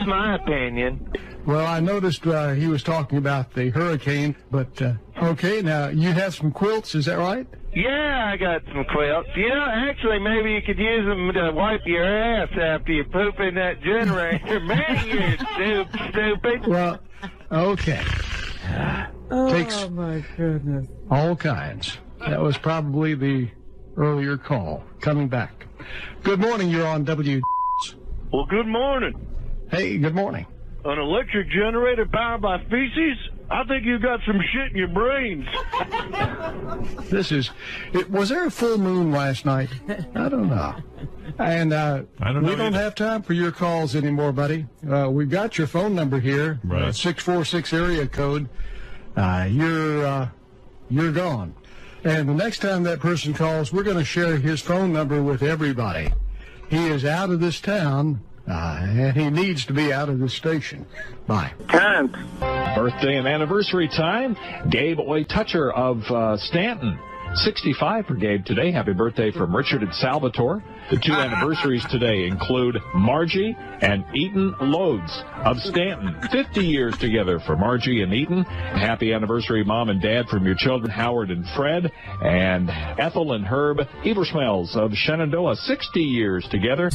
my opinion. Well, I noticed he was talking about the hurricane, but okay, now you have some quilts, is that right? Yeah, I got some quilts. You know, actually, maybe you could use them to wipe your ass after you poop in that generator. Man, you're stupid. Well, okay. Takes my goodness. all kinds. That was probably the earlier call. Coming back. Good morning, you're on W. Well, good morning. Hey, good morning. An electric generator powered by feces? I think you got some shit in your brains. Was there a full moon last night? I don't know. And we don't have time for your calls anymore, buddy. We've got your phone number here, right. 646 area code. You're gone. And the next time that person calls, we're going to share his phone number with everybody. He is out of this town, and he needs to be out of this station. Bye. Birthday and anniversary time. Gabe Oytoucher of Stanton. 65 for Gabe today. Happy birthday from Richard and Salvatore. The two anniversaries today include Margie and Eaton Loads of Stanton. 50 years together for Margie and Eaton. Happy anniversary, Mom and Dad, from your children, Howard and Fred. And Ethel and Herb Eversmells of Shenandoah. 60 years together.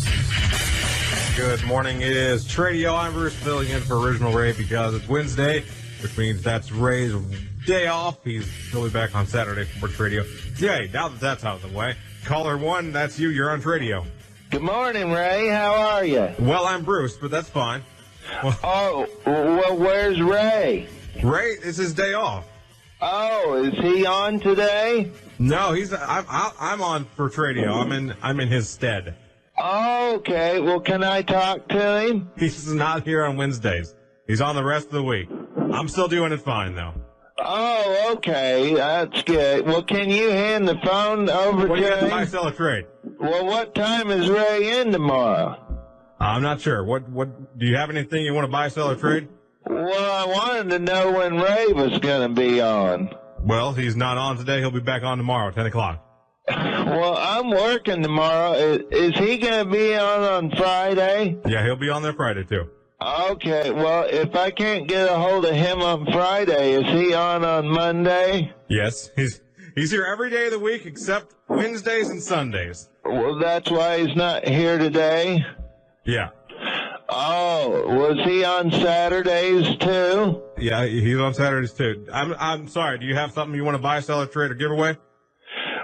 Good morning. It is Tradio. I'm Bruce filling in for Original Ray because it's Wednesday, which means that's Ray's day off. He'll be back on Saturday for Tradio. Yay, now that that's out of the way. Caller 1, that's you. You're on Tradio. Good morning, Ray. How are you? Well, I'm Bruce, but that's fine. Well, where's Ray? Ray, it's his day off. Oh, is he on today? No, I'm on for Tradio. I'm in his stead. Okay, well, can I talk to him? He's not here on Wednesdays. He's on the rest of the week. I'm still doing it fine, though. Oh, okay, that's good. Well, can you hand the phone over What do you to got to him? buy, sell, or trade? Well, what time is Ray in tomorrow? I'm not sure. What do you have anything you want to buy, sell, or trade? Well, I wanted to know when Ray was going to be on. Well, he's not on today. He'll be back on tomorrow, 10 o'clock. Well, I'm working tomorrow. Is he going to be on Friday? Yeah, he'll be on there Friday, too. Okay, well, if I can't get a hold of him on Friday, is he on Monday? Yes, he's here every day of the week except Wednesdays and Sundays. Well, that's why he's not here today? Yeah. Oh, was he on Saturdays, too? Yeah, he's on Saturdays, too. I'm sorry, do you have something you want to buy, sell, or trade, or give away?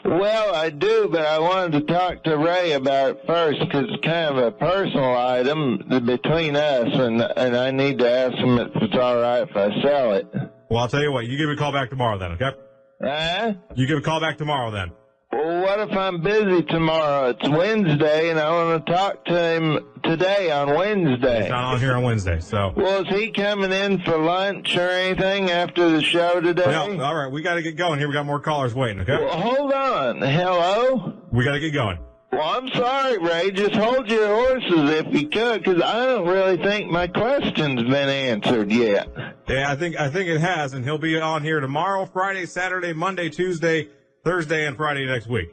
Well, I do, but I wanted to talk to Ray about it first because it's kind of a personal item between us, and I need to ask him if it's all right if I sell it. Well, I'll tell you what. You give me a call back tomorrow then, okay? Huh? You give a call back tomorrow then. Well, what if I'm busy tomorrow? It's Wednesday, and I want to talk to him today on Wednesday. He's not on here on Wednesday, so. Well, is he coming in for lunch or anything after the show today? No, all right. We got to get going here. We got more callers waiting, okay? Well, hold on. Hello? We got to get going. Well, I'm sorry, Ray. Just hold your horses if you could, because I don't really think my question's been answered yet. Yeah, I think it has, and he'll be on here tomorrow, Friday, Saturday, Monday, Tuesday, Thursday, and Friday next week.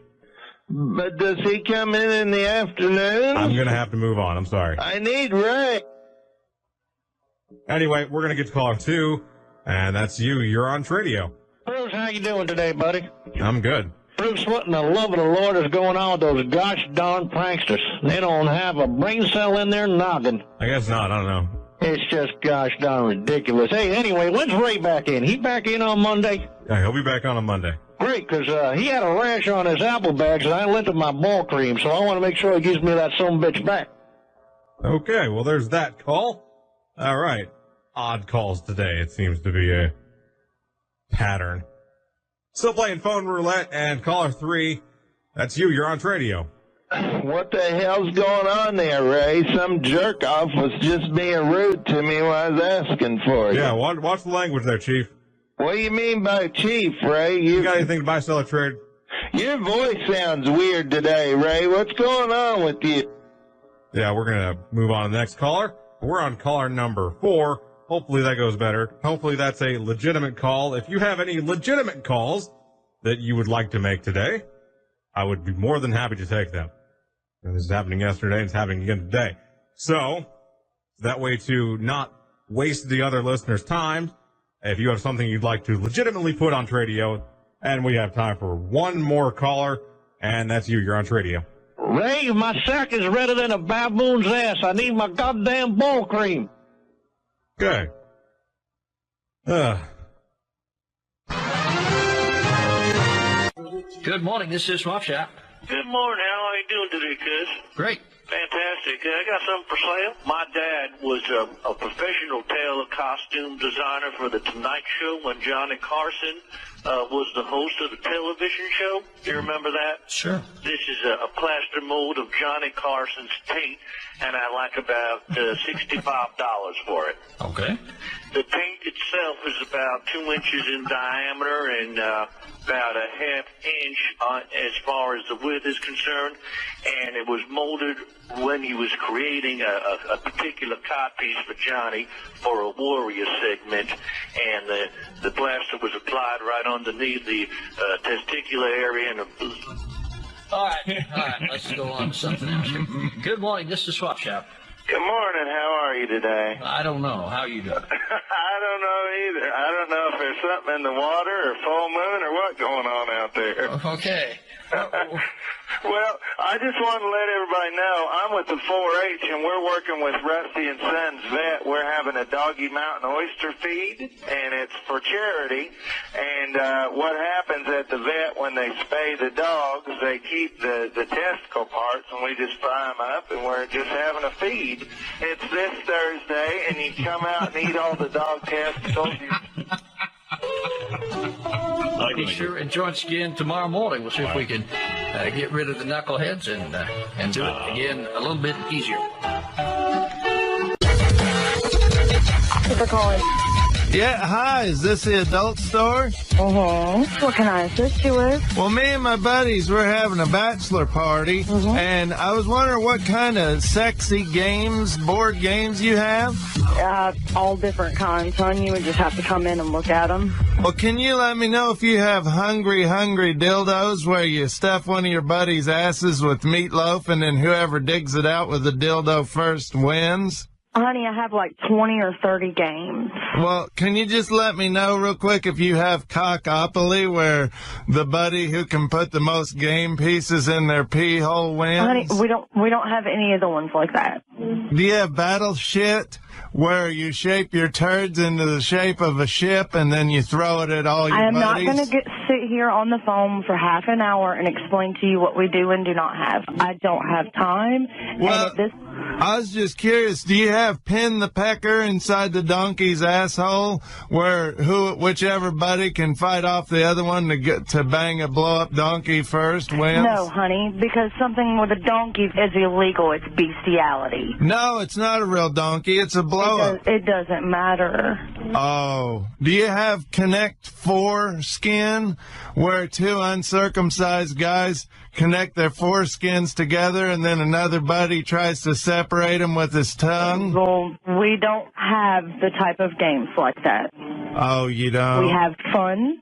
But does he come in the afternoon? I'm going to have to move on. I'm sorry. I need Ray. Anyway, we're going to get to caller 2, and that's you. You're on Tradio. Bruce, how you doing today, buddy? I'm good. Bruce, what in the love of the Lord is going on with those gosh darn pranksters? They don't have a brain cell in their noggin. I guess not. I don't know. It's just gosh darn ridiculous. Hey, anyway, when's Ray back in? He back in on Monday? Yeah, he'll be back on Monday. Great, because he had a rash on his apple bags, and I lent him my ball cream, so I want to make sure he gives me that bitch back. Okay, well, there's that call. All right. Odd calls today. It seems to be a pattern. Still playing phone roulette, and caller 3, that's you. You're on Tradio. What the hell's going on there, Ray? Some jerk-off was just being rude to me when I was asking for you. Yeah, watch the language there, Chief. What do you mean by chief, Ray? You got anything to buy, sell, or trade? Your voice sounds weird today, Ray. What's going on with you? Yeah, we're going to move on to the next caller. We're on caller number 4. Hopefully that goes better. Hopefully that's a legitimate call. If you have any legitimate calls that you would like to make today, I would be more than happy to take them. And this is happening yesterday, and it's happening again today. So, That way to not waste the other listeners' time. If you have something you'd like to legitimately put on Tradio, and we have time for one more caller, and that's you. You're on Tradio. Ray, my sack is redder than a baboon's ass. I need my goddamn ball cream. Good. Good morning, this is Swap Shop. Good morning. How are you doing today, cuz? Great. Fantastic. I got something for sale. My dad was a professional tailor costume designer for The Tonight Show when Johnny Carson was the host of the television show. Do you remember that? Sure. This is a plaster mold of Johnny Carson's taint, and I like about $65 for it. Okay. The paint itself is about 2 inches in diameter and about a half inch as far as the width is concerned, and it was molded when he was creating a particular codpiece for Johnny for a Warrior segment, and the plaster was applied right underneath the testicular area and All right, let's go on to something else here. Good morning, this is Swap Shop. Good morning. How are you today? I don't know. How you doing? I don't know either. I don't know if there's something in the water or full moon or what's going on out there. Okay. Well, I just want to let everybody know I'm with the 4-H, and we're working with Rusty and Sons Vet. We're having a Doggy Mountain oyster feed, and it's for charity. And what happens at the vet when they spay the dogs, they keep the testicle parts, and we just fry them up, and we're just having a feed. It's this Thursday, and you come out and eat all the dog testicles. Be sure and join us again tomorrow morning. We'll see if we can get rid of the knuckleheads and do it again a little bit easier. Thank you for calling. Yeah, hi, is this the adult store? What can I assist you with? Well, me and my buddies, we're having a bachelor party, and I was wondering what kind of sexy games, board games you have? All different kinds, hon. You would just have to come in and look at them. Well, can you let me know if you have hungry dildos where you stuff one of your buddies' asses with meatloaf and then whoever digs it out with the dildo first wins? Honey, I have like 20 or 30 games. Well, can you just let me know real quick if you have Cockopoly, where the buddy who can put the most game pieces in their pee hole wins? Honey, we don't have any of the ones like that. Do you have Battle Shit, where you shape your turds into the shape of a ship and then you throw it at all your buddies? I am not going to sit here on the phone for half an hour and explain to you what we do and do not have. I don't have time. Well, I was just curious, do you have Pin the Pecker inside the donkey's asshole, where whichever buddy can fight off the other one to bang a blow-up donkey first wins? No, honey, because something with a donkey is illegal. It's bestiality. No, it's not a real donkey. It's a blow-up. It doesn't matter. Oh. Do you have Connect Foreskin, where two uncircumcised guys connect their foreskins together and then another buddy tries to separate them with his tongue? Well, we don't have the type of games like that. Oh, you don't? We have fun,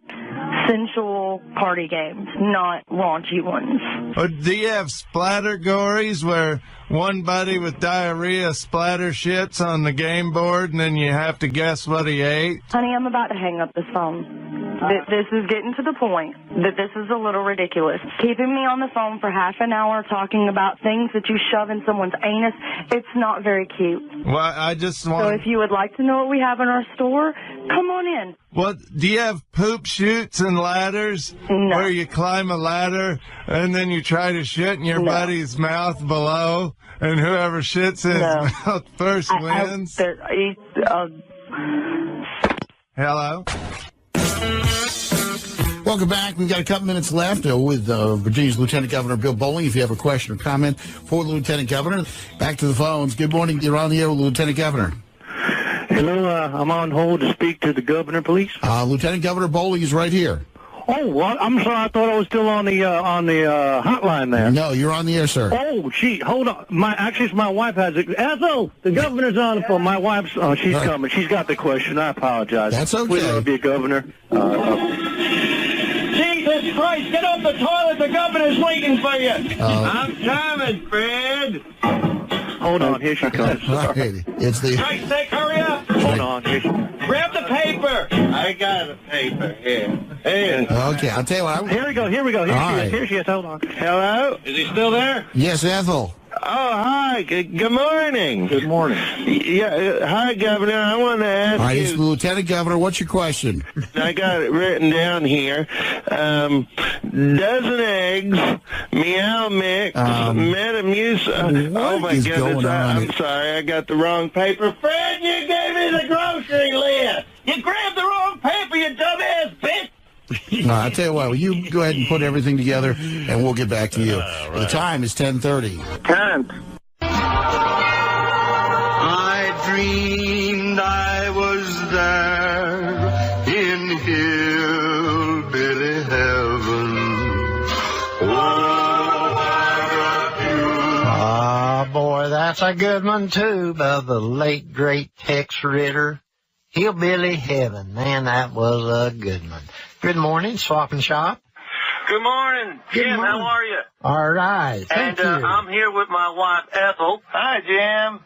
sensual party games, not raunchy ones. Or do you have splatter gories, where one buddy with diarrhea splatter shits on the game board and then you have to guess what he ate? Honey, I'm about to hang up this phone. This is getting to the point that this is a little ridiculous. Keeping me on the phone for half an hour talking about things that you shove in someone's anus, it's not very cute. Well, I just want... So if you would like to know what we have in our store, come on in. Well, do you have poop chutes and ladders? No. Where you climb a ladder and then you try to shit in your buddy's mouth below, and whoever shits in his mouth first wins? Hello? Welcome back. We've got a couple minutes left with Virginia's Lieutenant Governor Bill Bolling. If you have a question or comment for the Lieutenant Governor, back to the phones. Good morning. You're on the air with Lieutenant Governor. Hello, I'm on hold to speak to the governor, please. Lieutenant Governor Bolling is right here. Oh, well, I'm sorry. I thought I was still on the hotline there. No, you're on the air, sir. Oh, gee, hold on. My wife has it. Ethel, the governor's on the phone. My wife's, she's coming. She's got the question. I apologize. That's okay. We love you, Governor. Jesus Christ, get off the toilet. The governor's waiting for you. I'm coming, Fred. Hold on, here she comes. Right. It's the... Say, hurry up. Hold on, here she comes. Grab the paper. I got a paper here. Hey. Okay, I'll tell you what. Here we go. Here she is. Hold on. Hello? Is he still there? Yes, Ethel. Oh, hi. Good morning. Good morning. Yeah, hi, Governor. I want to ask All right, it's the you. Lieutenant Governor. What's your question? I got it written down here. Dozen eggs, meow mix, Metamucil. Oh, my is goodness. going on? I'm sorry. I got the wrong paper. Fred, you gave me the grocery list. You grabbed the wrong paper, you dumbass bitch. No, I'll tell you what. Will you go ahead and put everything together, and we'll get back to you. Right. The time is 10:30. Time. I dreamed I was there in hillbilly heaven. Ah, boy, that's a good one, too, by the late, great Tex Ritter. Hillbilly Heaven. Man, that was a good one. Good morning, Swap and Shop. Good morning, Jim. How are you? All right, thank you. I'm here with my wife, Ethel. Hi, Jim.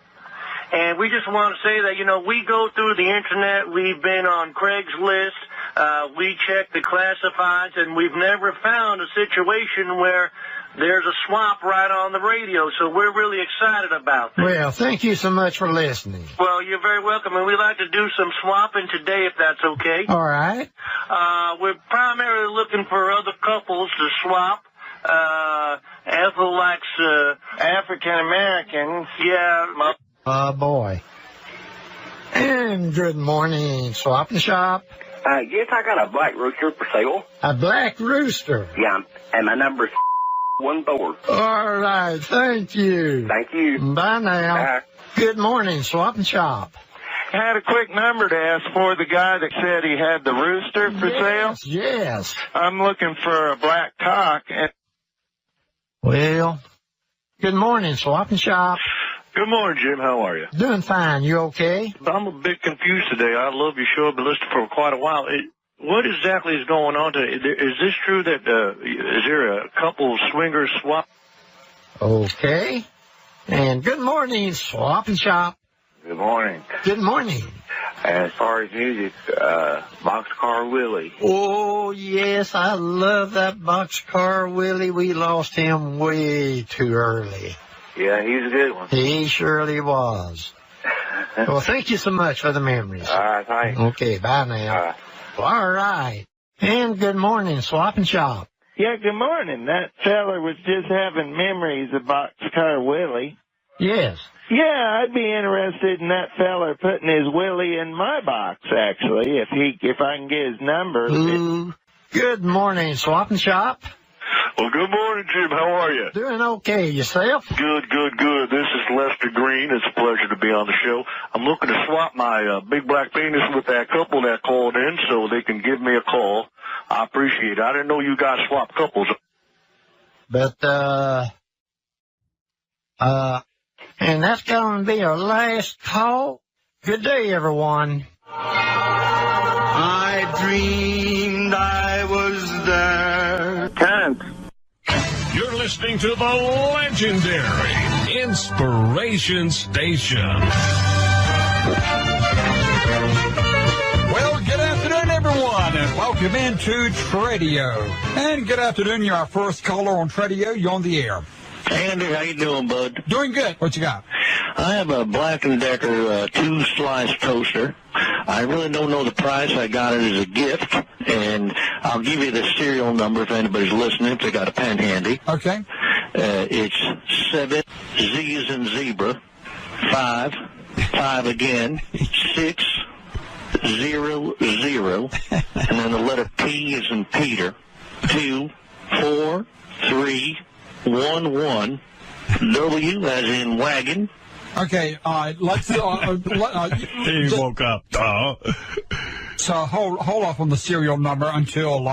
And we just want to say that, we go through the Internet. We've been on Craigslist. We check the classifieds, and we've never found a situation where there's a swap right on the radio, so we're really excited about that. Well, thank you so much for listening. Well, you're very welcome, and we'd like to do some swapping today, if that's okay. All right. We're primarily looking for other couples to swap. Ethel likes African Americans. Yeah. Oh, boy. And good morning, Swap and Shop. Yes, I got a black rooster for sale. A black rooster? Yeah, and my number's 14. All right, thank you. Thank you. Bye now. Good morning, Swap and Shop. I had a quick number to ask for the guy that said he had the rooster for sale. Yes. I'm looking for a black cock. Well, good morning, Swap and Shop. Good morning, Jim. How are you? Doing fine. You okay? I'm a bit confused today. I love your show. I've been listening for quite a while. What exactly is going on today? Is this true that is there a couple swingers swap? Okay. And good morning, Swap and Shop. Good morning. Good morning. As far as music, Boxcar Willie. Oh, yes, I love that Boxcar Willie. We lost him way too early. Yeah, he's a good one. He surely was. Well, thank you so much for the memories. All right, thanks. Okay, bye now. All right. And good morning, Swap and Shop. Yeah, good morning. That fella was just having memories of Boxcar Willie. Yes. Yeah, I'd be interested in that fella putting his Willie in my box, actually, if I can get his number. Ooh. Good morning, Swap and Shop. Well, good morning, Jim. How are you? Doing okay. Yourself? Good. This is Lester Green. It's a pleasure to be on the show. I'm looking to swap my big black penis with that couple that called in so they can give me a call. I appreciate it. I didn't know you guys swap couples. But, and that's going to be our last call. Good day, everyone. I dreamed I was there. Time. You're listening to the legendary Inspiration Station. Well, good afternoon, everyone, and welcome into Tradio. And good afternoon, you're our first caller on Tradio. You're on the air. Andy, how you doing, bud? Doing good. What you got? I have a Black & Decker 2-slice toaster. I really don't know the price. I got it as a gift, and I'll give you the serial number if anybody's listening, if they got a pen handy. Okay. It's 7 Z as in zebra, 5 again, 6 0 0, and then the letter P as in Peter, 2 4 3 1 1, W as in wagon. Okay, let's. He woke up. So hold off on the serial number until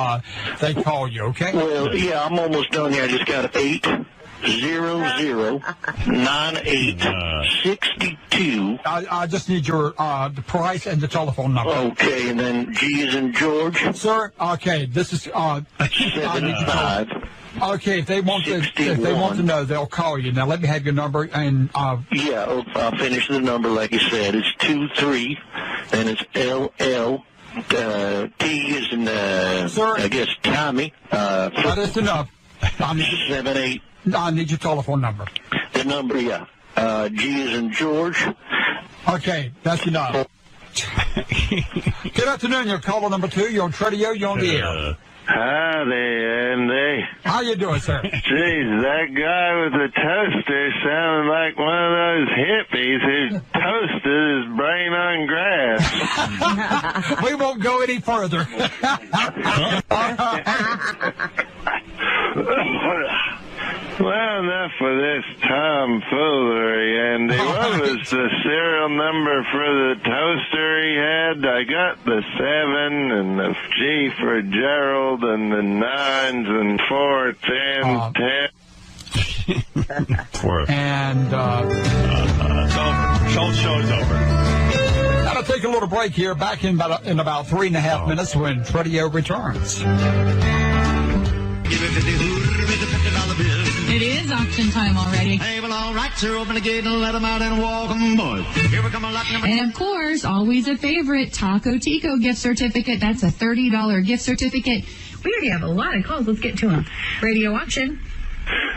they call you. Okay. Well, yeah, I'm almost done here. I just got 8009862. I just need your the price and the telephone number. Okay, and then G as in George. Sir, okay, this is 75 Okay, if they want to know, they'll call you. Now let me have your number and yeah, I'll finish the number like you said. It's 23, and it's LL. T is in I guess Tommy. That is enough. 78. I need your telephone number. The number, yeah. G is in George. Okay, that's enough. Good afternoon. You're caller number 2. You're on Tradio. You're on the air. Howdy, Andy. How you doing, sir? Jeez, that guy with the toaster sounded like one of those hippies who toasted his brain on grass. We won't go any further. Well, enough of this tomfoolery, Andy. What was the serial number for the toaster he had? I got the 7 and the G for Gerald and the 9s and 4, 10, 10. And show's over. Gotta take a little break here. Back in about 3.5 minutes when Tradio returns. It is auction time already. Hey, well, all right, sir, open the gate and let them out and walk 'em, boys. Here we come a lot number. And of course, always a favorite, Taco Tico gift certificate. That's a $30 gift certificate. We already have a lot of calls. Let's get to them. Radio auction.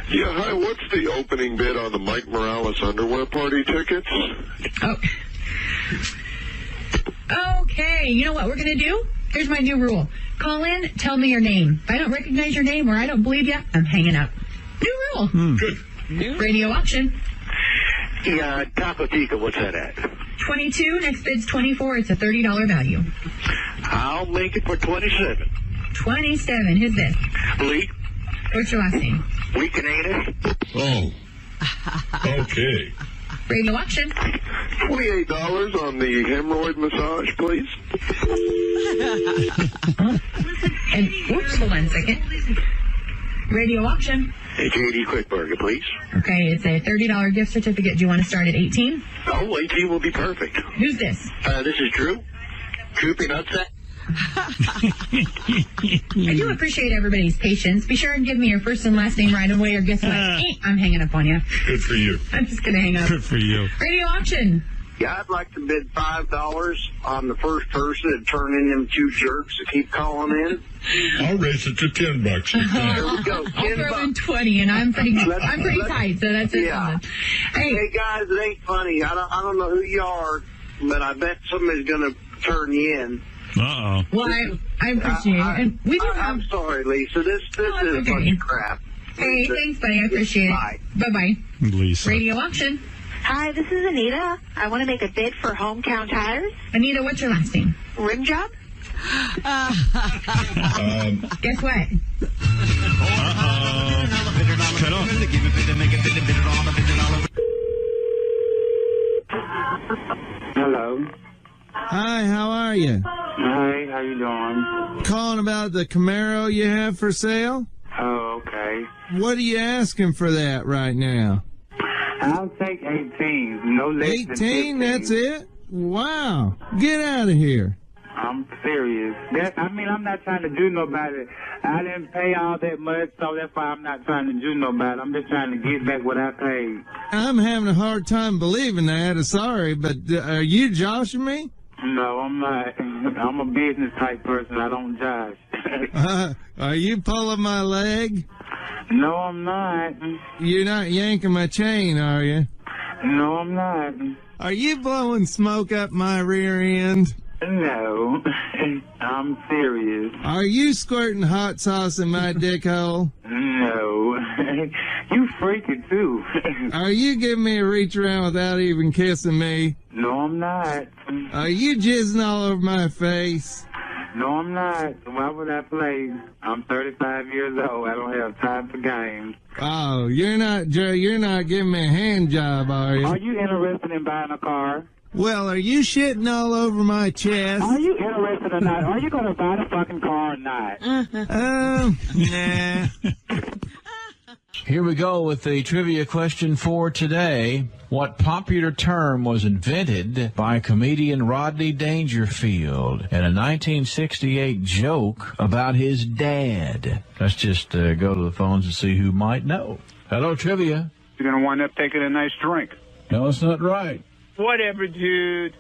Yeah, hi, what's the opening bid on the Mike Morales underwear party tickets? Oh. Okay, you know what we're going to do? Here's my new rule. Call in, tell me your name. If I don't recognize your name or I don't believe you, I'm hanging up. New rule. Good. Radio auction. Yeah, Taco Tico, what's that at? 22, next bid's 24. It's a $30 value. I'll make it for 27. 27, who's this? Lee. What's your last name? We Canadian. Oh. Okay. Radio auction. $28 on the hemorrhoid massage, please. And, whoops, hold on a second. Radio auction. Hey, JD Quick Burger, please. Okay, it's a $30 gift certificate. Do you want to start at 18? Oh, 18 will be perfect. Who's this? This is Drew. Drew Peanutsack. I do appreciate everybody's patience. Be sure and give me your first and last name right away, or guess what? I'm hanging up on you. Good for you. I'm just going to hang up. Good for you. Radio auction. Yeah, I'd like to bid $5 on the first person and turn in them 2 jerks that keep calling in. I'll raise it to $10. There we go. I'll throw in 20, and I'm pretty tight, so that's it. Yeah. Hey, guys, it ain't funny. I don't know who you are, but I bet somebody's going to turn you in. Uh-oh. Well, I appreciate it. And we do have... I'm sorry, Lisa. This is a bunch of crap. Hey, thanks, buddy. I appreciate it. Bye-bye. Lisa. Radio auction. Hi, this is Anita. I want to make a bid for Hometown Tires. Anita, what's your last name? Rim job? Guess what? Cut off. Hello. Hi, how are you? Hi, how you doing? Calling about the Camaro you have for sale? Oh, okay. What are you asking for that right now? I'll take 18. No less than 18? That's it? Wow. Get out of here. I'm serious. I'm not trying to do nobody. I didn't pay all that much, so that's why I'm not trying to do nobody. I'm just trying to get back what I paid. I'm having a hard time believing that. Sorry, but are you joshing me? No, I'm not. I'm a business type person. I don't josh. Are you pulling my leg? No, I'm not. You're not yanking my chain, are you? No, I'm not. Are you blowing smoke up my rear end? No, I'm serious. Are you squirting hot sauce in my dick hole? No. You freaking too. Are you giving me a reach around without even kissing me? No, I'm not. Are you jizzing all over my face? No, I'm not. Why would I play? I'm 35 years old. I don't have time for games. Oh, you're not giving me a hand job, are you? Are you interested in buying a car? Well, are you shitting all over my chest? Are you interested or not? Are you going to buy the fucking car or not? Nah. Here we go with the trivia question for today. What popular term was invented by comedian Rodney Dangerfield in a 1968 joke about his dad? Let's just go to the phones and see who might know. Hello, trivia. You're going to wind up taking a nice drink. No, that's not right. Whatever, dude.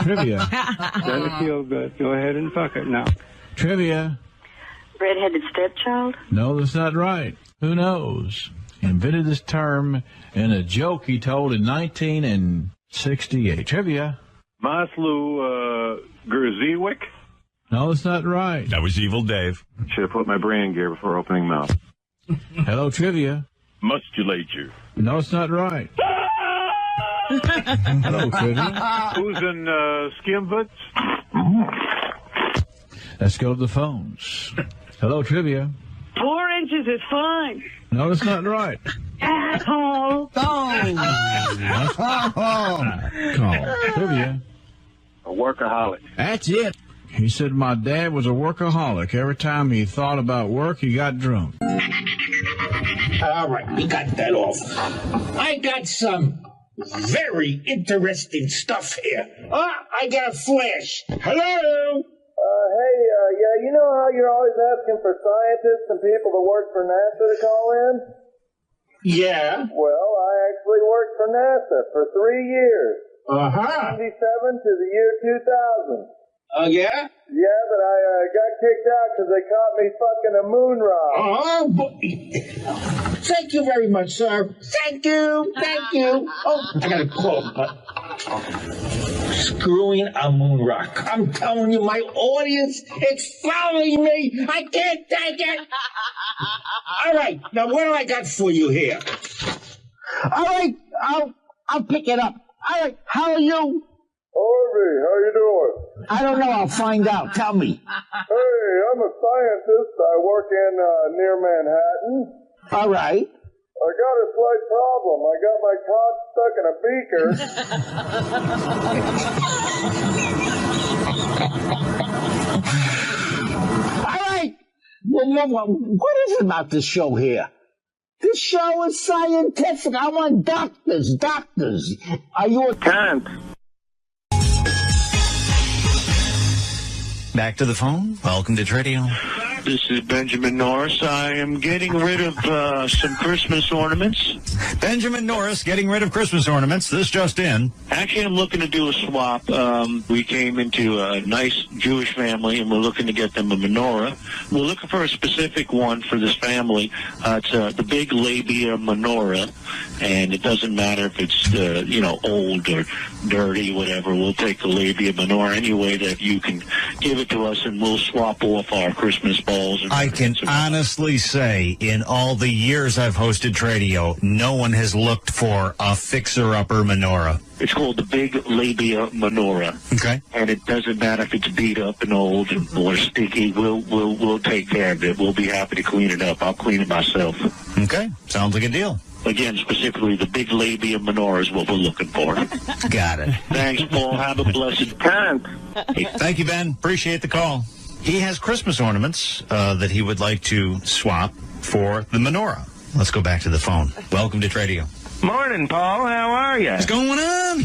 Trivia. Doesn't feel good. Go ahead and fuck it now. Trivia. Redheaded stepchild? No, that's not right. Who knows? He invented this term in a joke he told in 1968. Trivia. Maslow Gerziewicz? No, that's not right. That was Evil Dave. Should have put my brain in gear before opening mouth. Hello, trivia. Musculature. No, it's not right. Hello, trivia. Who's in Skimvitz? Let's go to the phones. Hello, trivia. 4 inches is fine. No, that's not right. Asshole. Call. Trivia. A workaholic. That's it. He said my dad was a workaholic. Every time he thought about work, he got drunk. All right, we got that off. I got some very interesting stuff here. I got a flash. Hello? Yeah, you know how you're always asking for scientists and people to work for NASA to call in? Yeah. Well, I actually worked for NASA for 3 years. 97 to the year 2000. Oh, yeah? Yeah, but I got kicked out because they caught me fucking a moon rock. Thank you very much, sir. Thank you. Oh, I got a call. Screwing a moon rock. I'm telling you, my audience, it's following me. I can't take it. All right, now what do I got for you here? All right, I'll pick it up. All right, how are you? Harvey, how you doing? I don't know. I'll find out. Tell me. Hey, I'm a scientist. I work in near Manhattan. All right. I got a slight problem. I got my cock stuck in a beaker. All right. Well, what is it about this show here? This show is scientific. I want doctors. Are you a Can't. Back to the phone. Welcome to Radio. This is Benjamin Norris. I am getting rid of some Christmas ornaments. Benjamin Norris getting rid of Christmas ornaments. This just in. Actually, I'm looking to do a swap. We came into a nice Jewish family, and we're looking to get them a menorah. We're looking for a specific one for this family. It's the big labia menorah, and it doesn't matter if it's old or dirty, whatever. We'll take the labia menorah any way that you can give it to us, and we'll swap off our Christmas balls. I can honestly say, in all the years I've hosted Tradio, no one has looked for a fixer-upper menorah. It's called the big labia menorah. Okay. And it doesn't matter if it's beat up and old or sticky. We'll take care of it. We'll be happy to clean it up. I'll clean it myself. Okay. Sounds like a deal. Again, specifically, the big labia menorah is what we're looking for. Got it. Thanks, Paul. Have a blessed time. Thank you, Ben. Appreciate the call. He has Christmas ornaments that he would like to swap for the menorah. Let's go back to the phone. Welcome to Tradio. Morning, Paul. How are you? What's going on?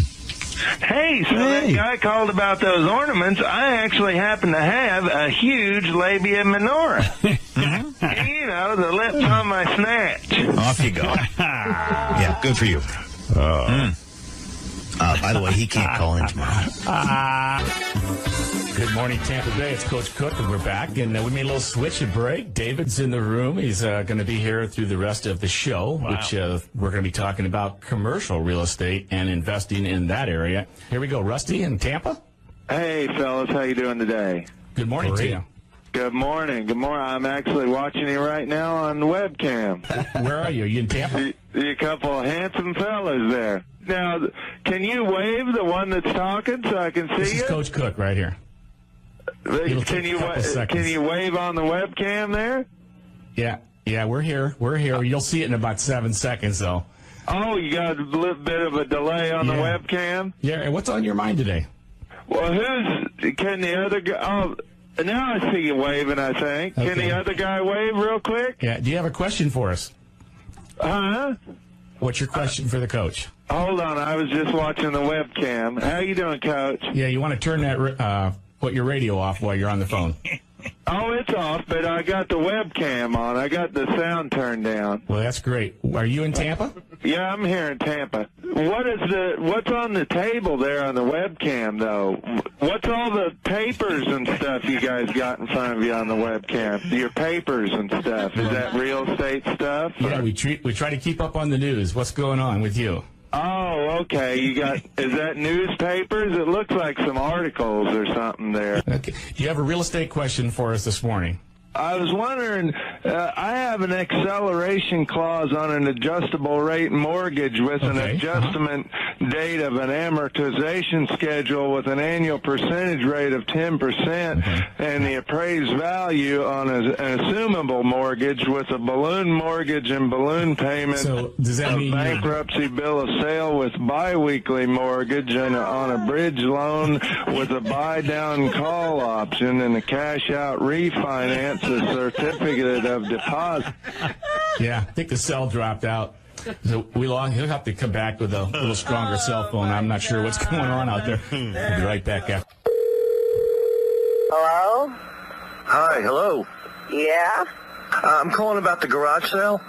Hey, that guy called about those ornaments. I actually happen to have a huge labia menorah. You know, the lips on my snatch. Off you go. Yeah, good for you. By the way, he can't call in tomorrow. Good morning, Tampa Bay. It's Coach Cook, and we're back. And we made a little switch and break. David's in the room. He's going to be here through the rest of the show, which we're going to be talking about commercial real estate and investing in that area. Here we go. Rusty in Tampa. Hey, fellas. How you doing today? Good morning to you. Good morning. Good morning. I'm actually watching you right now on the webcam. Where are you? Are you in Tampa? You a couple of handsome fellas there. Now, can you wave the one that's talking so I can see you? This is Coach Cook right here. Can you wave on the webcam there? Yeah, we're here. You'll see it in about 7 seconds, though. Oh, you got a little bit of a delay on the webcam? Yeah, and what's on your mind today? Well, can the other guy... Oh, now I see you waving, I think. Okay. Can the other guy wave real quick? Yeah, do you have a question for us? Huh? What's your question for the coach? Hold on, I was just watching the webcam. How you doing, Coach? Yeah, you want to turn that, put your radio off while you're on the phone. Oh, it's off, but I got the webcam on. I got the sound turned down. Well, that's great. Are you in Tampa? Yeah, I'm here in Tampa. What's on the table there on the webcam, though? What's all the papers and stuff you guys got in front of you on the webcam? Your papers and stuff. Is that real estate stuff? Yeah, we try to keep up on the news. What's going on with you? Oh, okay. Is that newspapers? It looks like some articles or something there. Okay. You have a real estate question for us this morning. I was wondering, I have an acceleration clause on an adjustable rate mortgage with an adjustment date of an amortization schedule with an annual percentage rate of 10% and the appraised value on an assumable mortgage with a balloon mortgage and balloon payment. So does that mean bankruptcy bill of sale with biweekly mortgage and on a bridge loan with a buy down call option and a cash out refinance, a certificate of deposit. Yeah, I think the cell dropped out. So he'll have to come back with a little stronger cell phone. I'm not sure what's going on out there. We'll be right back after. Hello? Hi, hello. Yeah? I'm calling about the garage sale.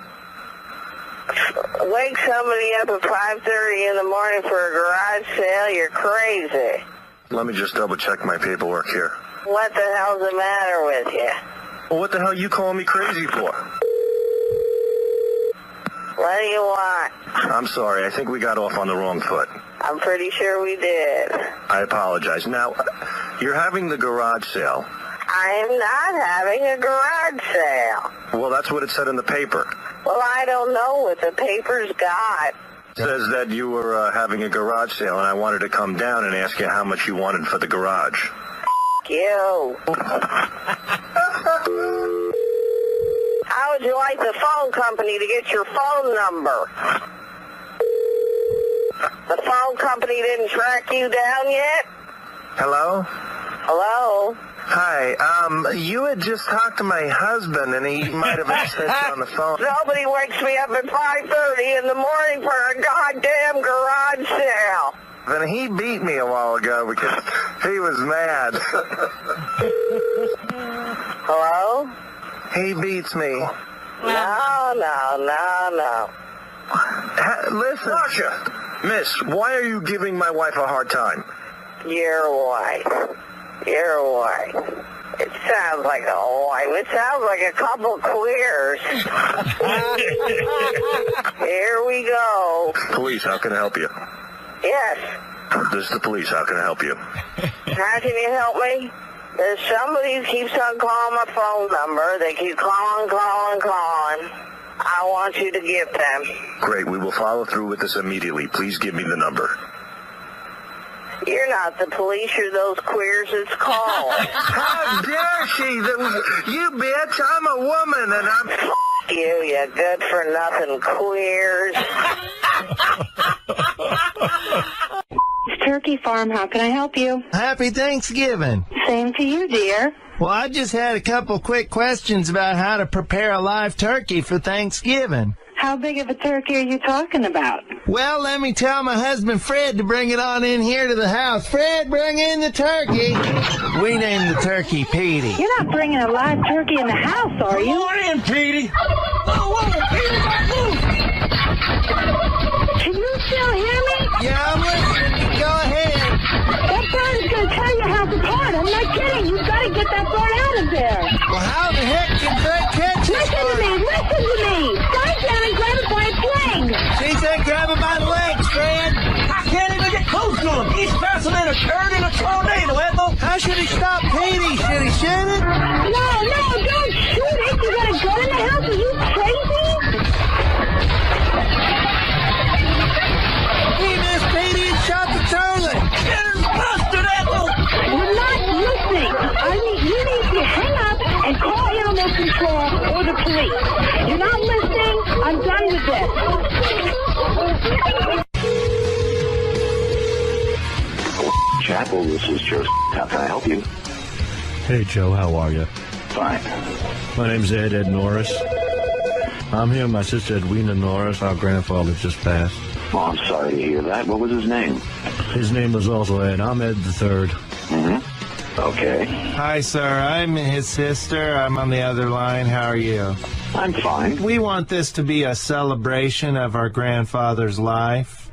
Wake somebody up at 5:30 in the morning for a garage sale? You're crazy. Let me just double check my paperwork here. What the hell's the matter with you? Well, what the hell are you calling me crazy for? What do you want? I'm sorry, I think we got off on the wrong foot. I'm pretty sure we did. I apologize. Now, you're having the garage sale. I am not having a garage sale. Well, that's what it said in the paper. Well, I don't know what the paper's got. It says that you were having a garage sale, and I wanted to come down and ask you how much you wanted for the garage. You. How would you like the phone company to get your phone number? The phone company didn't track you down yet? Hello? Hello? Hi, you had just talked to my husband, and he might have said you on the phone. Nobody wakes me up at 5:30 in the morning for a goddamn garage sale. Then he beat me a while ago because he was mad. Hello? He beats me. No. Listen. Marsha, miss, why are you giving my wife a hard time? Your wife. It sounds like a wife. It sounds like a couple queers. Here we go. Police, how can I help you? Yes. This is the police. How can I help you? How can you help me? There's somebody who keeps on calling my phone number. They keep calling. I want you to get them. Great. We will follow through with this immediately. Please give me the number. You're not the police. You're those queers it's called. How dare she? You bitch. I'm a woman, and I'm... F*** you good-for-nothing queers. Turkey Farm, how can I help you? Happy Thanksgiving. Same to you, dear. Well, I just had a couple quick questions about how to prepare a live turkey for Thanksgiving. How big of a turkey are you talking about? Well, let me tell my husband Fred to bring it on in here to the house. Fred, bring in the turkey. We named the turkey Petey. You're not bringing a live turkey in the house, are you? Come on in, Petey. Oh, Petey, can you still hear me? Yeah, I'm listening. Go ahead. That bird is going to tear your house apart. I'm not kidding. You've got to get that bird out of there. Well, how the heck can Fred catch it? Listen to me. Dive down and grab it by its legs. She said grab it by the legs, Fred. I can't even get close to him. He's faster than a turd in a tornado, Ethel. How should he stop Petey? Should he shoot it? No, don't shoot it. You got a gun in the house? Are you crazy? He missed Petey and shot the turlet. Get him busted, Ethel. You're not listening. You need to hang up and call animal control or the police. You're not listening. I'm done with this. Chapel, this is Joe. How can I help you? Hey, Joe, how are you? Fine. My name's Ed Norris. I'm here with my sister Edwina Norris. Our grandfather just passed. Oh, I'm sorry to hear that. What was his name? His name was also Ed. I'm Ed the Third. Mm-hmm. Okay. Hi, sir. I'm his sister. I'm on the other line. How are you? I'm fine. We want this to be a celebration of our grandfather's life.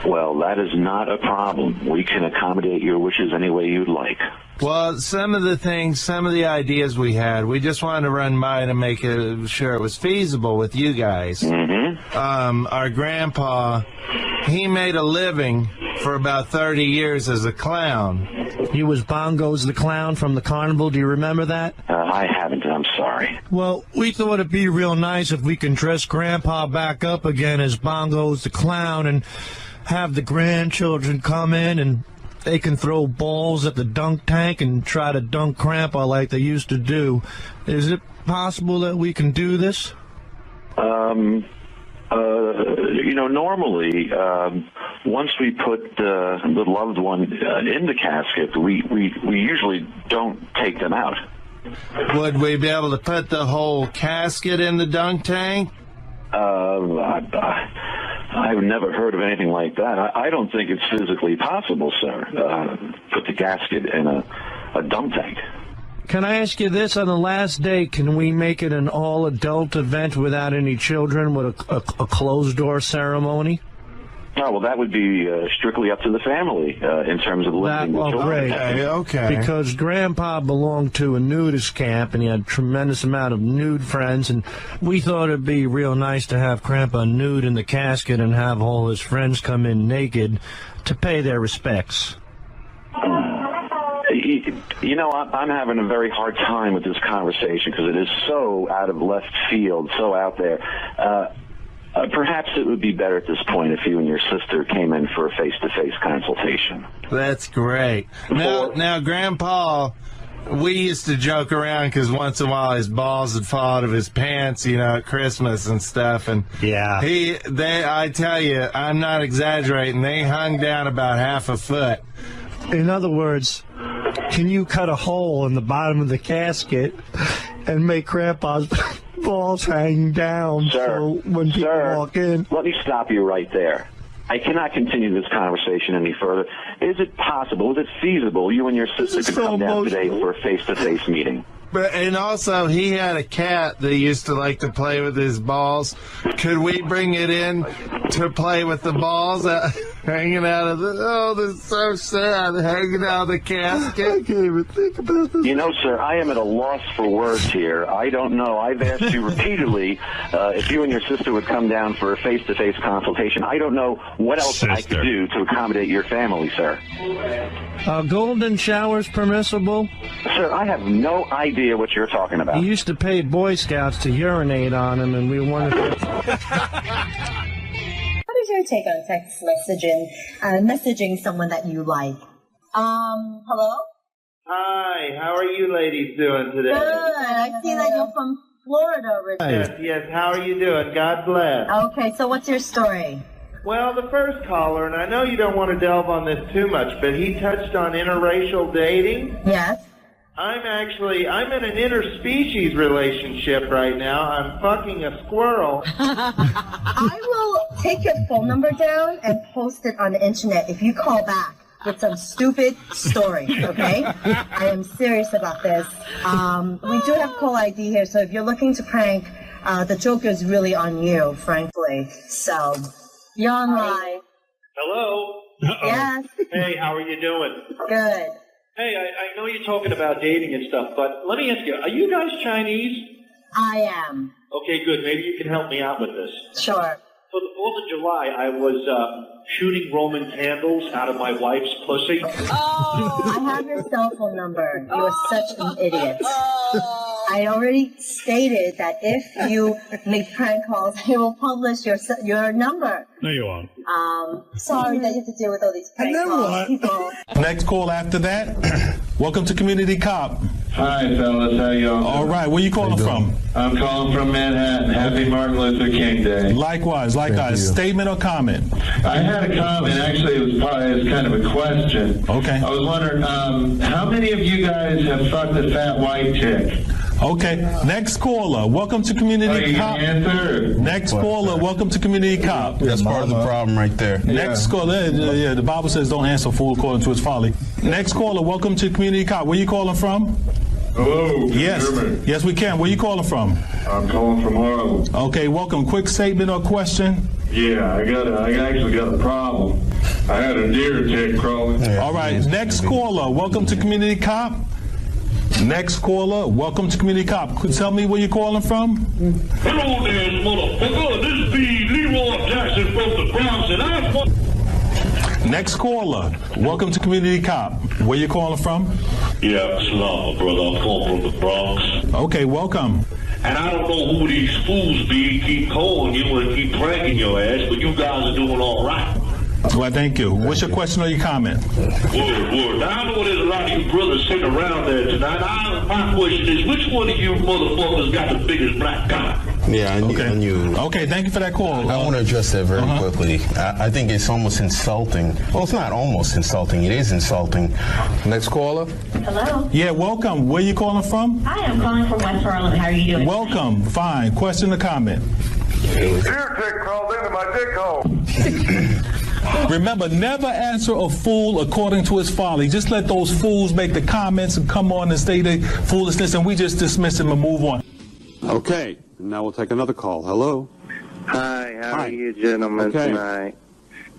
Well, that is not a problem. We can accommodate your wishes any way you'd like. Well, some of the ideas we had, we just wanted to run by to make sure it was feasible with you guys. Mm-hmm. Our grandpa, he made a living for about 30 years as a clown. He was Bongos the Clown from the carnival. Do you remember that? I haven't. I'm sorry. Well, we thought it'd be real nice if we can dress Grandpa back up again as Bongos the Clown and have the grandchildren come in and they can throw balls at the dunk tank and try to dunk Grandpa like they used to do. Is it possible that we can do this? Normally, once we put the loved one in the casket, we usually don't take them out. Would we be able to put the whole casket in the dunk tank? I've never heard of anything like that. I don't think it's physically possible, sir. Put the casket in a dunk tank. Can I ask you this? On the last day, can we make it an all-adult event without any children with a closed-door ceremony? Oh, well, that would be strictly up to the family in terms of limiting the children. Okay. Because Grandpa belonged to a nudist camp, and he had a tremendous amount of nude friends, and we thought it'd be real nice to have Grandpa nude in the casket and have all his friends come in naked to pay their respects. You know, I'm having a very hard time with this conversation because it is so out of left field, so out there. Perhaps it would be better at this point if you and your sister came in for a face-to-face consultation. That's great. Now, Grandpa, we used to joke around because once in a while his balls would fall out of his pants, at Christmas and stuff. And yeah, I tell you, I'm not exaggerating. They hung down about half a foot. In other words, can you cut a hole in the bottom of the casket and make Grandpa's balls hang down, sir, so when people walk in? Let me stop you right there. I cannot continue this conversation any further. Is it possible, is it feasible you and your sister could come down today for a face-to-face meeting? And also, he had a cat that used to like to play with his balls. Could we bring it in to play with the balls hanging out of the... Oh, this is so sad, hanging out of the casket. I can't even think about this. You know, sir, I am at a loss for words here. I don't know. I've asked you repeatedly if you and your sister would come down for a face-to-face consultation. I don't know what else I could do to accommodate your family, sir. Golden showers permissible? Sir, I have no idea what you're talking about. He used to pay Boy Scouts to urinate on him, and we wanted to... What is your take on text messaging someone that you like? Hello? Hi, how are you ladies doing today? Good. I see that you're from Florida, Richard. Yes, how are you doing? God bless. Okay, so what's your story? Well, the first caller, and I know you don't want to delve on this too much, but he touched on interracial dating. Yes. I'm in an interspecies relationship right now. I'm fucking a squirrel. I will take your phone number down and post it on the internet if you call back with some stupid story, okay? I am serious about this. We do have call ID here, so if you're looking to prank, the joke is really on you, frankly. So, you're on live. Hello? Yes. Hey, how are you doing? Good. Hey, I know you're talking about dating and stuff, but let me ask you, are you guys Chinese? I am. Okay, good. Maybe you can help me out with this. Sure. For the 4th of July, I was shooting Roman candles out of my wife's pussy. Oh! I have your cell phone number. You are such an idiot. I already stated that if you make prank calls, I will publish your number. No, you won't. Sorry that you have to deal with all these prank calls. People. Next call after that. Welcome to Community Cop. Hi, fellas. How y'all? All right. Where you calling from? I'm calling from Manhattan. Happy Martin Luther King Day. Likewise. Statement or comment? I had a comment. Actually, it was kind of a question. Okay. I was wondering, how many of you guys have fucked a fat white chick? Okay. Next caller. Welcome to Community Cop. Next caller. Welcome to Community Cop. That's part of the problem right there. Next caller. Yeah, the Bible says don't answer a fool according to his folly. Next caller. Welcome to Community Cop. Where you calling from? Hello. Yes. Yes, we can. Where you calling from? I'm calling from Harlem. Okay. Welcome. Quick statement or question? Yeah, I actually got a problem. I had a deer attack crawling. All right. Next caller. Welcome to Community Cop. Next caller. Welcome to Community Cop. Could you tell me where you're calling from? Hello there, motherfucker. This is Leroy Jackson from the Bronx, and I'm... Next caller. Welcome to Community Cop. Where you calling from? Yeah, Salam, brother. I'm calling from the Bronx. Okay, welcome. And I don't know who these fools be keep calling you and keep pranking your ass, but you guys are doing all right. Well, thank you. What's your question or your comment? Word. Now, I know there's a lot of you brothers sitting around there tonight. My question is, which one of you motherfuckers got the biggest black cock? Yeah, I knew. Okay, thank you for that call. I want to address that very quickly. I think it's almost insulting. Well, it's not almost insulting. It is insulting. Next caller. Hello. Yeah, welcome. Where you calling from? Hi, I'm calling from West Harlem. How are you doing? Welcome. Fine. Question or comment? Deer tick crawled into my dick hole. Remember, never answer a fool according to his folly. Just let those fools make the comments and come on and say their foolishness, and we just dismiss them and move on. Okay, now we'll take another call. Hello. Hi, how are you gentlemen tonight?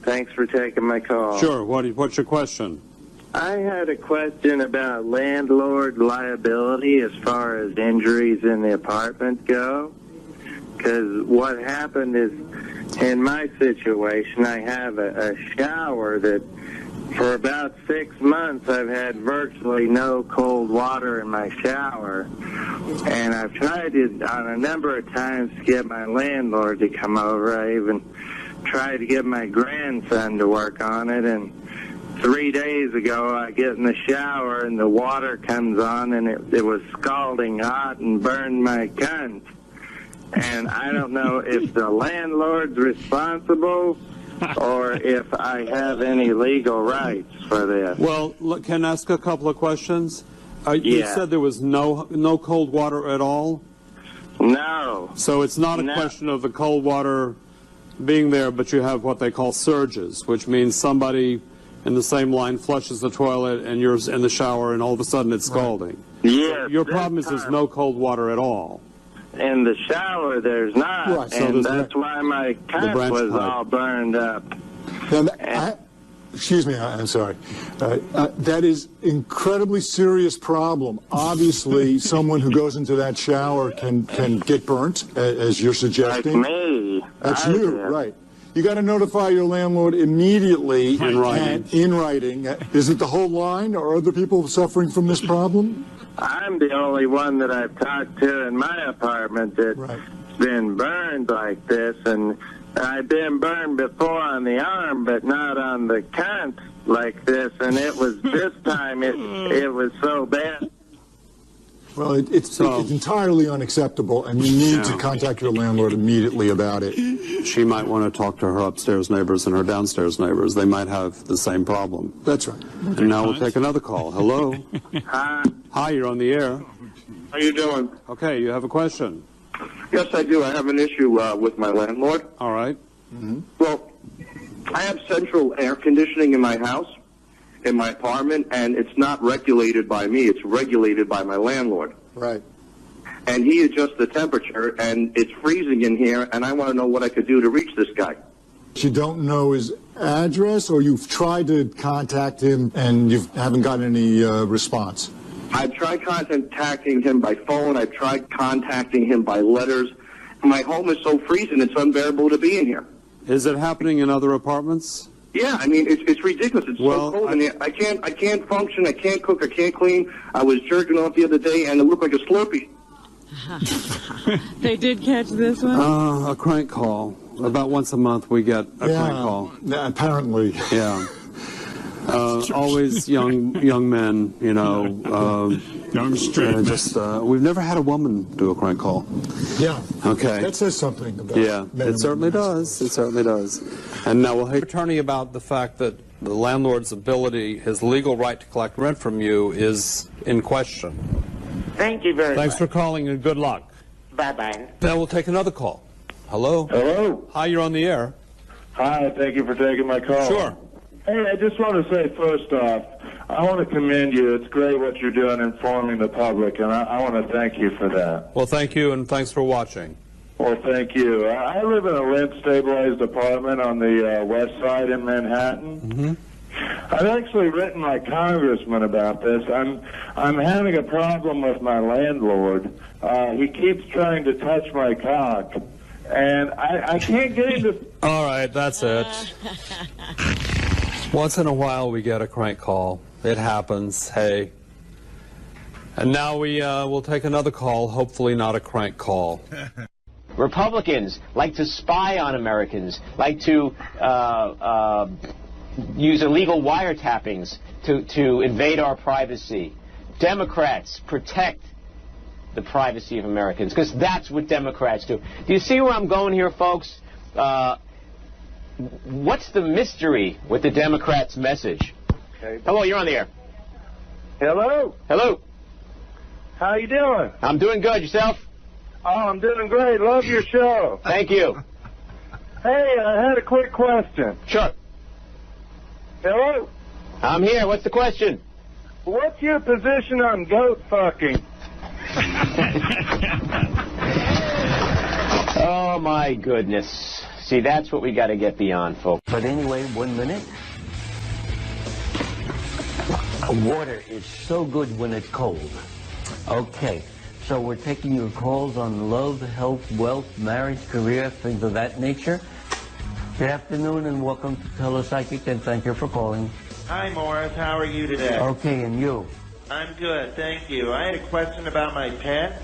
Thanks for taking my call. Sure, what's your question? I had a question about landlord liability as far as injuries in the apartment go. Because what happened is, in my situation, I have a shower that for about 6 months I've had virtually no cold water in my shower. And I've tried to, on a number of times, to get my landlord to come over. I even tried to get my grandson to work on it. And 3 days ago, I get in the shower and the water comes on and it was scalding hot and burned my cunt. And I don't know if the landlord's responsible or if I have any legal rights for this. Well, look, can I ask a couple of questions? You said there was no cold water at all? No. So it's not a question of the cold water being there, but you have what they call surges, which means somebody in the same line flushes the toilet and you're in the shower and all of a sudden it's scalding. Yes. So your problem is there's no cold water at all. In the shower, there's not, right, so and that's why my cunt was all burned up. Excuse me, I'm sorry. That is incredibly serious problem. Obviously, someone who goes into that shower can get burnt, as you're suggesting. Like me. That's you, right. You got to notify your landlord immediately in writing. Is it the whole line, or are other people suffering from this problem? I'm the only one that I've talked to in my apartment that's been burned like this, and I've been burned before on the arm, but not on the cunt like this, and it was this time it was so bad. Well, it's entirely unacceptable, and you need to contact your landlord immediately about it. She might want to talk to her upstairs neighbors and her downstairs neighbors. They might have the same problem. That's right. And now we'll take another call. Hello. Hi. Hi, you're on the air. How you doing? Okay, you have a question. Yes, I do. I have an issue with my landlord. All right. Well, I have central air conditioning in my house, in my apartment, and it's not regulated by me. It's regulated by my landlord. Right. And he adjusts the temperature, and it's freezing in here, and I want to know what I could do to reach this guy. You don't know his address, or you've tried to contact him and you haven't gotten any response? I've tried contacting him by phone. I've tried contacting him by letters. My home is so freezing, it's unbearable to be in here. Is it happening in other apartments? Yeah, I mean, it's ridiculous. It's so cold in here. I can't function. I can't cook. I can't clean. I was jerking off the other day, and it looked like a Slurpee. They did catch this one? A crank call. About once a month we get a crank call. Apparently. Yeah. Always young men, you know. Young straight men. We've never had a woman do a crank call. Yeah. Okay. That says something about it certainly does. It certainly does. And now we'll hear attorney about the fact that the landlord's ability, his legal right to collect rent from you is in question. Thank you very much. Thanks for calling and good luck. Bye-bye. Now we'll take another call. Hello? Hello? Hi, you're on the air. Hi, thank you for taking my call. Sure. Hey, I just want to say, first off, I want to commend you. It's great what you're doing informing the public, and I want to thank you for that. Well, thank you, and thanks for watching. Well, thank you. I live in a rent-stabilized apartment on the west side in Manhattan. Mm-hmm. I've actually written my congressman about this. I'm having a problem with my landlord. He keeps trying to touch my cock, and I can't get him to... All right, that's it. Once in a while we get a crank call. It happens, hey. And now we will take another call, hopefully not a crank call. Republicans like to spy on Americans, like to use illegal wiretappings to invade our privacy. Democrats protect the privacy of Americans, because that's what Democrats do. Do you see where I'm going here, folks? What's the mystery with the Democrats' message? Okay. Hello, you're on the air. Hello? Hello. How you doing? I'm doing good. Yourself? Oh, I'm doing great. Love your show. Thank you. Hey, I had a quick question. Sure. Hello? I'm here. What's the question? What's your position on goat fucking? Oh, my goodness. See, that's what we got to get beyond, folks. But anyway, 1 minute. Water is so good when it's cold. Okay, so we're taking your calls on love, health, wealth, marriage, career, things of that nature. Good afternoon and welcome to Telepsychic, and thank you for calling. Hi, Morris. How are you today? Okay, and you? I'm good, thank you. I had a question about my pet.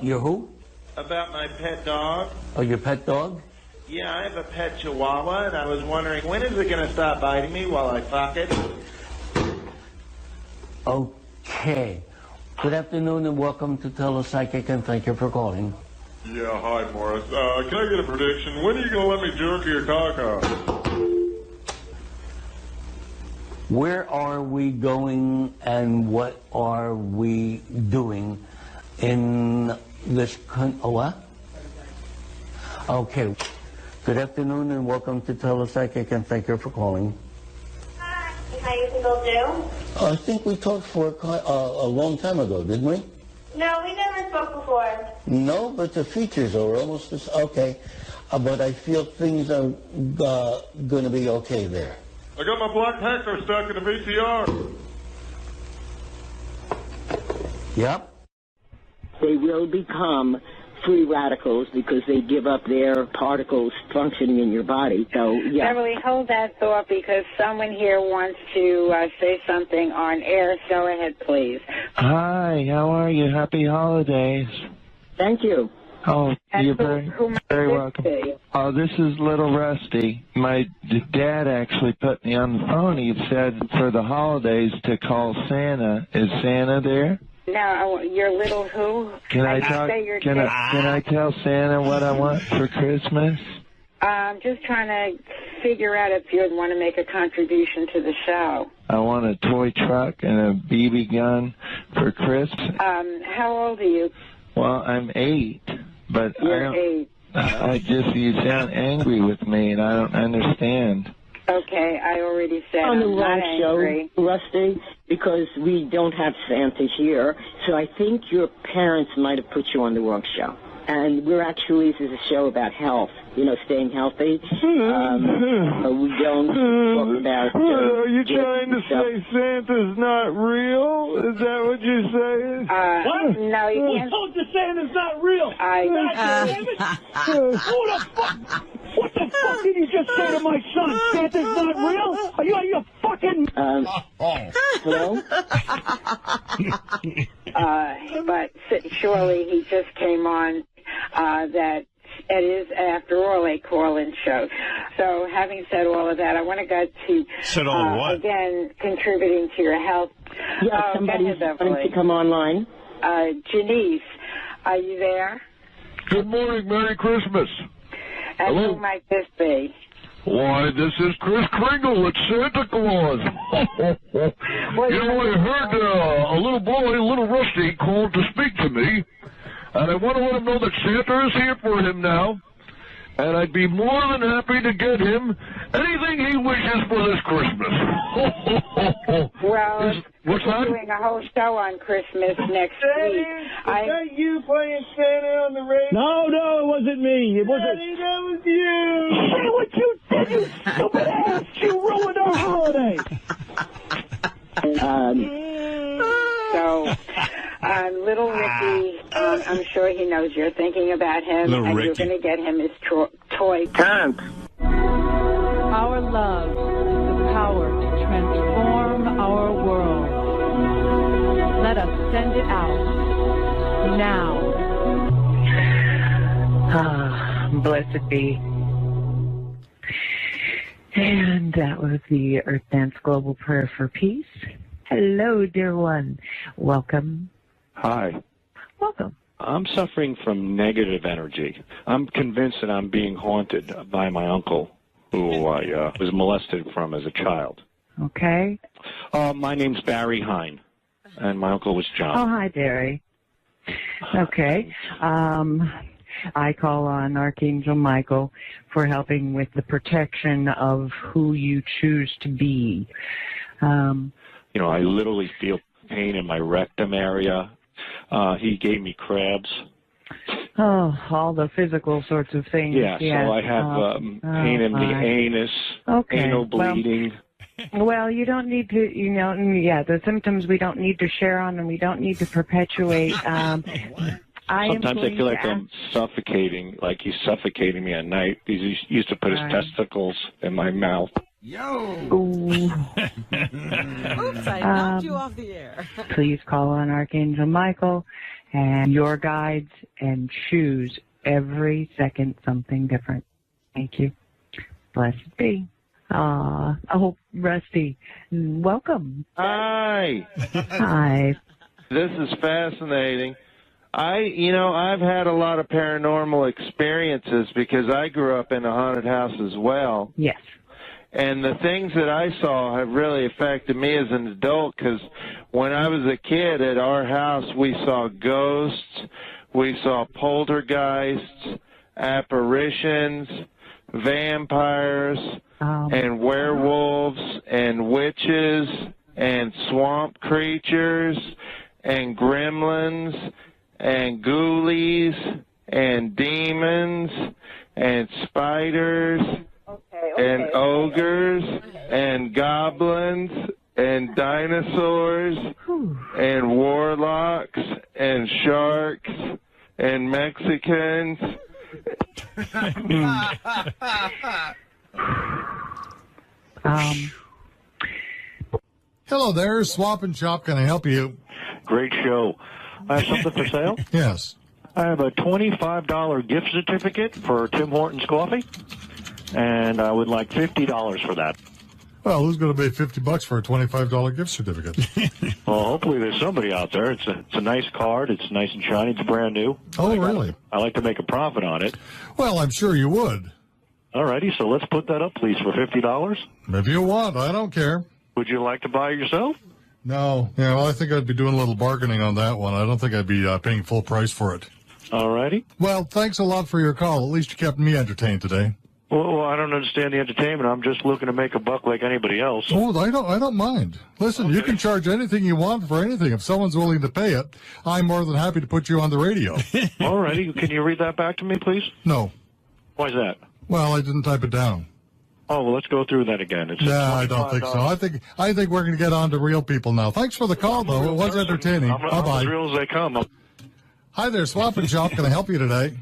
Your who? About my pet dog. Oh, your pet dog? Yeah, I have a pet chihuahua, and I was wondering, when is it going to stop biting me while I fuck it? Okay. Good afternoon and welcome to Telepsychic, and thank you for calling. Yeah, hi, Morris. Can I get a prediction? When are you going to let me jerk your cock off? Where are we going and what are we doing in this country? Oh, what? Okay. Good afternoon and welcome to Telepsychic, and thank you for calling. Hi. How you people do? I think we talked for a long time ago, didn't we? No, we never spoke before. No, but the features are almost the same. Okay. But I feel things are going to be okay there. I got my black hacker stuck in the VCR. Yep. They will become free radicals because they give up their particles functioning in your body. So, yeah. Beverly, hold that thought because someone here wants to say something on air. Go ahead, please. Hi, how are you? Happy holidays. Thank you. Oh, you're very welcome. Oh, this is Little Rusty. My dad actually put me on the phone. He said for the holidays to call Santa. Is Santa there? No, your little who? Can I talk? Can I tell Santa what I want for Christmas? I'm just trying to figure out if you'd want to make a contribution to the show. I want a toy truck and a BB gun for Christmas. How old are you? Well, I'm 8, but You're 8. You sound angry with me, and I don't understand. Okay, I already said on the I'm wrong not show, angry. Rusty, because we don't have Santa here. So I think your parents might have put you on the wrong show. And we're actually, this is a show about health, staying healthy. We don't talk about... are you trying to say Santa's not real? Is that what you're saying? What? No, you can't. I told you Santa's not real. What the fuck did you just say to my son? Santa's not real? Are you fucking... Hello? But surely he just came on that it is, after all, a call-in show. So having said all of that, I want to go to, again, contributing to your health. Yeah, somebody's wanting to come online. Janice, are you there? Good morning. Merry Christmas. And who might this be? Why, this is Kris Kringle. It's Santa Claus. You know, I heard a little boy, little Rusty, called to speak to me, and I want to let him know that Santa is here for him now, and I'd be more than happy to get him anything he wishes for this Christmas. Well, what's that? we're doing a whole show on Christmas next week. Is that you playing Santa on the radio? No, it wasn't me. It wasn't. Daddy, that was you. Say what you did, you stupid ass. You ruined our holiday. Little Ricky, I'm sure he knows you're thinking about him, Little and Ricky. you're going to get him his toy. Our love is the power to transform our world. Let us send it out now. Blessed be. And that was the Earth Dance Global Prayer for Peace. Hello, dear one. Welcome. Hi. Welcome. I'm suffering from negative energy. I'm convinced that I'm being haunted by my uncle, who I was molested from as a child. Okay. My name's Barry Hine, and my uncle was John. Oh, hi, Barry. Okay. I call on Archangel Michael for helping with the protection of who you choose to be. You know, I literally feel pain in my rectum area. He gave me crabs. Oh, all the physical sorts of things. Yeah, so I have pain in the anus, anal bleeding. Well, you don't need to, the symptoms we don't need to share on and we don't need to perpetuate. Sometimes I feel like I'm suffocating, like he's suffocating me at night. He used to put his testicles in my mouth. Yo! Oops, I knocked you off the air. Please call on Archangel Michael and your guides and choose every second something different. Thank you. Blessed be. Oh, Rusty, welcome. Hi. Hi. This is fascinating. I've had a lot of paranormal experiences because I grew up in a haunted house as well. Yes. And the things that I saw have really affected me as an adult because when I was a kid at our house, we saw ghosts, we saw poltergeists, apparitions, vampires, and werewolves, and witches, and swamp creatures, and gremlins, and ghoulies, and demons, and spiders, and ogres, and goblins, and dinosaurs, and warlocks, and sharks, and Mexicans. Hello there, Swap and Shop. Can I help you? Great show. I have something for sale? Yes. I have a $25 gift certificate for Tim Hortons Coffee, and I would like $50 for that. Well, who's going to pay $50 for a $25 gift certificate? Well, hopefully there's somebody out there. It's a nice card. It's nice and shiny. It's brand new. Oh, really? I like to make a profit on it. Well, I'm sure you would. All righty, so let's put that up, please, for $50. If you want, I don't care. Would you like to buy it yourself? No. Yeah, well, I think I'd be doing a little bargaining on that one. I don't think I'd be paying full price for it. All righty. Well, thanks a lot for your call. At least you kept me entertained today. Well, I don't understand the entertainment. I'm just looking to make a buck like anybody else. Oh, I don't mind. Listen, you can charge anything you want for anything. If someone's willing to pay it, I'm more than happy to put you on the radio. All righty. Can you read that back to me, please? No. Why's that? Well, I didn't type it down. Oh, well, let's go through that again. No, I don't think so. I think we're going to get on to real people now. Thanks for the call, though. It was entertaining. I'm Bye-bye. as real as they come. Hi there, Swap and Shop. Can I help you today?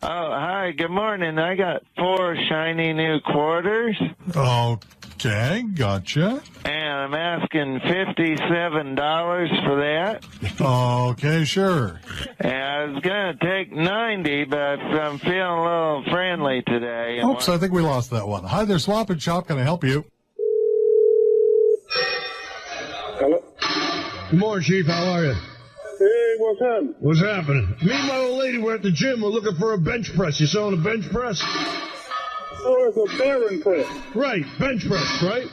Oh, hi. Good morning. I got 4 shiny new quarters. Okay, gotcha. And I'm asking $57 for that. Okay, sure. And I was going to take 90, but I'm feeling a little friendly today. Oops, I think we lost that one. Hi there, Swap and Shop. Can I help you? Hello? Good morning, Chief. How are you? Hey, what's up? What's happening? Me and my old lady were at the gym. We're looking for a bench press. You selling a bench press? Oh, it's a bearing press. Right, bench press, right?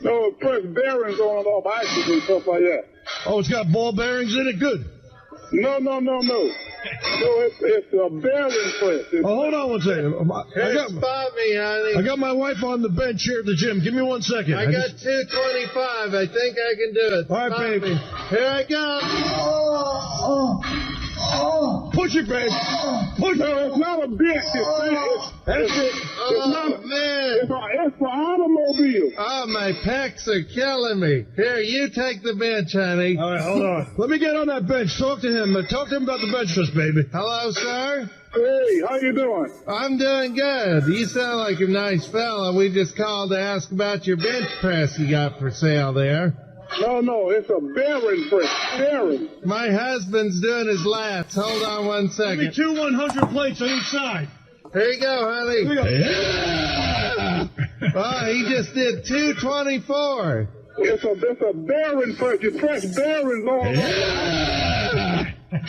No, it press bearings on and off axles and stuff like that. Oh, it's got ball bearings in it? Good. No. No, it's a bearing press. Hold on one second. Spot me, honey. I got my wife on the bench here at the gym. Give me 1 second. I got 225. I think I can do it. All right, babe. Here I go. Push it, babe. Push it. It's not a bench. It's for automobiles. Oh, my pecs are killing me. Here, you take the bench, honey. All right, hold on. Let me get on that bench. Talk to him. Talk to him about the bench press, baby. Hello, sir. Hey, how you doing? I'm doing good. You sound like a nice fella. We just called to ask about your bench press you got for sale there. No, it's a bearing press. Bearing. My husband's doing his lats. Hold on 1 second. Give me 2 100 plates on each side. Here you go, honey. Here we go. Oh, he just did 224. It's a bearing press. You press bearings on.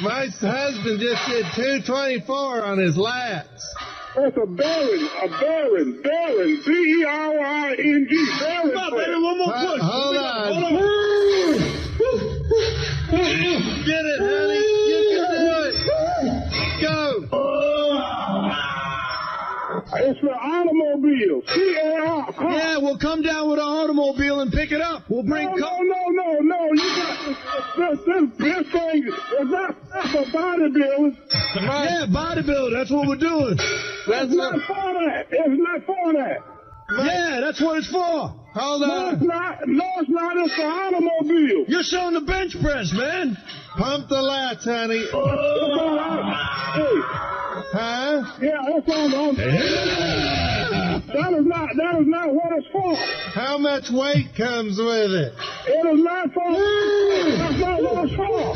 My husband just did 224 on his lats. That's a bearing. B-E-R-I-N-G. Bearing. Come on, baby, one more push. Hold on. Get it, honey. You can do it. Go. It's for automobile. C-A-R. Yeah, we'll come down with an automobile and pick it up. We'll bring. No. You got this thing. It's not for bodybuilders. Yeah, bodybuilder. That's what we're doing. It's not for that. Yeah, that's what it's for. Hold on. No, it's not. It's for automobile. You're selling the bench press, man. Pump the lats, honey. Hey. Huh? Yeah, that's on. That is not what it's for. How much weight comes with it? It is not for. That's not what it's for.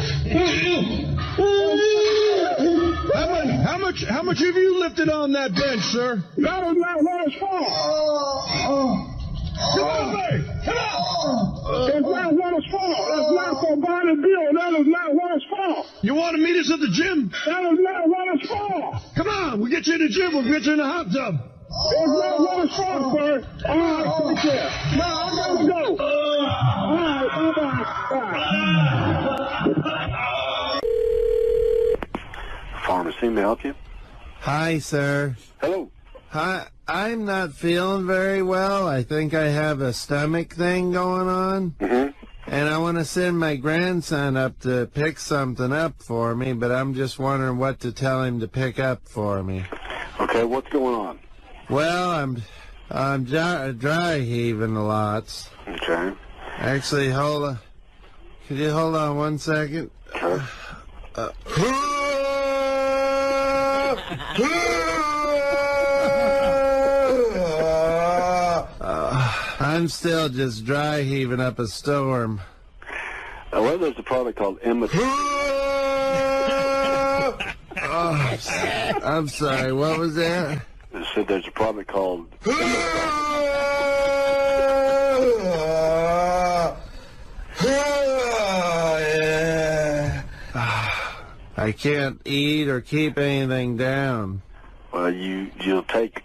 How much have you lifted on that bench, sir? That is not what it's for. Come on, babe. Come on. It's not what it's for. It's not for bodybuilding. That is not what it's for. You want to meet us at the gym? That is not what it's for. Come on, we'll get you in the gym. We'll get you in the hot tub. It's not what it's for, sir. All right, take care. No, I gotta go. All right, bye-bye. Pharmacy, may I help you? Hi, sir. Hello. Hi. I'm not feeling very well. I think I have a stomach thing going on. Mm-hmm. And I want to send my grandson up to pick something up for me, but I'm just wondering what to tell him to pick up for me. Okay, what's going on? Well, I'm dry heaving a lot. Okay. Actually, hold on. Could you hold on 1 second? Okay. I'm still just dry heaving up a storm. Well, there's a product called I'm sorry, what was that? I said there's a product called I can't eat or keep anything down. Well, you'll take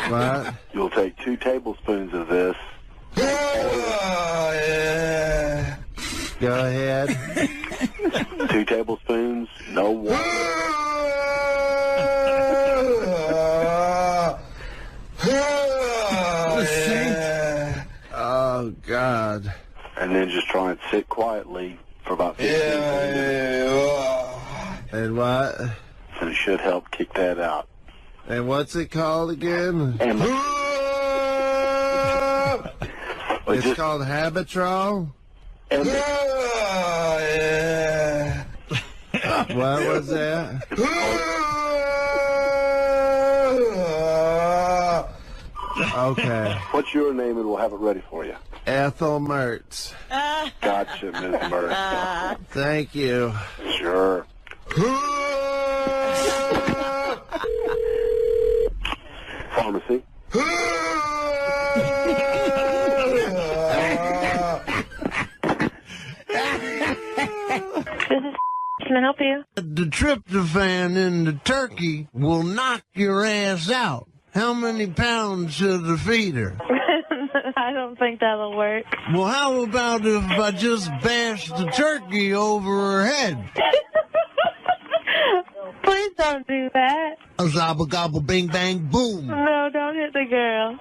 What? You'll take 2 tablespoons of this. Go ahead. 2 tablespoons, no water. Oh, God. And then just try and sit quietly for about 15 minutes. And what? And it should help kick that out. And what's it called again? It's called Habitrol? What was that? Okay. What's your name and we'll have it ready for you? Ethel Mertz. Gotcha, Ms. Mertz. Thank you. Sure. Pharmacy. Can I help you? the tryptophan in the turkey will knock your ass out. How many pounds should the feed her? I don't think that'll work. Well, how about if I just bash the turkey over her head? Please don't do that. A zobble gobble bing bang boom. No, don't hit the girl.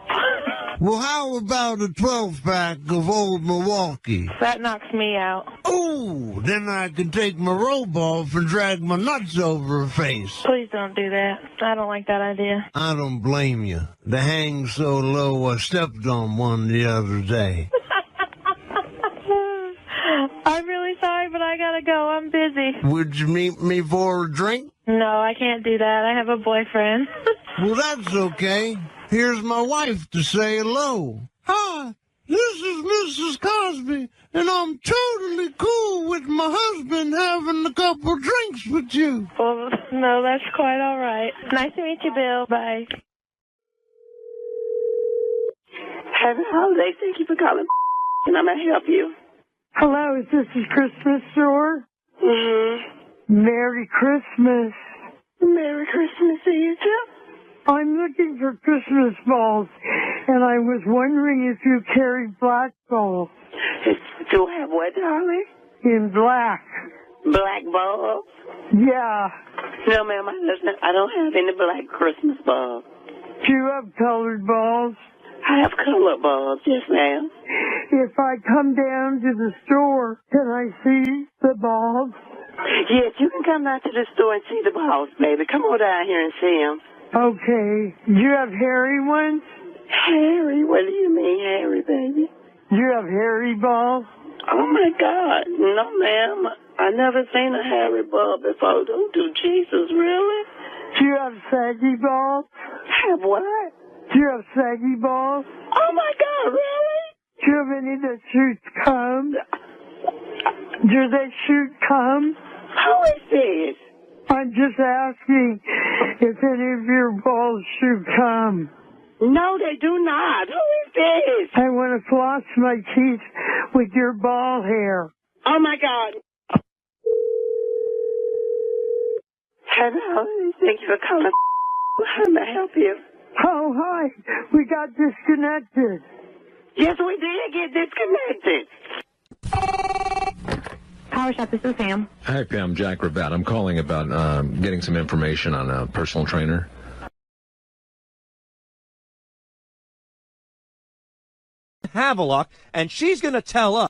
Well, how about a 12-pack of Old Milwaukee? That knocks me out. Ooh, then I can take my robe off and drag my nuts over her face. Please don't do that. I don't like that idea. I don't blame you. The hang's so low I stepped on one the other day. I'm really sorry, but I gotta go. I'm busy. Would you meet me for a drink? No, I can't do that. I have a boyfriend. Well, that's okay. Here's my wife to say hello. Hi, this is Mrs. Cosby, and I'm totally cool with my husband having a couple drinks with you. Well, no, that's quite all right. Nice to meet you, Bill. Bye. Happy holidays. Thank you for calling. And I'm going to help you. Hello, is this the Christmas store? Mm-hmm. Merry Christmas. Merry Christmas to you, too. I'm looking for Christmas balls, and I was wondering if you carry black balls. Do I have what, darling? In black. Black balls? Yeah. No, ma'am, I don't have any black Christmas balls. Do you have colored balls? I have colored balls, yes, ma'am. If I come down to the store, can I see the balls? Yes, you can come down to the store and see the balls, baby. Come on down here and see them. Okay. Do you have hairy ones? Hairy? What do you mean, hairy, baby? Do you have hairy balls? Oh, my God. No, ma'am. I never seen a hairy ball before. Don't do Jesus, really? Do you have saggy balls? Have what? Do you have saggy balls? Oh, my God, really? Do you have any that shoot cum? Do they shoot cum? Who is this? I'm just asking if any of your balls shoot cum. No, they do not. Who is this? I want to floss my teeth with your ball hair. Oh, my God. Hello. Thank you for calling. How may I help you? Oh, hi. We got disconnected. Yes, we did get disconnected. Power Shop, this is Sam. Hi, Pam. Jack Rabat. I'm calling about getting some information on a personal trainer. Havelock, and she's going to tell us.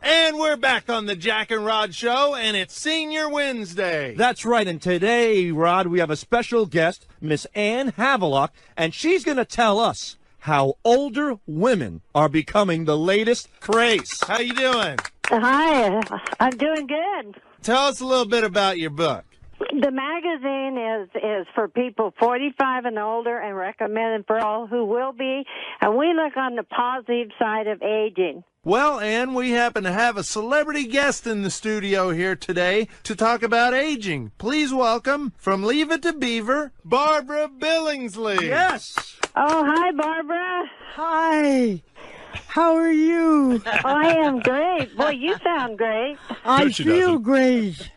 And we're back on the Jack and Rod Show, and it's Senior Wednesday. That's right, and today, Rod, we have a special guest, Miss Ann Havelock, and she's going to tell us how older women are becoming the latest craze. How you doing? Hi, I'm doing good. Tell us a little bit about your book. The magazine is for people 45 and older and recommended for all who will be, and we look on the positive side of aging. Well, Ann, we happen to have a celebrity guest in the studio here today to talk about aging. Please welcome, from Leave It to Beaver, Barbara Billingsley. Yes. Oh, hi, Barbara. Hi. How are you? I am great. Boy, you sound great. I feel great.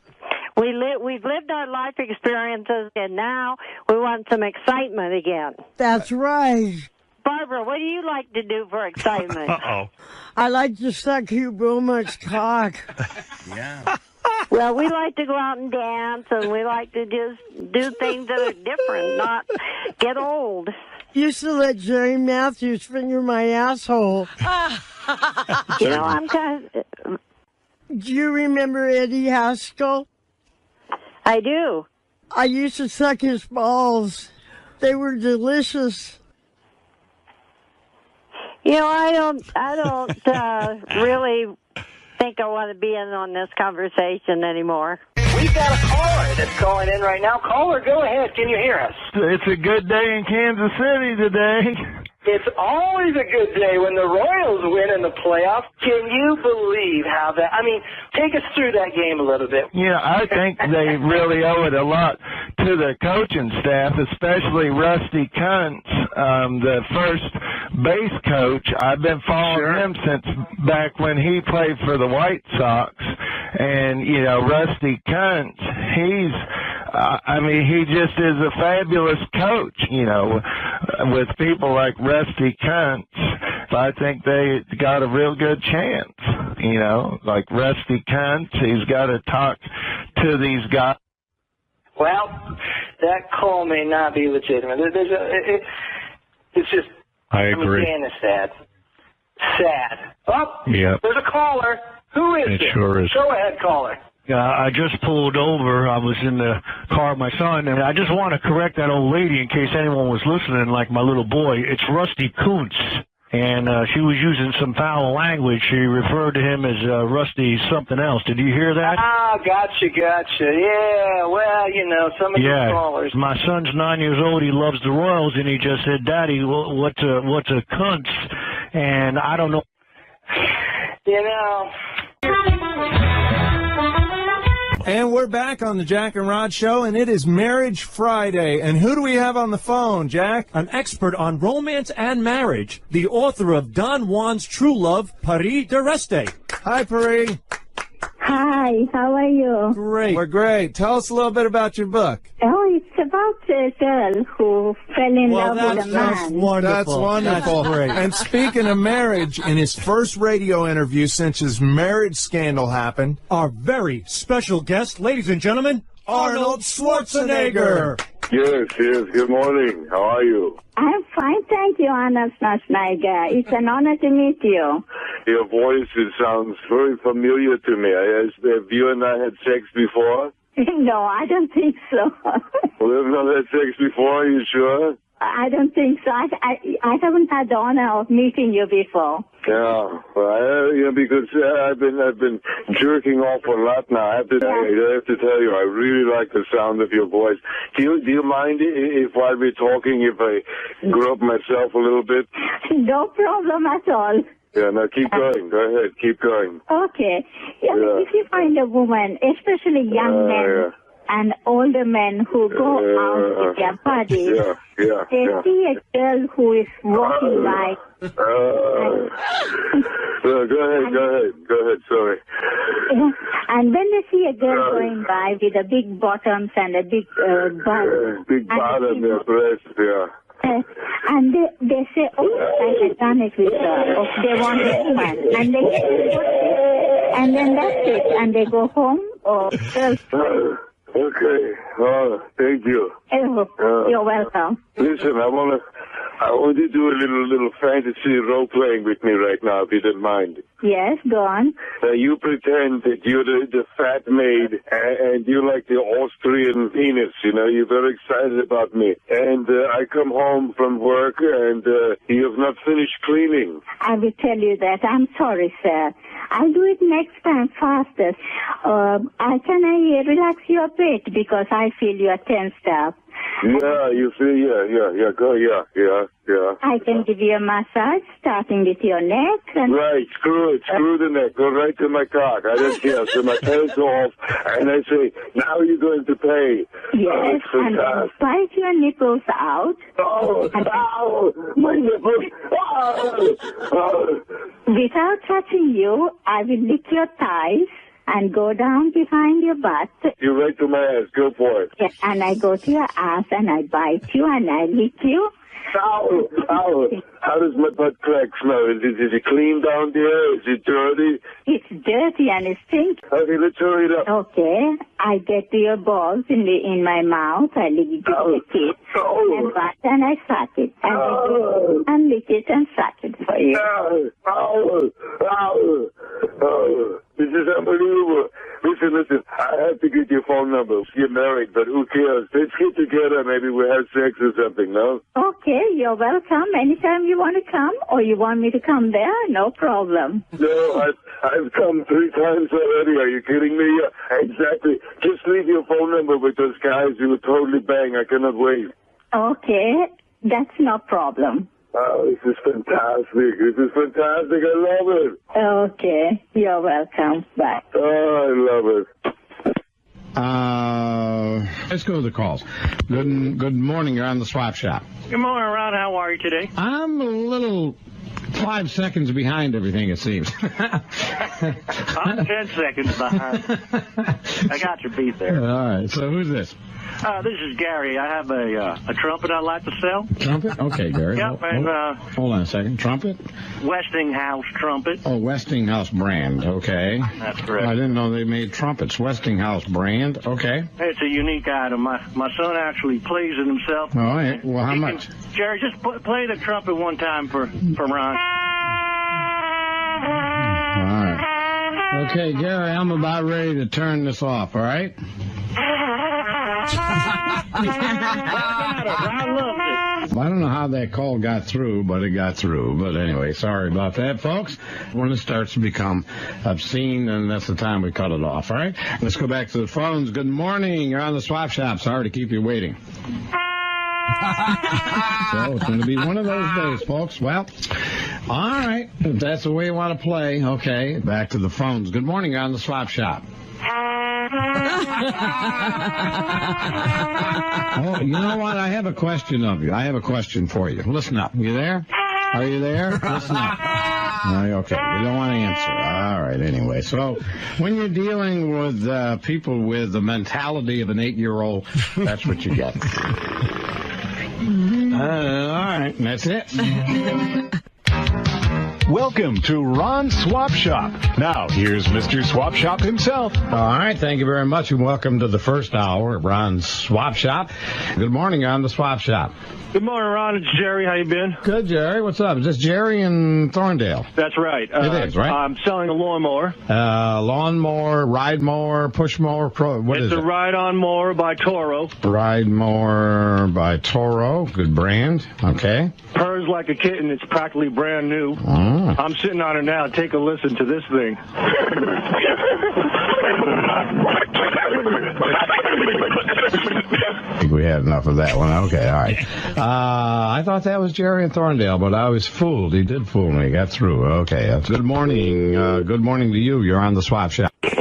We've lived our life experiences, and now we want some excitement again. That's right. Barbara, what do you like to do for excitement? Uh-oh. I like to suck Hugh Bowman's cock. Yeah. Well, we like to go out and dance, and we like to just do things that are different, not get old. Used to let Jerry Matthews finger my asshole. You know, I'm kind of... Do you remember Eddie Haskell? I do. I used to suck his balls. They were delicious. You know, I don't really think I want to be in on this conversation anymore. We've got a caller that's calling in right now. Caller, go ahead. Can you hear us? It's a good day in Kansas City today. It's always a good day when the Royals win in the playoffs. Can you believe how that... I mean, take us through that game a little bit. Yeah, I think they really owe it a lot to the coaching staff, especially Rusty Kuntz, the first base coach. I've been following him since back when he played for the White Sox. And, you know, Rusty Kuntz, he just is a fabulous coach, you know. With people like Rusty Kuntz, I think they got a real good chance, you know. Like Rusty Kuntz, he's got to talk to these guys. Well, that call may not be legitimate. It's just, I agree. Again, it's sad. Sad. Oh, yeah. There's a caller. Who is it? It sure is. Go ahead, caller. I just pulled over. I was in the car with my son, and I just want to correct that old lady in case anyone was listening, like my little boy. It's Rusty Kuntz, and she was using some foul language. She referred to him as Rusty something else. Did you hear that? Ah, gotcha. Yeah, well, you know, some of these callers. My son's 9 years old. He loves the Royals, and he just said, "Daddy, what's a Kuntz?" And I don't know. You know. And we're back on the Jack and Rod Show, and it is Marriage Friday. And who do we have on the phone, Jack? An expert on romance and marriage, the author of Don Juan's True Love, Paris de Reste. Hi, Paris. Hi, how are you? Great. We're great. Tell us a little bit about your book. Oh, it's about a girl who fell in love with a man. That's wonderful. That's wonderful. That's great. And speaking of marriage, in his first radio interview since his marriage scandal happened, our very special guest, ladies and gentlemen, Arnold Schwarzenegger. Yes. Good morning. How are you? I'm fine, thank you, Arnold Schwarzenegger. It's an honor to meet you. Your voice, it sounds very familiar to me. Have you and I had sex before? No, I don't think so. We have not had sex before, are you sure? I don't think so. I haven't had the honor of meeting you before. Yeah, well, because I've been jerking off a lot now. I have to tell you, I really like the sound of your voice. Do you mind if while we're talking, if I grow up myself a little bit? No problem at all. Yeah, now keep going. Go ahead, keep going. Okay. Yeah. If you find a woman, especially young men and older men who go out with their buddies, they see a girl who is walking by. Go ahead, sorry. And when they see a girl going by with a big bottoms and a big butt. Big bottom, breast, and they say, oh, I had done it with her. Or they want a woman. And they get it. And then that's it. And they go home or elsewhere. Okay. Oh, thank you. You're welcome. Listen, I want to do a little fantasy role playing with me right now, if you don't mind. Yes, go on. You pretend that you're the fat maid, and you like the Austrian penis. You know, you're very excited about me. And I come home from work, and you have not finished cleaning. I will tell you that. I'm sorry, sir. I'll do it next time faster. Can I relax you a bit because I feel you are tensed up? Yeah, you see, yeah. I can give you a massage starting with your neck. And right, screw the neck, go right to my cock. I don't care, so my pants off, and I say, now you're going to pay. Yes, and then bite your nipples out. My nipples. Without touching you, I will lick your thighs and go down behind your butt. You're right to my ass. Go for it. Yeah, and I go to your ass and I bite you and I lick you. Ow. How does my butt crack smell? Is it clean down there? Is it dirty? It's dirty and it stinks. Okay, let's hurry it up. Okay. I get to your balls in my mouth. I lick it and butt and I suck it. And I go and lick it and suck it for you. This is unbelievable. Listen, I have to get your phone number. You're married, but who cares? Let's get together. Maybe we'll have sex or something, no? Okay, you're welcome. Anytime you want to come, or you want me to come there, no problem. No, I've come 3 times already. Are you kidding me? Exactly. Just leave your phone number with those guys who will totally bang. I cannot wait. Okay, that's no problem. Oh, this is fantastic. I love it. Okay, you're welcome. Bye. Oh, I love it. Let's go to the calls. Good morning. You're on the Swap Shop. Good morning, Ron. How are you today? I'm a little 5 seconds behind everything, it seems. I'm 10 seconds behind. I got your beat there. All right, so who's this? This is Gary. I have a trumpet I'd like to sell. Trumpet? Okay, Gary. Yep, and Hold on a second. Trumpet? Westinghouse trumpet. Oh, Westinghouse brand. Okay. That's correct. I didn't know they made trumpets. Westinghouse brand. Okay. It's a unique item. My son actually plays it himself. All right. Well, how much? Jerry, just play the trumpet one time for Ron. All right. Okay, Gary, I'm about ready to turn this off, all right? I don't know how that call got through, but it got through. But anyway, sorry about that, folks. When it starts to become obscene, then that's the time we cut it off, all right? Let's go back to the phones. Good morning. You're on the Swap Shop. Sorry to keep you waiting. So it's going to be one of those days, folks. Well, all right. If that's the way you want to play, okay. Back to the phones. Good morning. You're on the Swap Shop. Oh, you know what? I have a question of you. I have a question for you. Listen up. You there? Are you there? Listen up. Okay. You don't want to answer. All right. Anyway, so when you're dealing with people with the mentality of an 8-year-old, that's what you get. All right. That's it. Welcome to Ron's Swap Shop. Now, here's Mr. Swap Shop himself. All right, thank you very much, and welcome to the first hour of Ron's Swap Shop. Good morning on the Swap Shop. Good morning, Ron. It's Jerry. How you been? Good, Jerry. What's up? Is this Jerry in Thorndale? That's right. It is, right? I'm selling a lawnmower. Lawnmower, ride mower, push mower, what is it? It's a ride-on mower by Toro. Ride mower by Toro. Good brand. Okay. Purrs like a kitten. It's practically brand new. Oh. I'm sitting on it now. Take a listen to this thing. I think we had enough of that one. Okay, all right. I thought that was Jerry in Thorndale, but I was fooled. He did fool me. Got through. Okay. Good morning. Good morning to you. You're on the Swap Shop. Thank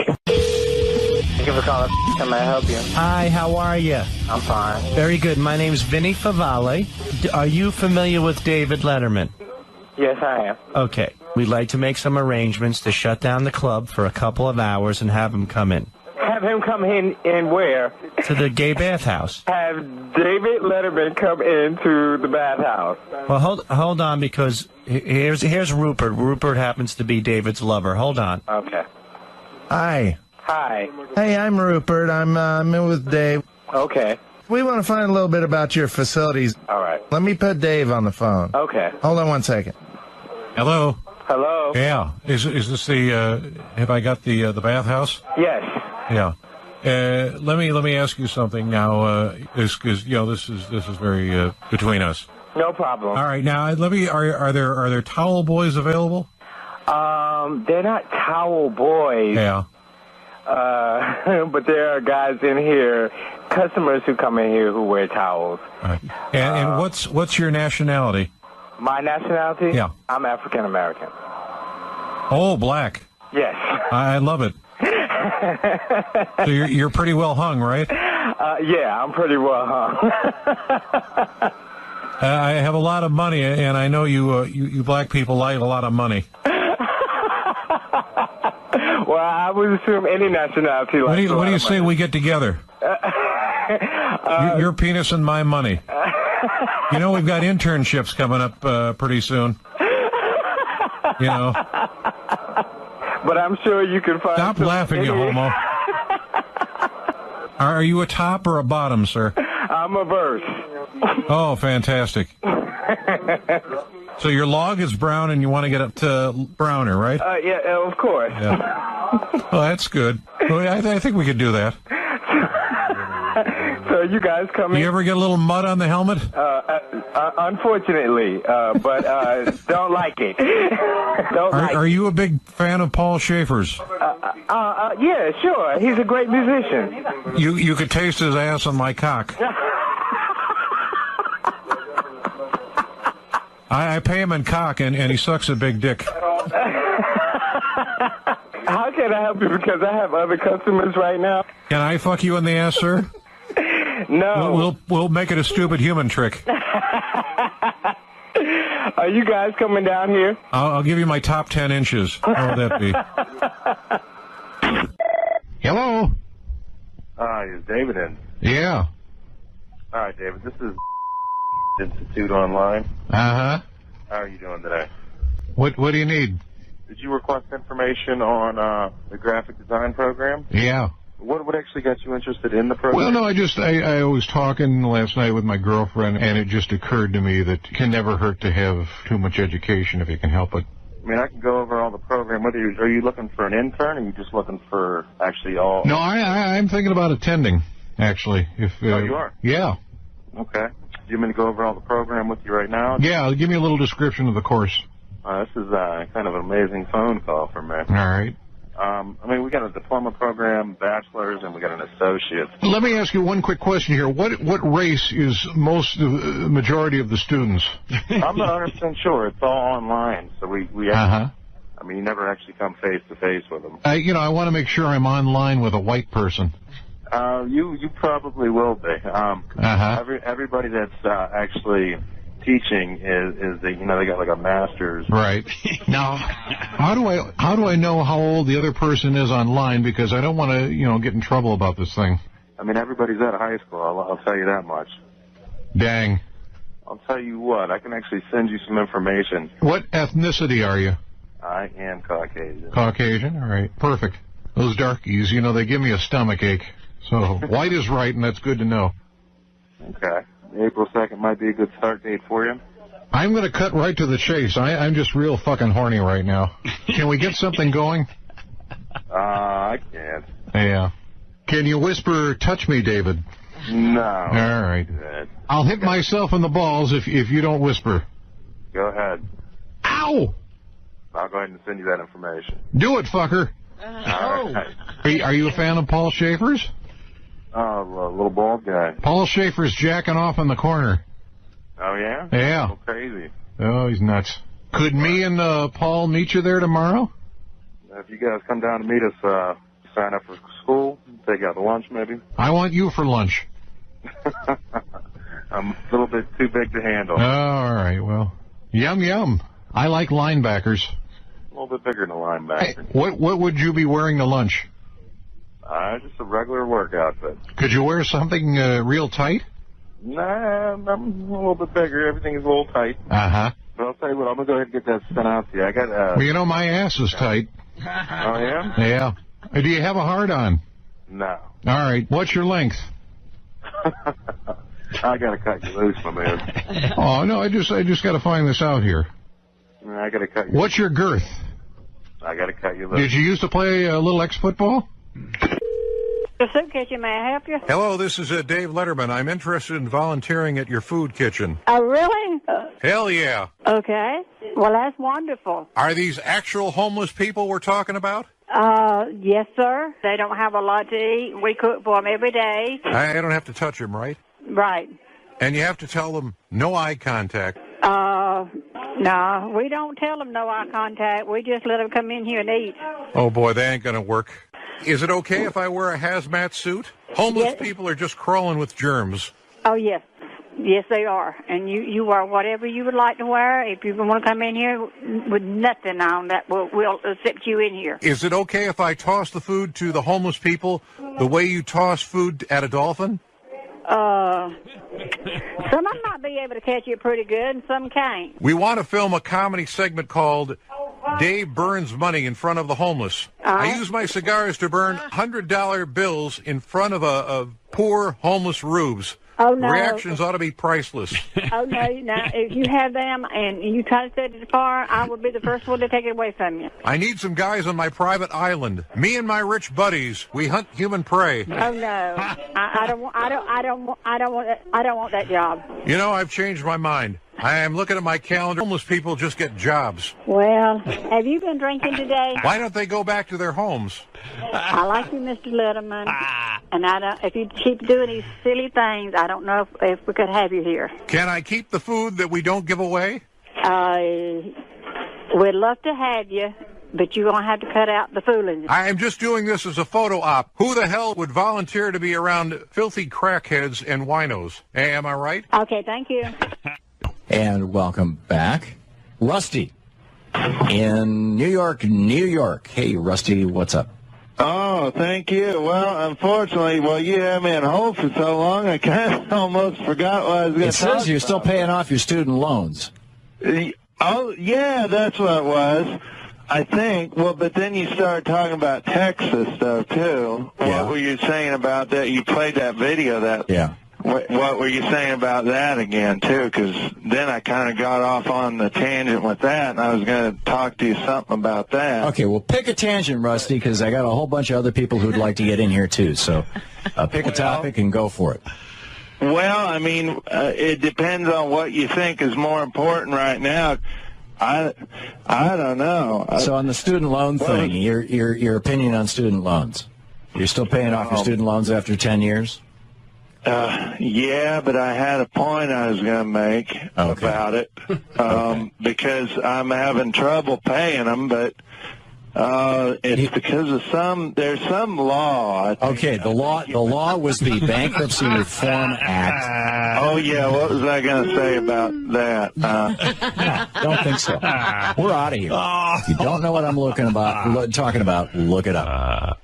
you for calling. How may I help you? Hi, how are you? I'm fine. Very good. My name's Vinny Favale. Are you familiar with David Letterman? Yes, I am. Okay. We'd like to make some arrangements to shut down the club for a couple of hours and have him come in. Have him come in where? To the gay bathhouse. Have David Letterman come into the bathhouse. Well, hold on, because here's Rupert. Rupert happens to be David's lover. Hold on. Okay. Hi. Hi. Hey, I'm Rupert. I'm in with Dave. Okay. We want to find a little bit about your facilities. All right. Let me put Dave on the phone. Okay. Hold on 1 second. Hello. Hello. Yeah. Is this the? Have I got the bathhouse? Yes. Yeah. Let me ask you something now. Because this is very between us. No problem. All right. Now are there towel boys available? They're not towel boys. Yeah. But there are guys in here, customers who come in here who wear towels. Right. And what's your nationality? My nationality? Yeah. I'm African American. Oh, black. Yes. I love it. So you're pretty well hung, right? Yeah, I'm pretty well hung. I have a lot of money, and I know you black people like a lot of money. Well, I would assume any nationality likes What do you say we get together? Your penis and my money. You know, we've got internships coming up pretty soon. You know. But I'm sure you can find... Stop laughing, you homo. Are you a top or a bottom, sir? I'm a verse. Oh, fantastic. So your log is brown and you want to get up to browner, right? Yeah, of course. Yeah. Well, that's good. Well, I think we could do that. So you guys come in... Do you ever get a little mud on the helmet? Unfortunately, but don't like it. Are you a big fan of Paul Schaefer's? Yeah, sure. He's a great musician. You could taste his ass on my cock. I pay him in cock, and he sucks a big dick. How can I help you? Because I have other customers right now. Can I fuck you in the ass, sir? No. We'll make it a stupid human trick. Are you guys coming down here? I'll give you my top 10 inches. How would that be? Hello? Is David in? Yeah. All right, David, this is Institute Online. Uh-huh. How are you doing today? What do you need? Did you request information on the graphic design program? Yeah. What actually got you interested in the program? Well, no, I was talking last night with my girlfriend, and it just occurred to me that it can never hurt to have too much education if you can help it. I mean, I can go over all the program. Are you looking for an intern, or are you just looking for actually all... No, I'm thinking about attending, actually. Oh, you are? Yeah. Okay. Do you want me to go over all the program with you right now? Yeah, give me a little description of the course. This is kind of an amazing phone call from me. All right. I mean, we got a diploma program, bachelor's, and we got an associate's. Let me ask you one quick question here. What race is majority of the students? I'm not 100% sure. It's all online, so we Uh-huh. I mean, you never actually come face to face with them. I want to make sure I'm online with a white person. You probably will be. Everybody that's actually teaching is they got like a master's. Right. Now, how do I know how old the other person is online, because I don't want to get in trouble about this thing. I mean, everybody's out of high school. I'll tell you that much. Dang. I'll tell you what. I can actually send you some information. What ethnicity are you? I am Caucasian. Caucasian? All right. Perfect. Those darkies, they give me a stomach ache. So white is right, and that's good to know. Okay. April 2nd might be a good start date for you. I'm going to cut right to the chase. I'm just real fucking horny right now. Can we get something going? I can't. Yeah. Can you whisper, touch me, David? No. All right. I'll hit myself in the balls if you don't whisper. Go ahead. Ow! I'll go ahead and send you that information. Do it, fucker. Are you a fan of Paul Schaefer's? Oh, a little bald guy. Paul Schaefer's jacking off in the corner. Oh, yeah? Yeah. So crazy. Oh, he's nuts. Could me and Paul meet you there tomorrow? If you guys come down to meet us, sign up for school, take you out to lunch maybe. I want you for lunch. I'm a little bit too big to handle. Oh, all right, well, yum. I like linebackers. A little bit bigger than a linebacker. Hey, what would you be wearing to lunch? Just a regular work outfit. Could you wear something real tight? Nah, I'm a little bit bigger. Everything is a little tight. Uh-huh. But I'll tell you what, I'm going to go ahead and get that sent out to you. I got, Well, my ass is tight. Oh, yeah? Yeah. Do you have a hard-on? No. All right. What's your length? I got to cut you loose, my man. Oh, no, I just got to find this out here. I got to cut you. What's your girth? I got to cut you loose. Did you used to play a little X-football? The soup kitchen, may I help you? Hello, this is Dave Letterman. I'm interested in volunteering at your food kitchen. Oh, really? Hell yeah. Okay. Well, that's wonderful. Are these actual homeless people we're talking about? Yes, sir. They don't have a lot to eat. We cook for them every day. I don't have to touch them, right? Right. And you have to tell them no eye contact. No, we don't tell them no eye contact. We just let them come in here and eat. Oh, boy, that ain't going to work. Is it okay if I wear a hazmat suit? Homeless people are just crawling with germs. Oh, yes. Yes, they are. And you wear whatever you would like to wear. If you want to come in here with nothing on, that we'll accept you in here. Is it okay if I toss the food to the homeless people the way you toss food at a dolphin? Some of them might be able to catch it pretty good, and some can't. We want to film a comedy segment called Dave Burns Money in Front of the Homeless. I use my cigars to burn $100 bills in front of a poor homeless rubes. Oh, no. Reactions ought to be priceless. Oh, no. Now, if you have them and you try to set it far, I will be the first one to take it away from you. I need some guys on my private island. Me and my rich buddies, we hunt human prey. Oh, no. I don't want that job. You know, I've changed my mind. I am looking at my calendar. Homeless people just get jobs. Well, have you been drinking today? Why don't they go back to their homes? I like you, Mr. Letterman. And if you keep doing these silly things, I don't know if we could have you here. Can I keep the food that we don't give away? We'd love to have you, but you're going to have to cut out the fooling. I am just doing this as a photo op. Who the hell would volunteer to be around filthy crackheads and winos? Hey, am I right? Okay, thank you. And welcome back. Rusty in New York, New York. Hey, Rusty, what's up? Oh, thank you. Well, unfortunately, you had me on hold for so long, I kind of almost forgot what I was going to talk about. It says you're still paying off your student loans. Oh, yeah, that's what it was, I think. Well, but then you started talking about Texas, though, too. Yeah. What were you saying about that? You played that video. Yeah. What were you saying about that again, too? Because then I kind of got off on the tangent with that, and I was going to talk to you something about that. Okay, well, pick a tangent, Rusty, because I got a whole bunch of other people who'd like to get in here, too. So pick a topic and go for it. Well, I mean, it depends on what you think is more important right now. I don't know. So on the student loan thing, your opinion on student loans. You're still paying off your student loans after 10 years? Yeah, but I had a point I was going to make about it because I'm having trouble paying them, but it's because of there's some law. Okay, the law was the Bankruptcy Reform Act. Oh, yeah, what was I going to say about that? Don't think so. We're out of here. If you don't know what I'm talking about, look it up.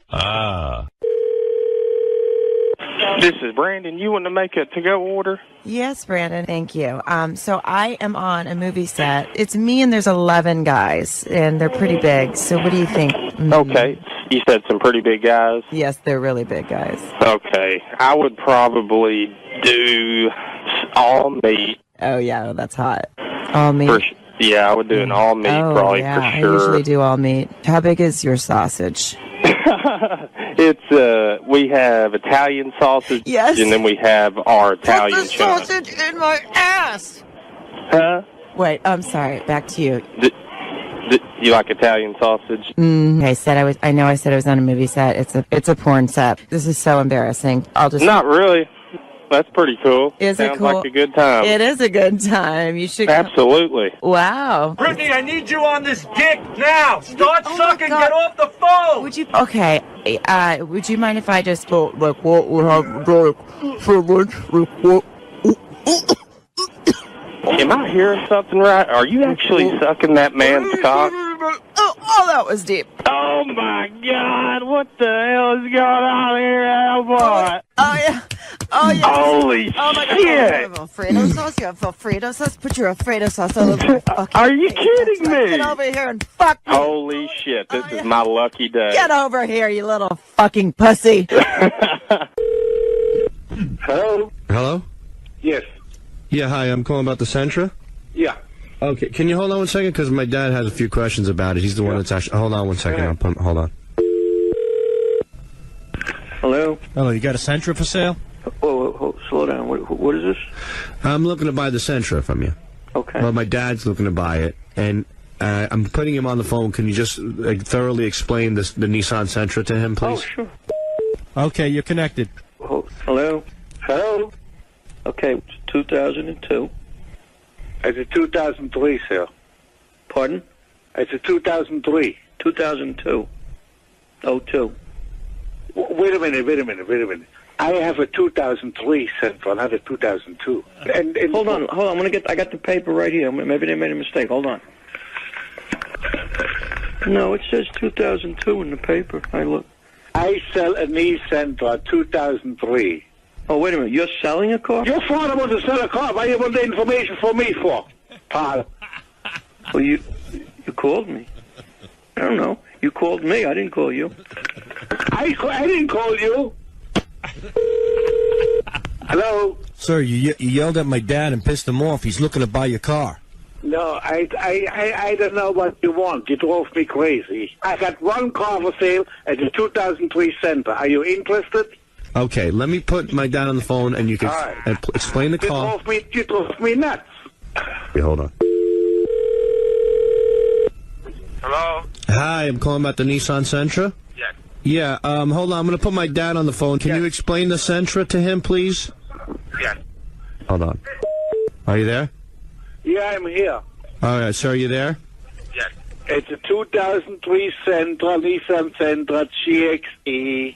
This is Brandon. You want to make a to-go order? Yes, Brandon. Thank you. So I am on a movie set. It's me and there's 11 guys, and they're pretty big. So what do you think? Okay. You said some pretty big guys? Yes, they're really big guys. Okay. I would probably do all meat. Oh, yeah, that's hot. All meat? Yeah, I would do an all meat probably for sure. I usually do all meat. How big is your sausage? We have Italian sausage, yes, and then we have our Italian Put the sausage in my ass! Huh? Wait, I'm sorry. Back to you. You like Italian sausage? I said I was on a movie set. It's a porn set. This is so embarrassing. Not really. That's pretty cool. Is it cool? Sounds like a good time. It is a good time. You should. Absolutely. Wow. Brittany, I need you on this dick now. Start sucking. Get off the phone. Would you? Okay. Would you mind if I just like what we have for lunch? Am I hearing something right? Are you actually sucking that man's cock? Oh, that was deep. Oh my God! What the hell is going on here, boy? Oh yeah. Oh yeah. Holy shit! You have Alfredo sauce. You have Alfredo sauce. Put your Alfredo sauce all over your fucking. Are you kidding me? Get over here and fuck me. Holy shit! This is my lucky day. Get over here, you little fucking pussy. Hello? Hello? Yes. Yeah, hi, I'm calling about the Sentra. Yeah. Okay, can you hold on 1 second? Because my dad has a few questions about it. He's the one that's actually... Hold on 1 second. Hold on. Hello? Hello, you got a Sentra for sale? Oh, slow down. What is this? I'm looking to buy the Sentra from you. Okay. Well, my dad's looking to buy it, and I'm putting him on the phone. Can you just thoroughly explain the Nissan Sentra to him, please? Oh, sure. Okay, you're connected. Oh, hello? Hello? Okay, it's 2002. It's a 2003, sir. Pardon? It's a 2003. 2002. 02. Wait a minute. I have a 2003 Sentra, not a 2002. And hold on. I got the paper right here. Maybe they made a mistake. Hold on. No, it says 2002 in the paper. I sell a Nissan Sentra 2003. Oh, wait a minute. You're selling a car? Your father wants to sell a car. Why do you want the information from me for, pal? Well, you called me. I don't know. You called me. I didn't call you. I didn't call you. Hello? Sir, you yelled at my dad and pissed him off. He's looking to buy your car. No, I don't know what you want. You drove me crazy. I got one car for sale at the 2003 Sentra. Are you interested? Okay, let me put my dad on the phone, and you can explain the car. You drove me nuts. Okay, hold on. Hello? Hi, I'm calling about the Nissan Sentra. Yes. Yeah, hold on. I'm going to put my dad on the phone. Can you explain the Sentra to him, please? Yes. Hold on. Are you there? Yeah, I'm here. All right, sir, are you there? Yes. It's a 2003 Sentra, Nissan Sentra GXE,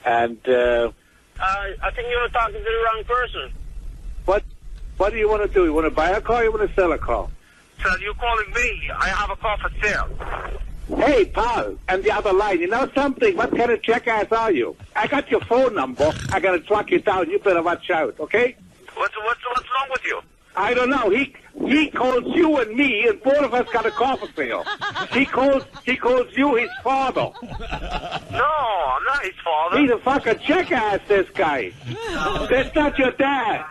and I think you're talking to the wrong person. What do you want to do? You want to buy a car or you want to sell a car? son. You're calling me. I have a car for sale. Hey, pal, and the other line, you know something? What kind of jackass are you? I got your phone number. I gotta track you down. You better watch out, okay? What's wrong with you? I don't know. He calls you and me, and both of us got a car for sale. He calls you his father. No, I'm not his father. He's a fucking jackass, this guy. That's not your dad.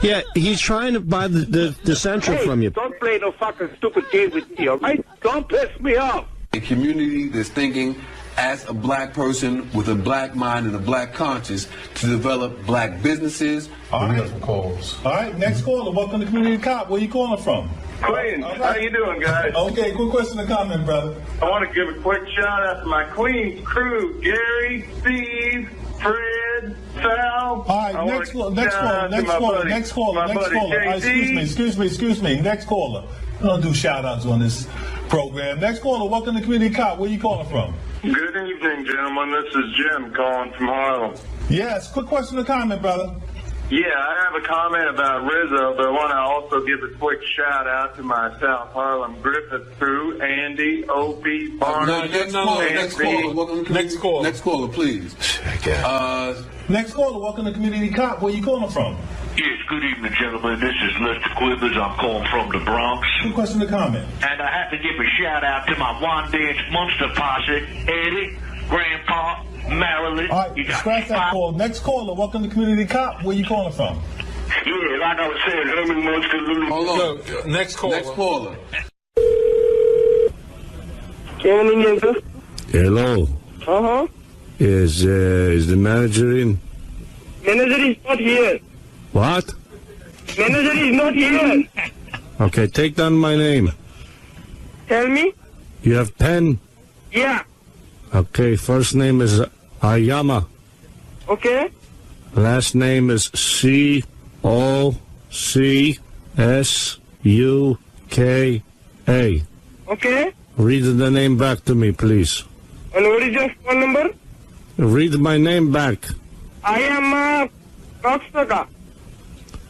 Yeah, he's trying to buy the Central from you. Don't play no fucking stupid game with me, all right? Don't piss me off. A community that's thinking as a black person with a black mind and a black conscience to develop black businesses. All right. We have some calls. All right, next caller. Welcome to Community Cop. Where you calling from? Queens. Right. How you doing, guys? Okay, quick question and comment, brother. I want to give a quick shout out to my Queens crew: Gary, Steve, Fred, Sal. All right, next caller. Excuse me. Next caller. I don't do shout-outs on this program. Next caller, welcome to Community Cop. Where you calling from? Good evening, gentlemen. This is Jim calling from Harlem. Yes, quick question or comment, brother. Yeah, I have a comment about Rizzo, but I want to also give a quick shout-out to my South Harlem Griffith crew, Andy, Opie, Barney, Next caller, please. Next caller, welcome to Community Cop. Where you calling from? Yes, good evening, gentlemen. This is Lester Quivers. I'm calling from the Bronx. Quick question or comment. And I have to give a shout-out to my One Dance Monster Posse, Eddie, Grandpa, Marilyn. All right, scratch that call. Next caller, welcome to Community Cop. Where you calling from? Yeah, like I was saying, Herman Munster, Lily. Hold on. Next caller. Next caller. Hello. Uh-huh. Is the manager in? Manager is not here. What? Manager is not here. Okay, take down my name. Tell me? You have pen? Yeah. Okay, first name is Ayama. Okay. Last name is C-O-C-S-U-K-A. Okay. Read the name back to me, please. And what is your phone number? Read my name back. I am a cocksucker.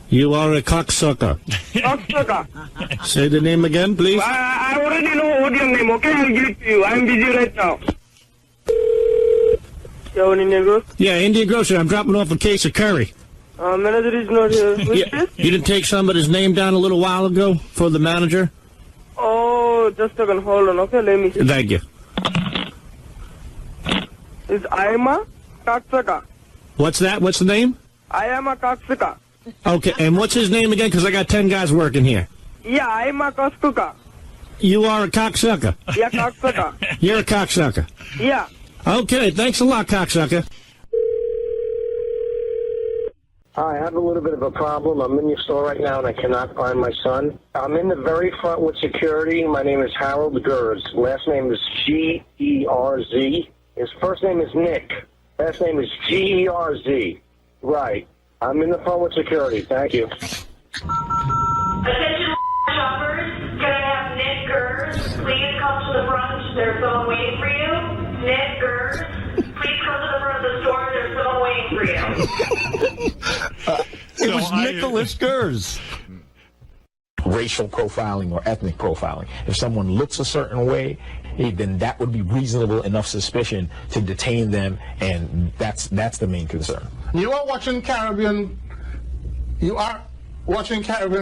You are a cocksucker. Cocksucker. Say the name again, please. I already know what your name, okay? I'll give it to you. I'm busy right now. Yeah, Indian Grocery? Yeah, Indian Grocery. I'm dropping off a case of curry. Manager is not here. Who's this? You didn't take somebody's name down a little while ago for the manager? Oh, just a second. Hold on, okay? Let me see. Thank you. I am a cocksucker. What's that? What's the name? I am a cocksucker. Okay, and what's his name again? Because I got 10 guys working here. Yeah, I am a cocksucker. You are a cocksucker. Yeah, cocksucker. You're a cocksucker. Yeah. Okay, thanks a lot, cocksucker. Hi, I have a little bit of a problem. I'm in your store right now and I cannot find my son. I'm in the very front with security. My name is Harold Gerz. Last name is G-E-R-Z. His first name is Nick. Last name is G-E-R-Z. Right. I'm in the front with security. Thank you. Attention shoppers, can I have Nick Gerz? Please come to the front. There's someone waiting for you. Nick Gerz, please come to the front of the store. There's someone waiting for you. It was Nicholas Gerz. Racial profiling or ethnic profiling. If someone looks a certain way, then that would be reasonable enough suspicion to detain them, and that's the main concern. You are watching Caribbean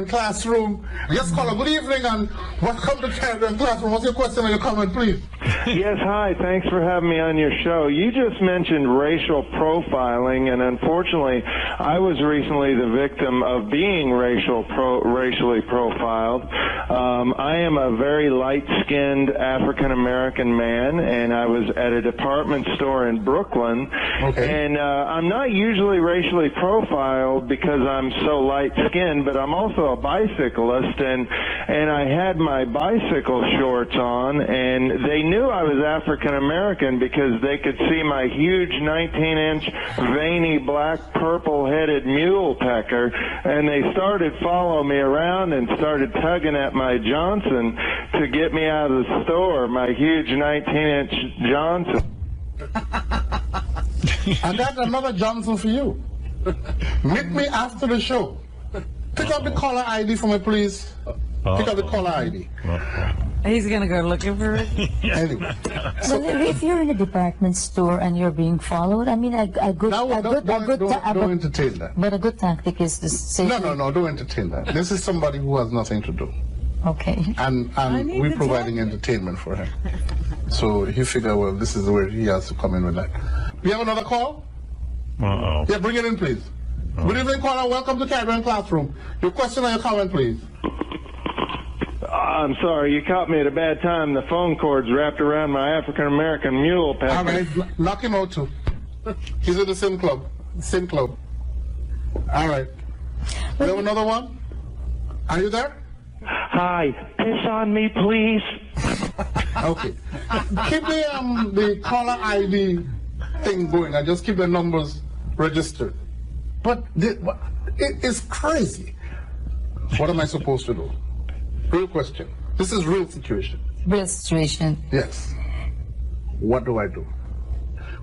Classroom. Yes, caller, good evening and welcome to Caribbean Classroom. What's your question or your comment, please? Yes, hi. Thanks for having me on your show. You just mentioned racial profiling, and unfortunately, I was recently the victim of being racially profiled. I am a very light-skinned African-American man, and I was at a department store in Brooklyn. Okay. And I'm not usually racially profiled because I'm so light-skinned, but I'm also a bicyclist, and I had my bicycle shorts on, and they knew I was African-American because they could see my huge 19-inch veiny black purple-headed mule pecker, and they started following me around and started tugging at my Johnson to get me out of the store, my huge 19-inch Johnson. I got another Johnson for you. Meet me after the show. Pick up the caller ID for me, please. Pick up the caller ID. He's going to go looking for it. Anyway. Well, if you're in a department store and you're being followed, I mean, don't entertain that. But a good tactic is to say... No, don't entertain that. This is somebody who has nothing to do. Okay. And we're providing entertainment for him. So he figured, well, this is where he has to come in with that. We have another call? Uh-oh. Yeah, bring it in, please. Good evening, caller. Welcome to Caribbean Classroom. Your question or your comment, please. I'm sorry, you caught me at a bad time. The phone cord's wrapped around my African-American mule pack. All right, knock him out, too. He's in the same club. Same club. All right. We have another one? Are you there? Hi. Piss on me, please. Okay. Keep the caller ID thing going and just keep the numbers registered. But it's crazy. What am I supposed to do? Real question. This is real situation. Real situation. Yes. What do I do?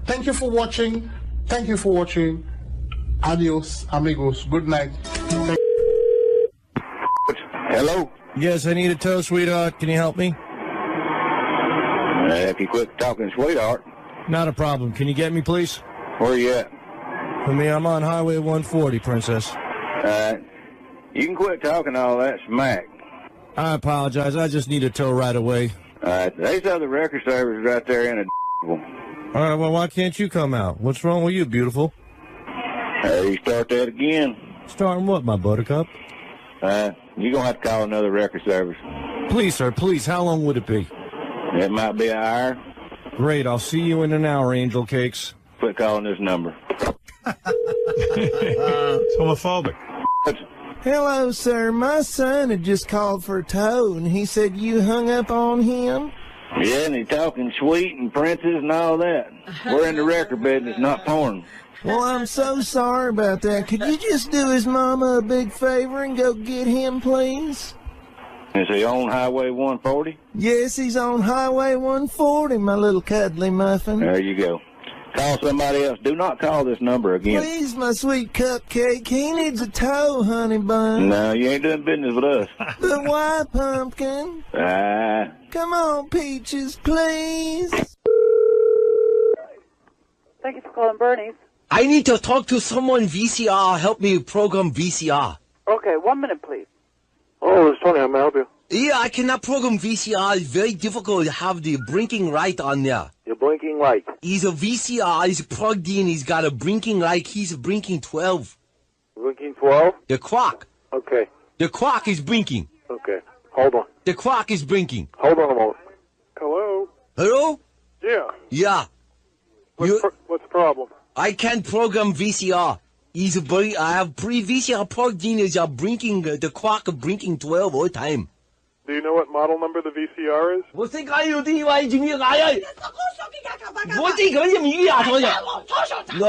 Thank you for watching. Thank you for watching. Adios, amigos. Good night. Hello? Yes, I need a tow, sweetheart. Can you help me? If you quit talking, sweetheart. Not a problem. Can you get me, please? Where you at? For me, I'm on Highway 140, Princess. You can quit talking all that smack. I apologize. I just need a tow right away. There's other record services right there in a All right, well, why can't you come out? What's wrong with you, beautiful? You start that again. Starting what, my buttercup? You're going to have to call another record service. Please, sir, please. How long would it be? It might be an hour. Great. I'll see you in an hour, Angel Cakes. Quit calling this number. It's homophobic. Hello, sir. My son had just called for a tow, and he said you hung up on him? Yeah, and he's talking sweet and princess and all that. We're in the record business, not porn. Well, I'm so sorry about that. Could you just do his mama a big favor and go get him, please? Is he on Highway 140? Yes, he's on Highway 140, my little cuddly muffin. There you go. Call somebody else. Do not call this number again. Please, my sweet cupcake. He needs a tow, honey bun. No, you ain't doing business with us. But why, Pumpkin? Come on, Peaches, please. Thank you for calling Bernie's. I need to talk to someone VCR. Help me program VCR. Okay, 1 minute, please. Oh, it's Tony. How may I help you? Yeah, I cannot program VCR. It's very difficult to have the blinking light on there. Your blinking light. He's a VCR. He's plugged in. He's got a blinking light. He's blinking 12. Blinking 12? The clock. Okay. The clock is blinking. Okay. Hold on. The clock is blinking. Hold on a moment. Hello? Hello? Yeah. Yeah. What's the problem? I can't program VCR. I have VCR plugged in. Is blinking the clock blinking 12 all the time. Do you know what model number the VCR is? No,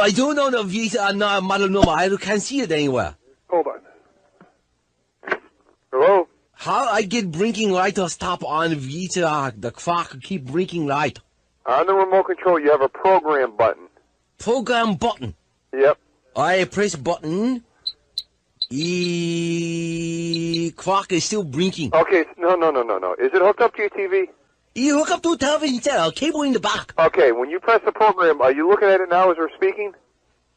I don't know the VCR model number. I can't see it anywhere. Hold on. Hello? How I get blinking light to stop on VCR? The clock keep blinking light. On the remote control, you have a program button. Program button? Yep. I press button. Clock is still blinking. Okay, no. Is it hooked up to your TV? You hook up to a television set, a cable in the back. Okay, when you press the program, are you looking at it now as we're speaking?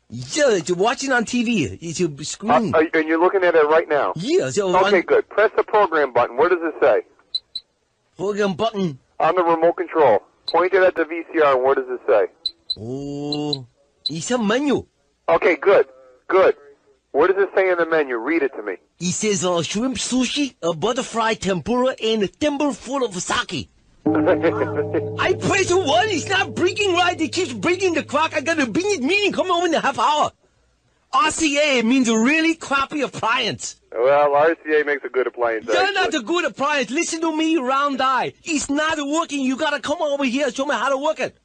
Yeah, you're watching on TV. It's a screen. And you're looking at it right now? Yeah. So okay, good. Press the program button. What does it say? Program button. On the remote control. Point it at the VCR, and what does it say? Oh, it's a menu. Okay, good. What does it say in the menu? Read it to me. It says shrimp sushi, a butterfly tempura, and a thimble full of sake. I press one, it's not blinking right. It keeps blinking the clock. I got a business meeting coming over in a half hour. RCA means a really crappy appliance. Well, RCA makes a good appliance. You're not a good appliance. Listen to me, round eye. It's not working. You gotta come over here and show me how to work it.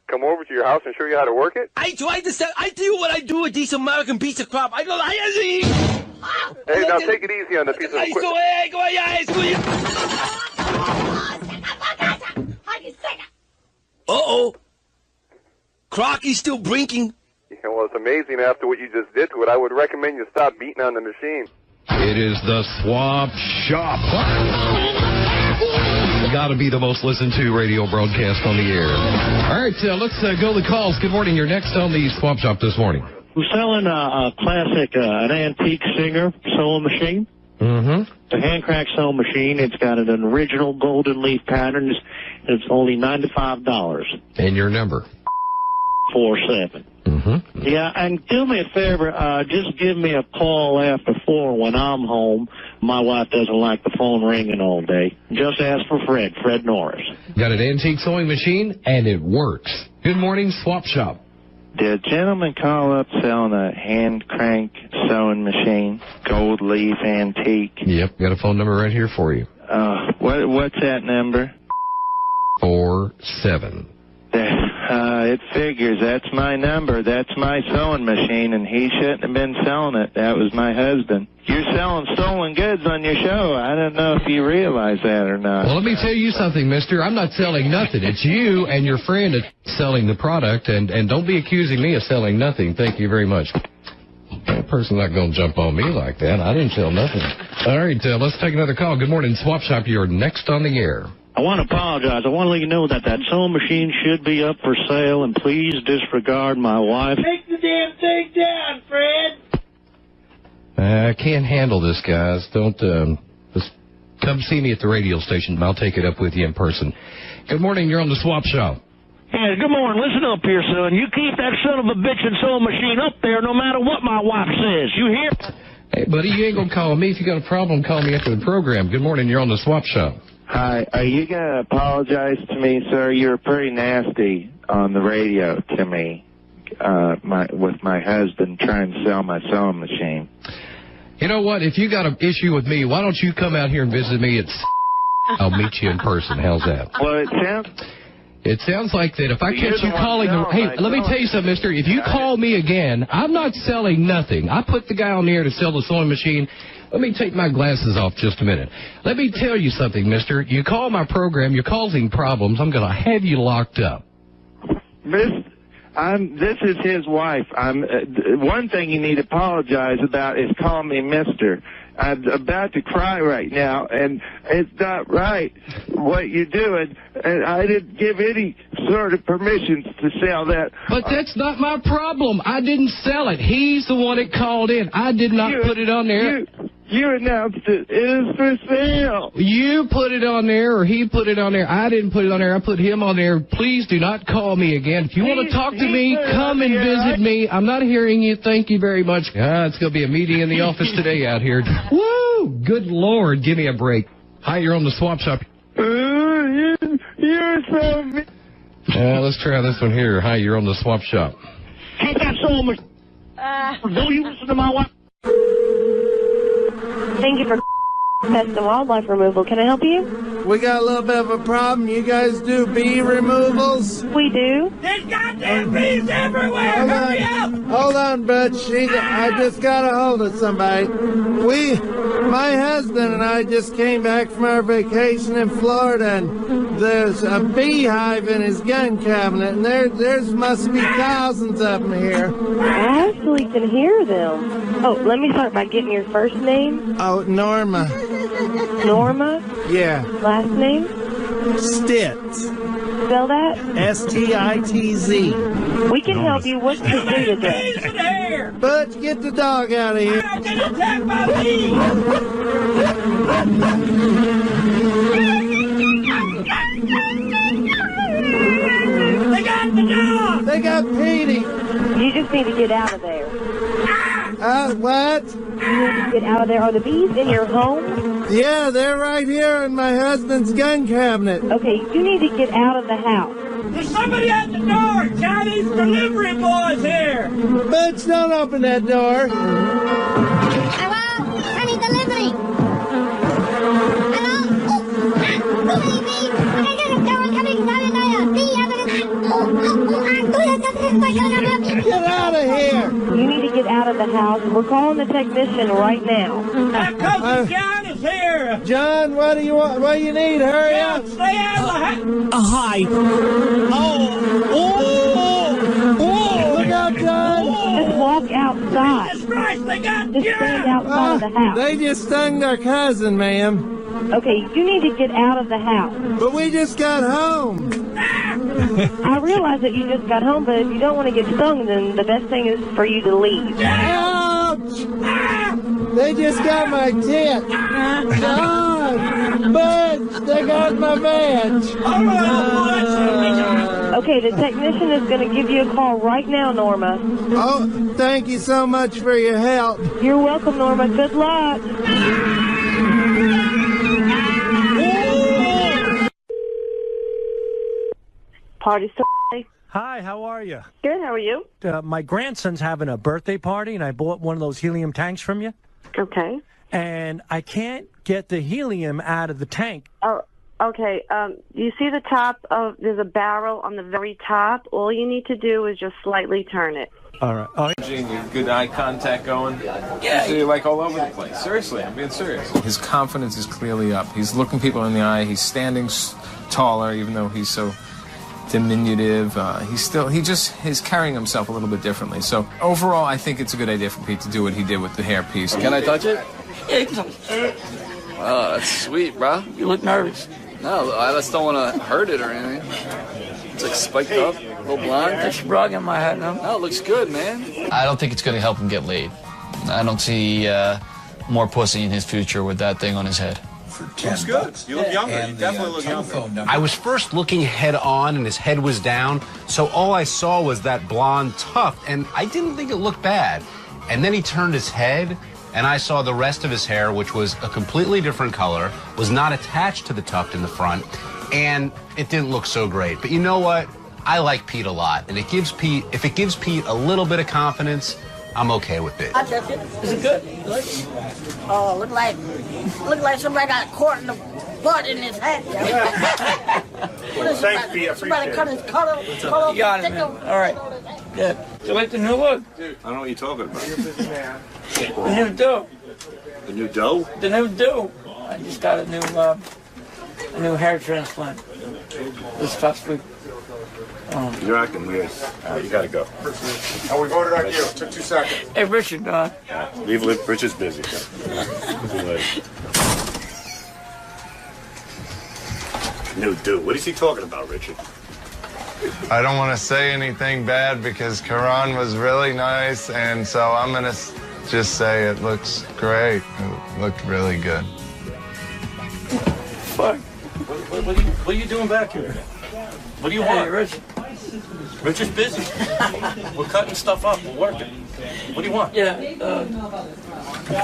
Come over to your house and show you how to work it? I tried to say, I tell you what I do with this American piece of crap. I go, Hey, now take it easy on the piece of equipment. Uh-oh. Clock is still blinking. Yeah, well, it's amazing after what you just did to it. I would recommend you stop beating on the machine. It is the Swap Shop. Got to be the most listened to radio broadcast on the air. All right, let's go to the calls. Good morning. You're next on the Swap Shop this morning. I'm selling a classic, an antique Singer sewing machine. Mm-hmm. It's a hand crank sewing machine. It's got an original golden leaf pattern. It's only $95. And your number? 47. Mm-hmm. Yeah, and do me a favor, just give me a call after 4 when I'm home. My wife doesn't like the phone ringing all day. Just ask for Fred Norris. Got an antique sewing machine, and it works. Good morning, Swap Shop. Did a gentleman call up selling a hand crank sewing machine, gold leaf antique? Yep, got a phone number right here for you. What's that number? 47. It figures. That's my number. That's my sewing machine, and he shouldn't have been selling it. That was my husband. You're selling stolen goods on your show. I don't know if you realize that or not. Well, let me tell you something, mister. I'm not selling nothing. It's you and your friend that's selling the product, and don't be accusing me of selling nothing. Thank you very much. That person's not going to jump on me like that. I didn't sell nothing. All right, let's take another call. Good morning, Swap Shop. You're next on the air. I want to apologize. I want to let you know that sewing machine should be up for sale, and please disregard my wife. Take the damn thing down, Fred. I can't handle this, guys. Don't, just come see me at the radio station, and I'll take it up with you in person. Good morning. You're on the Swap Shop. Yeah, good morning. Listen up here, son. You keep that son of a bitch and sewing machine up there no matter what my wife says. You hear? Hey, buddy, you ain't going to call me. If you got a problem, call me after the program. Good morning. You're on the Swap Shop. Hi, are you going to apologize to me, sir? You were pretty nasty on the radio to me with my husband trying to sell my sewing machine. You know what? If you got an issue with me, why don't you come out here and visit me at I'll meet you in person. How's that? Well, it sounds like that if I catch you calling... Hey, let me tell you something, mister. If you call me again, I'm not selling nothing. I put the guy on the air to sell the sewing machine. Let me take my glasses off just a minute. Let me tell you something, mister. You call my program, you're causing problems. I'm going to have you locked up. This is his wife. One thing you need to apologize about is calling me mister. I'm about to cry right now, and it's not right what you're doing. And I didn't give any sort of permission to sell that. But that's not my problem. I didn't sell it. He's the one that called in. I did not put it on there. You announced it is for sale. You put it on there, or he put it on there. I didn't put it on there. I put him on there. Please do not call me again. If you want to talk to me, come and visit me. I'm not hearing you. Thank you very much. It's going to be a meeting in the office today out here. Woo! Good Lord, give me a break. Hi, you're on the Swap Shop. You're so... Let's try this one here. Hi, you're on the Swap Shop. Take that sewing machine. Don't you listen to my wife. Thank you for Pest and Wildlife Removal. Can I help you? We got a little bit of a problem. You guys do bee removals? We do. There's goddamn bees everywhere! Hurry up! Hold on, Butch. I just got a hold of somebody. My husband and I just came back from our vacation in Florida, and there's a beehive in his gun cabinet, and there's must be thousands of them here. I actually can hear them. Oh, let me start by getting your first name. Oh, Norma. Norma? Yeah. Last name? Stitz. Spell that? S-T-I-T-Z. We can help you. What to do today? Butch, get the dog out of here. I'm getting attacked by bees. They got the dog. They got Petey. You just need to get out of there. What? You need to get out of there. Are the bees in your home? Yeah, they're right here in my husband's gun cabinet. Okay, you need to get out of the house. There's somebody at the door! Chinese delivery boys here! Butch, don't open that door. Hello? I need delivery. Hello? Get out of here! You need to get out of the house. We're calling the technician right now. Cousin John is here! John, what do you want? What do you need? Hurry up! Stay out of the house! Hi. Oh! Look out, John! Just walk out. outside. Just stand outside of the house. They just stung their cousin, ma'am. Okay, you need to get out of the house. But we just got home. I realize that you just got home, but if you don't want to get stung, then the best thing is for you to leave. Ouch! They just got my tit. Bitch, they got my badge. Okay, the technician is going to give you a call right now, Norma. Oh, thank you so much for your help. You're welcome, Norma. Good luck. Party started. Hi, how are you? Good, how are you? My grandson's having a birthday party, and I bought one of those helium tanks from you. Okay. And I can't get the helium out of the tank. Oh, okay. You see the top of, there's a barrel on the very top. All you need to do is just slightly turn it. All right. Oh, good eye contact going. Yeah. So you're like all over the place. Seriously, I'm being serious. His confidence is clearly up. He's looking people in the eye. He's standing taller, even though he's so diminutive. He's carrying himself a little bit differently. So overall, I think it's a good idea for Pete to do what he did with the hairpiece. Can I touch it? Yeah, you can touch it. Oh, that's sweet, bro. You look nervous. No, I just don't want to hurt it or anything. It's like spiked up, a little blonde. That's frog in my head now. No, it looks good, man. I don't think it's going to help him get laid. I don't see more pussy in his future with that thing on his head. Looks good. You look younger. You definitely look younger. I was first looking head on, and his head was down, so all I saw was that blonde tuft, and I didn't think it looked bad. And then he turned his head, and I saw the rest of his hair, which was a completely different color, was not attached to the tuft in the front, and it didn't look so great. But you know what? I like Pete a lot, and if it gives Pete a little bit of confidence, I'm okay with it. I touch it. Is it good? Good. Oh, look like somebody got caught in the butt in his head. What is Thanks, Pete. I somebody appreciate cut his color. You got it, man. All right. Yeah. You like the new look? I don't know what you're talking about. The new dough. The new dough? The new dough. I just got a new hair transplant this past week. You're acting weird. You gotta go. Oh, we voted on you. Took 2 seconds. Hey, Richard, Leave Richard's busy. See you later. New dude. What is he talking about, Richard? I don't want to say anything bad because Karan was really nice, and so I'm going to just say it looks great. It looked really good. Fuck. What are you doing back here? What do you want? Richard. Richard's busy. We're cutting stuff up. We're working. What do you want? Yeah.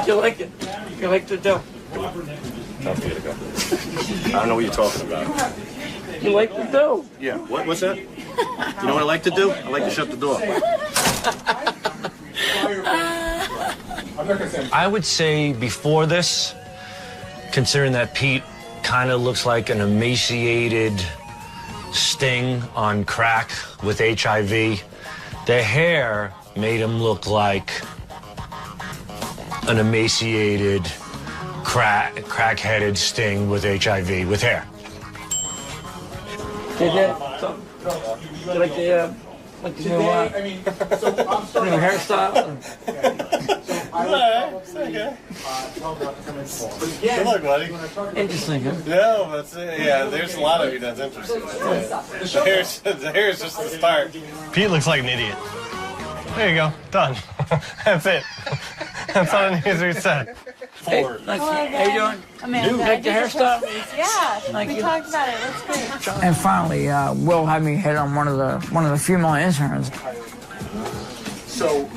You like it? You like the dough? Time for you to go. I don't know what you're talking about. You like the dough? Yeah. What's that? You know what I like to do? I like to shut the door. I would say before this, considering that Pete kind of looks like an emaciated Sting on crack with HIV, the hair made him look like an emaciated crack-headed Sting with HIV with hair. Did that? You like the new hairstyle? Good luck, buddy. Interesting, huh? No, that's it. Yeah, there's a lot of you that's interesting. The hair's just the start. Pete looks like an idiot. There you go. Done. That's it. That's all it needs to be said. Hey, nice. How you doing? Amanda. You like the hairstyle? Yeah, Thank we you. talked about it. That's great. And finally, Will had me hit on one of the female interns. So,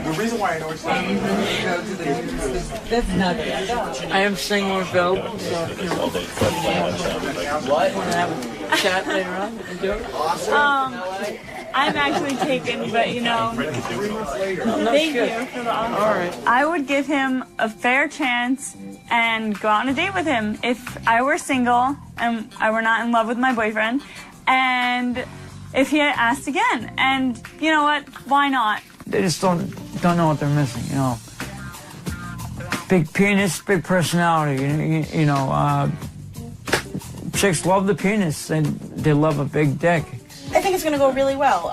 the reason why I know it's not That's not good. I am single and available, so you know. What? Want to have a chat later on? We can do it. I'm actually taken, but you know, thank you for the offer. All right. I would give him a fair chance and go on a date with him if I were single and I were not in love with my boyfriend, and if he had asked again. And you know what? Why not? They just don't know what they're missing, you know. Big penis, big personality, you know. Chicks love the penis, and they love a big dick. I think it's it's going to go really well.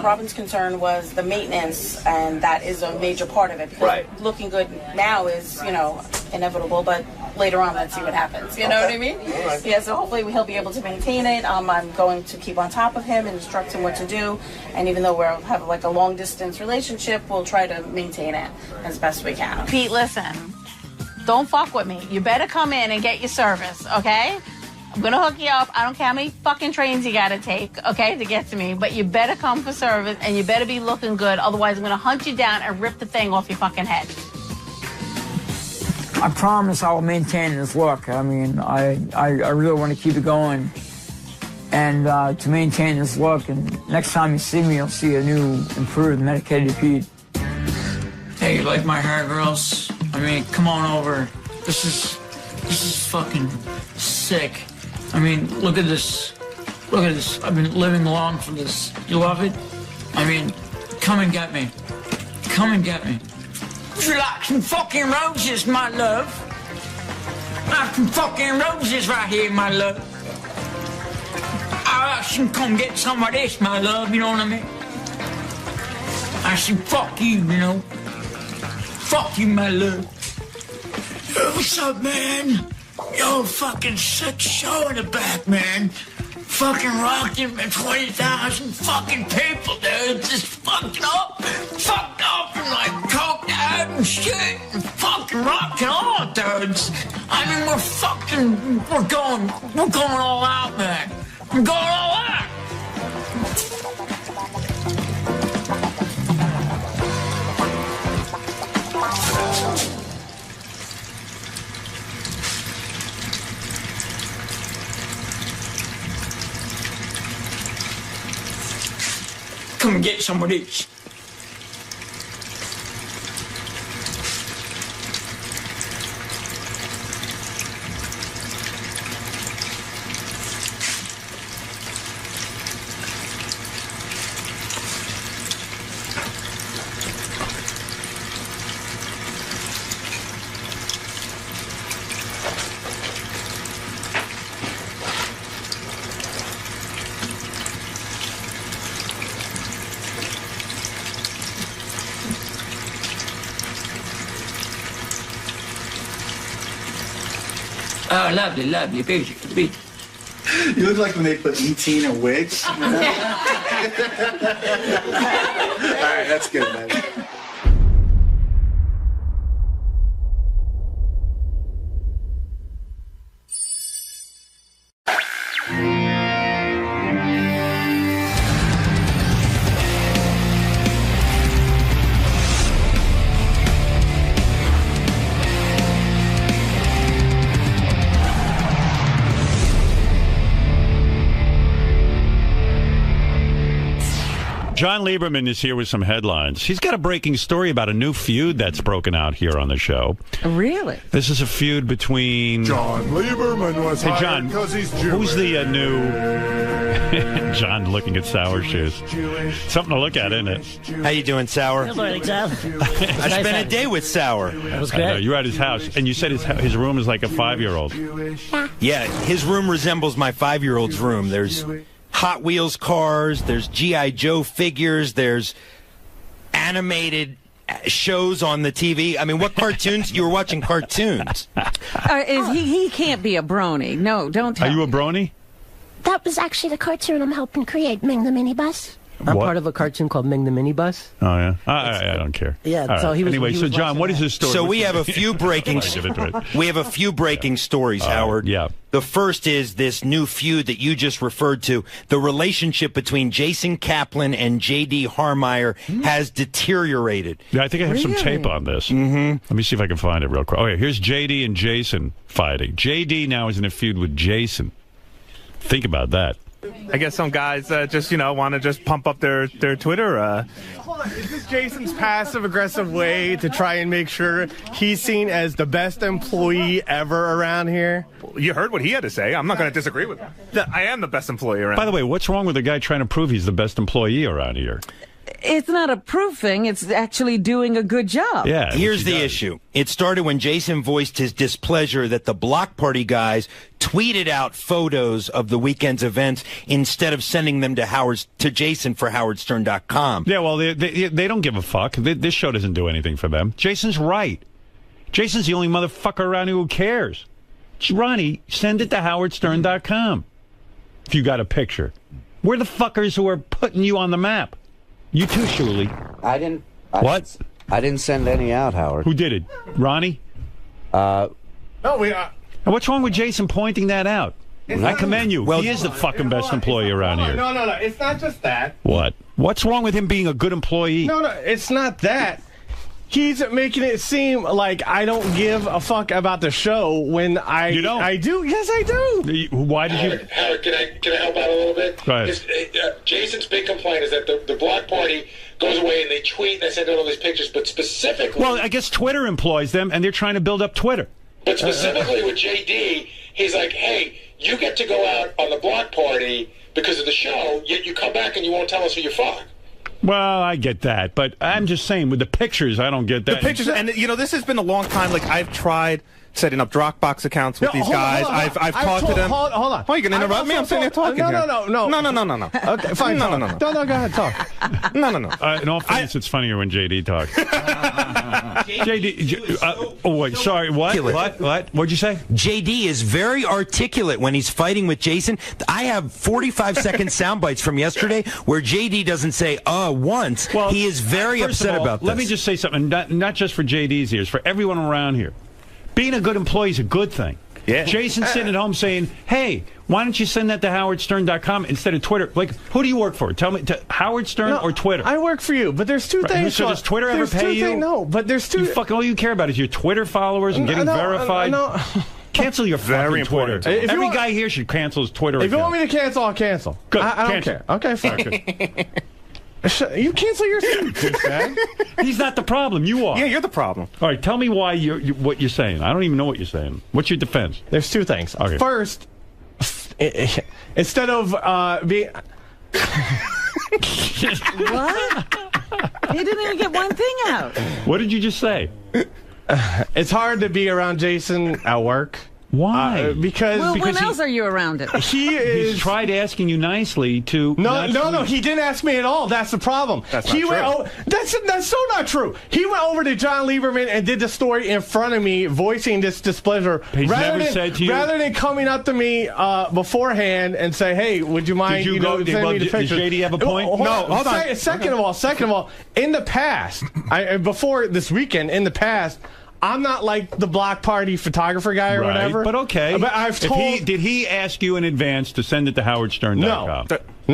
Robin's concern was the maintenance, and that is a major part of it. Because looking good now is, inevitable, but later on, let's see what happens. You know what I mean? Right. Yeah, so hopefully he'll be able to maintain it. I'm going to keep on top of him and instruct him what to do. And even though we have like a long distance relationship, we'll try to maintain it as best we can. Pete, listen, don't fuck with me. You better come in and get your service, okay? I'm gonna hook you up. I don't care how many fucking trains you gotta take, okay, to get to me. But you better come for service, and you better be looking good. Otherwise, I'm gonna hunt you down and rip the thing off your fucking head. I promise I will maintain this look. I mean, I really want to keep it going, and to maintain this look. And next time you see me, you'll see a new, improved, medicated Pete. Hey, you like my hair, girls? I mean, come on over. This is fucking sick. I mean, look at this. Look at this. I've been living long for this. You love it? I mean, come and get me. Come and get me. Would you like some fucking roses, my love? I have some fucking roses right here, my love. I should come get some of this, my love, you know what I mean? I should fuck you, Fuck you, my love. Yo, what's up, man? Yo, fucking sick show in the back, man. Fucking rocking 20,000 fucking people, dude. Just fucked up and like coked out and shit and fucking rocking on, dudes. I mean, we're going all out, man. We're going all out. Come and get some of these. Oh, lovely, lovely, beautiful, beautiful. You look like when they put E.T. in a wig. All right, that's good, man. John Lieberman is here with some headlines. He's got a breaking story about a new feud that's broken out here on the show. Really? This is a feud between... John Lieberman was hired because he's Jewish. Who's the new... John looking at Sour Shoes. Something to look at, isn't it? How you doing, Sour? Good morning, Sal. I spent a day with Sour. That was great. You're at his house, and you said his room is like a 5-year-old. Yeah, his room resembles my 5-year-old's room. There's Hot Wheels cars, there's G.I. Joe figures, there's animated shows on the TV. I mean, what cartoons? You were watching cartoons. He can't be a brony. No, don't tell Are you a brony? That was actually the cartoon I'm helping create, Ming the Minibus. I'm part of a cartoon called Ming the Minibus. Oh, yeah? I don't care. Yeah, so he was... Anyway, so John, what is his story? So we have a few breaking... we have a few breaking stories, Howard. Yeah. The first is this new feud that you just referred to. The relationship between Jason Kaplan and J.D. Harmeyer has deteriorated. Yeah, I think I have some tape on this. Mm-hmm. Let me see if I can find it real quick. Oh, yeah, here's J.D. and Jason fighting. J.D. now is in a feud with Jason. Think about that. I guess some guys just, want to just pump up their Twitter. Hold on, is this Jason's passive-aggressive way to try and make sure he's seen as the best employee ever around here? You heard what he had to say. I'm not going to disagree with him. I am the best employee around. By the way, what's wrong with a guy trying to prove he's the best employee around here? it's not a proofing. It's actually doing a good job. Yeah. Here's the issue. It started when Jason voiced his displeasure that the Block Party guys tweeted out photos of the weekend's events instead of sending them to Jason for howardstern.com. Yeah, well, they don't give a fuck. This show doesn't do anything for them. Jason's right. Jason's the only motherfucker around here who cares. Ronnie, send it to howardstern.com if you got a picture. We're the fuckers who are putting you on the map. You too, Shuli. I didn't. What? I didn't send any out, Howard. Who did it? Ronnie? No, we are. And what's wrong with Jason pointing that out? I commend you. Well, he is the fucking best employee around here. No. It's not just that. What? What's wrong with him being a good employee? No, it's not that. He's making it seem like I don't give a fuck about the show when You don't? I do. Yes, I do. Why did you? Howard, can I help out a little bit? Go ahead. Jason's big complaint is that the Block Party goes away and they tweet and they send out all these pictures, but specifically... Well, I guess Twitter employs them, and they're trying to build up Twitter. But specifically with JD, he's like, hey, you get to go out on the Block Party because of the show, yet you come back and you won't tell us who you fuck. Well, I get that, but I'm just saying with the pictures, I don't get that. The pictures, and this has been a long time. Like I've tried setting up Dropbox accounts with these guys. I've talked to them. Hold on. Oh, you gonna interrupt me? I'm sitting there talking. No. Okay, fine. No. No, go ahead, talk. No. In all fairness, it's funnier when JD talks. JD, wait, sorry, what? What'd you say? JD is very articulate when he's fighting with Jason. I have 45-second sound bites from yesterday where JD doesn't say once. Well, he is very upset about this. Let me just say something, not just for JD's ears, for everyone around here. Being a good employee is a good thing. Yeah. Jason's sitting at home saying, hey, why don't you send that to howardstern.com instead of Twitter? Like, who do you work for? Tell me, Howard Stern or Twitter? I work for you, but there's two things. So does Twitter ever pay you? No, but there's two. All you care about is your Twitter followers and getting verified. No. Cancel your fucking Twitter. Every guy here should cancel his Twitter account. If you want me to cancel, I'll cancel. Good. I don't care. Okay, fine. You cancel your man. He's not the problem. You are. Yeah, you're the problem. All right, tell me why what you're saying. I don't even know what you're saying. What's your defense? There's two things. Okay. First, instead of being... What? He didn't even get one thing out. What did you just say? It's hard to be around Jason at work. Why? Because when else are you around him? He's tried asking you nicely to. No. He didn't ask me at all. That's the problem. That's not true. That's so not true. He went over to John Lieberman and did the story in front of me, voicing this displeasure. He's never said to you, rather than coming up to me beforehand and say, "Hey, would you mind send me the pictures?" Does JD have a point? Hold on. Second of all, in the past, before this weekend, in the past. I'm not like the Block Party photographer guy or whatever. But okay. But I've told. Did he ask you in advance to send it to howardstern.com? No.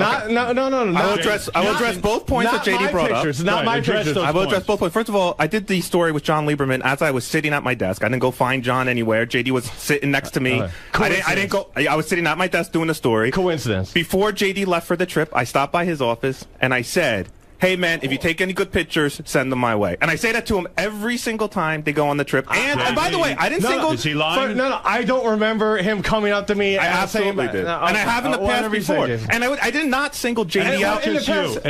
I will address both points that JD brought up. Not my pictures. I will address both points. First of all, I did the story with John Lieberman as I was sitting at my desk. I didn't go find John anywhere. JD was sitting next to me. I didn't go. I was sitting at my desk doing the story. Coincidence. Before JD left for the trip, I stopped by his office and I said, hey, man, if you take any good pictures, send them my way. And I say that to him every single time they go on the trip. And by the way, I didn't single... Is he lying? No, I don't remember him coming up to me. I absolutely did. And I have in the past before. And I did not single JD out. And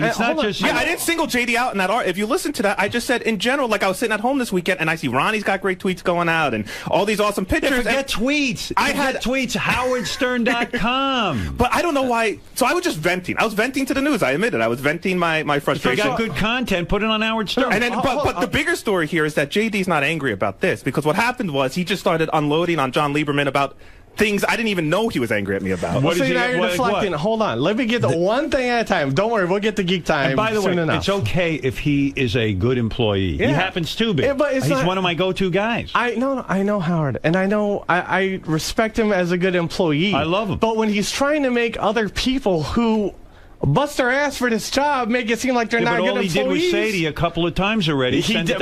it's not just you. Yeah, I didn't single JD out in that art. If you listen to that, I just said in general, like I was sitting at home this weekend and I see Ronnie's got great tweets going out and all these awesome pictures. Forget tweets. I had tweets, howardstern.com. But I don't know why. So I was just venting. I was venting to the news. I admit it. I was venting my frustration. If you got good content, put it on Howard Stern. And then, but the bigger story here is that JD's not angry about this because what happened was he just started unloading on John Lieberman about things I didn't even know he was angry at me about. Now you're deflecting. Hold on. Let me get the one thing at a time. Don't worry. We'll get the geek time. And by the way, it's okay if he is a good employee. Yeah. He happens to be. But he's one of my go-to guys. I know Howard. And I know I respect him as a good employee. I love him. But when he's trying to make other people who bust their ass for this job, make it seem like they're not good employees. All he did was say to you a couple of times already. He did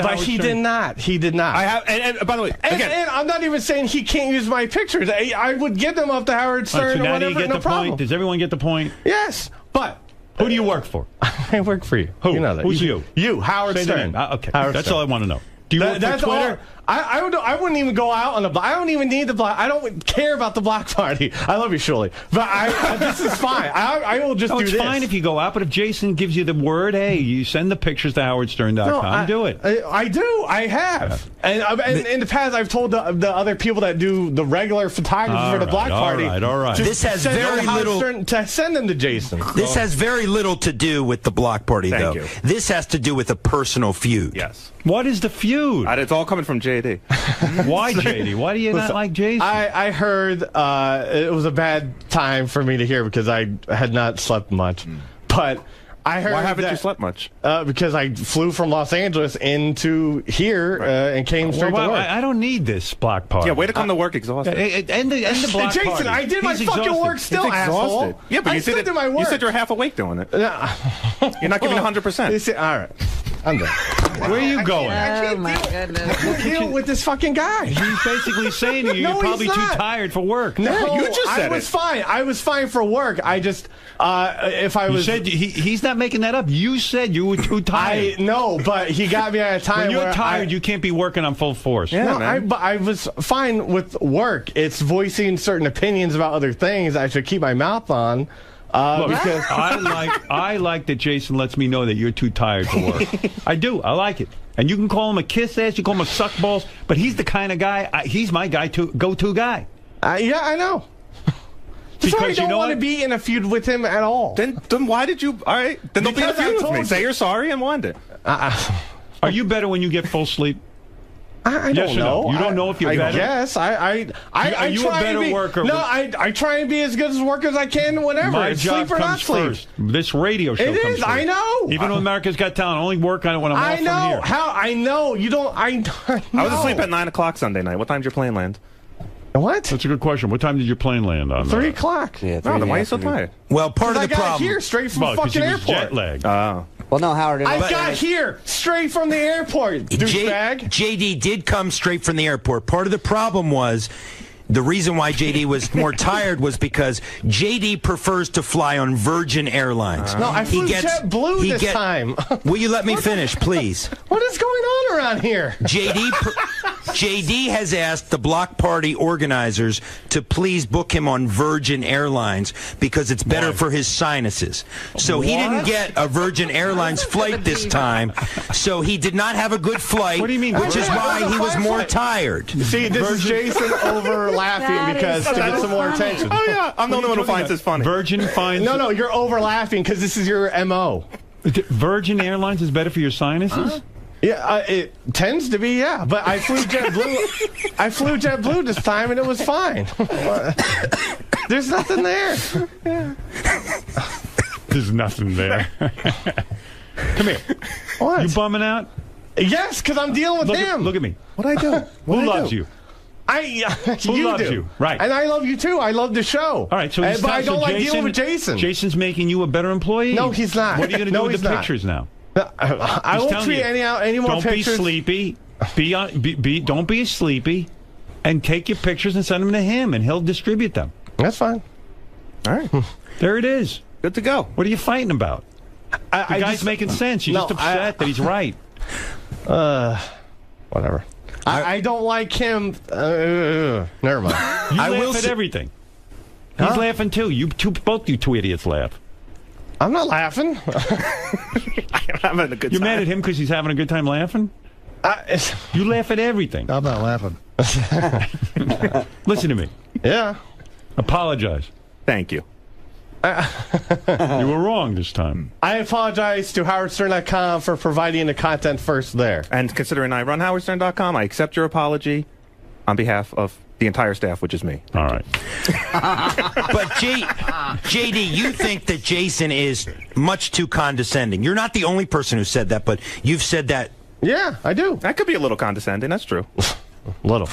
not. He did not. I have, and by the way, again, and I'm not even saying he can't use my pictures. I would get them up to Howard Stern so now or whatever. Do you get the point? Does everyone get the point? Yes, but who do you work for? I work for you. Who? You know that. Who's you? You, Howard Stern. Okay, Howard that's Stern. all I want to know. Do you work for Twitter? I wouldn't even go out on the block. I don't even need the block. I don't care about the block party. I love you, Shirley. But this is fine. I will just do this. It's fine if you go out, but if Jason gives you the word, hey, you send the pictures to howardstern.com, do it. I do. I have. And in the past, I've told the other people that do the regular photography for the block party. All right. This has very little to send them to Jason. This has very little to do with the block party, though. you. This has to do with a personal feud. Yes. What is the feud? It's all coming from JD. Why, JD? Why do you not like Jason? I heard it was a bad time for me to hear because I had not slept much. But I heard. Why haven't you slept much? Because I flew from Los Angeles into here and came straight to work. I don't need this block party. Yeah, way to come to work exhausted. And the block Jason, party. I did my He's fucking exhausted. work still, He's exhausted. asshole. Yeah, but I still did my work. You said you're half awake doing it. You're not giving 100%. All right. I'm done. Where are you going? Oh, my goodness. I can't deal with this fucking guy. He's basically saying to you, No, you're probably he's too not. tired for work. No, you just said I was fine. I was fine for work. I just, if I was... You said he's not making that up. You said you were too tired. I know, but he got me at a time when you're where tired, you can't be working on full force. Yeah, no, but I was fine with work. It's voicing certain opinions about other things I should keep my mouth on. Look, Because I like that Jason lets me know that you're too tired to work. I do. I like it. And you can call him a kiss ass, you call him a suck balls, but he's the kind of guy. He's my go-to guy. yeah, I know. Because I don't want to what? be in a feud with him at all. Then why did you? All right, then don't be in a Because I feud with told me. you. Say you're sorry and wind it. Are you better when you get full sleep? I Yes don't or no? know. You don't know if you're better? Yes. Are you a try better to be, worker? No, I try and be as good as worker as I can whenever. My job sleep or not comes sleep. first. This radio show It comes is. first. I know. Even when America's Got Talent, I only work on it when I'm I off know. from here. How? I know. You don't. I know. I was asleep at 9 o'clock Sunday night. What time's your plane land? What? That's a good question. What time did your plane land on? 3 o'clock. Yeah, No, then why are you so tired? Well, part of I the got problem. here straight from Well, 'cause fucking he was airport. jet lagged. Well, no, Howard. I got here straight from the airport, douchebag. JD did come straight from the airport. Part of the problem was the reason why JD was more tired was because JD prefers to fly on Virgin Airlines. No, I flew JetBlue this time. Will you let me finish, please? What is going on around here? JD has asked the block party organizers to please book him on Virgin Airlines because it's better for his sinuses. So he didn't get a Virgin Airlines flight this time. So he did not have a good flight. What do you mean? Which is why he was more tired. See, this is Jason over laughing because to get some more attention. Oh yeah, I'm the only one who finds this funny. Virgin finds... No, you're over laughing because this is your MO. Virgin Airlines is better for your sinuses? Yeah, it tends to be, yeah. But I flew JetBlue. I flew JetBlue this time, and it was fine. There's nothing there. There's nothing there. Come here. What? You bumming out? Yes, because I'm dealing with him. Look at me. What'd I do? Who loves you? Who loves do. you? Right. And I love you too. I love the show. All right, so he's but I don't like dealing with Jason. Jason's making you a better employee? No, he's not. What are you going to No, do with he's the not. pictures now? I He's won't telling tweet you, any more don't pictures. Don't be sleepy. Don't be sleepy. And take your pictures and send them to him, and he'll distribute them. That's fine. All right. There it is. Good to go. What are you fighting about? The guy's making sense. You're just upset that he's right. Whatever. I don't like him. Never mind. You I laugh will at say- everything. He's laughing too. Both you two idiots laugh. I'm not laughing. I'm having a good You're time. mad at him because he's having a good time laughing? You laugh at everything. I'm not laughing. Listen to me. Yeah. Apologize. Thank you. You were wrong this time. I apologize to howardstern.com for providing the content first there. And considering I run howardstern.com, I accept your apology on behalf of the entire staff, which is me. All right. But JD, you think that Jason is much too condescending. You're not the only person who said that, but you've said that. Yeah, I do. That could be a little condescending. That's true. Little.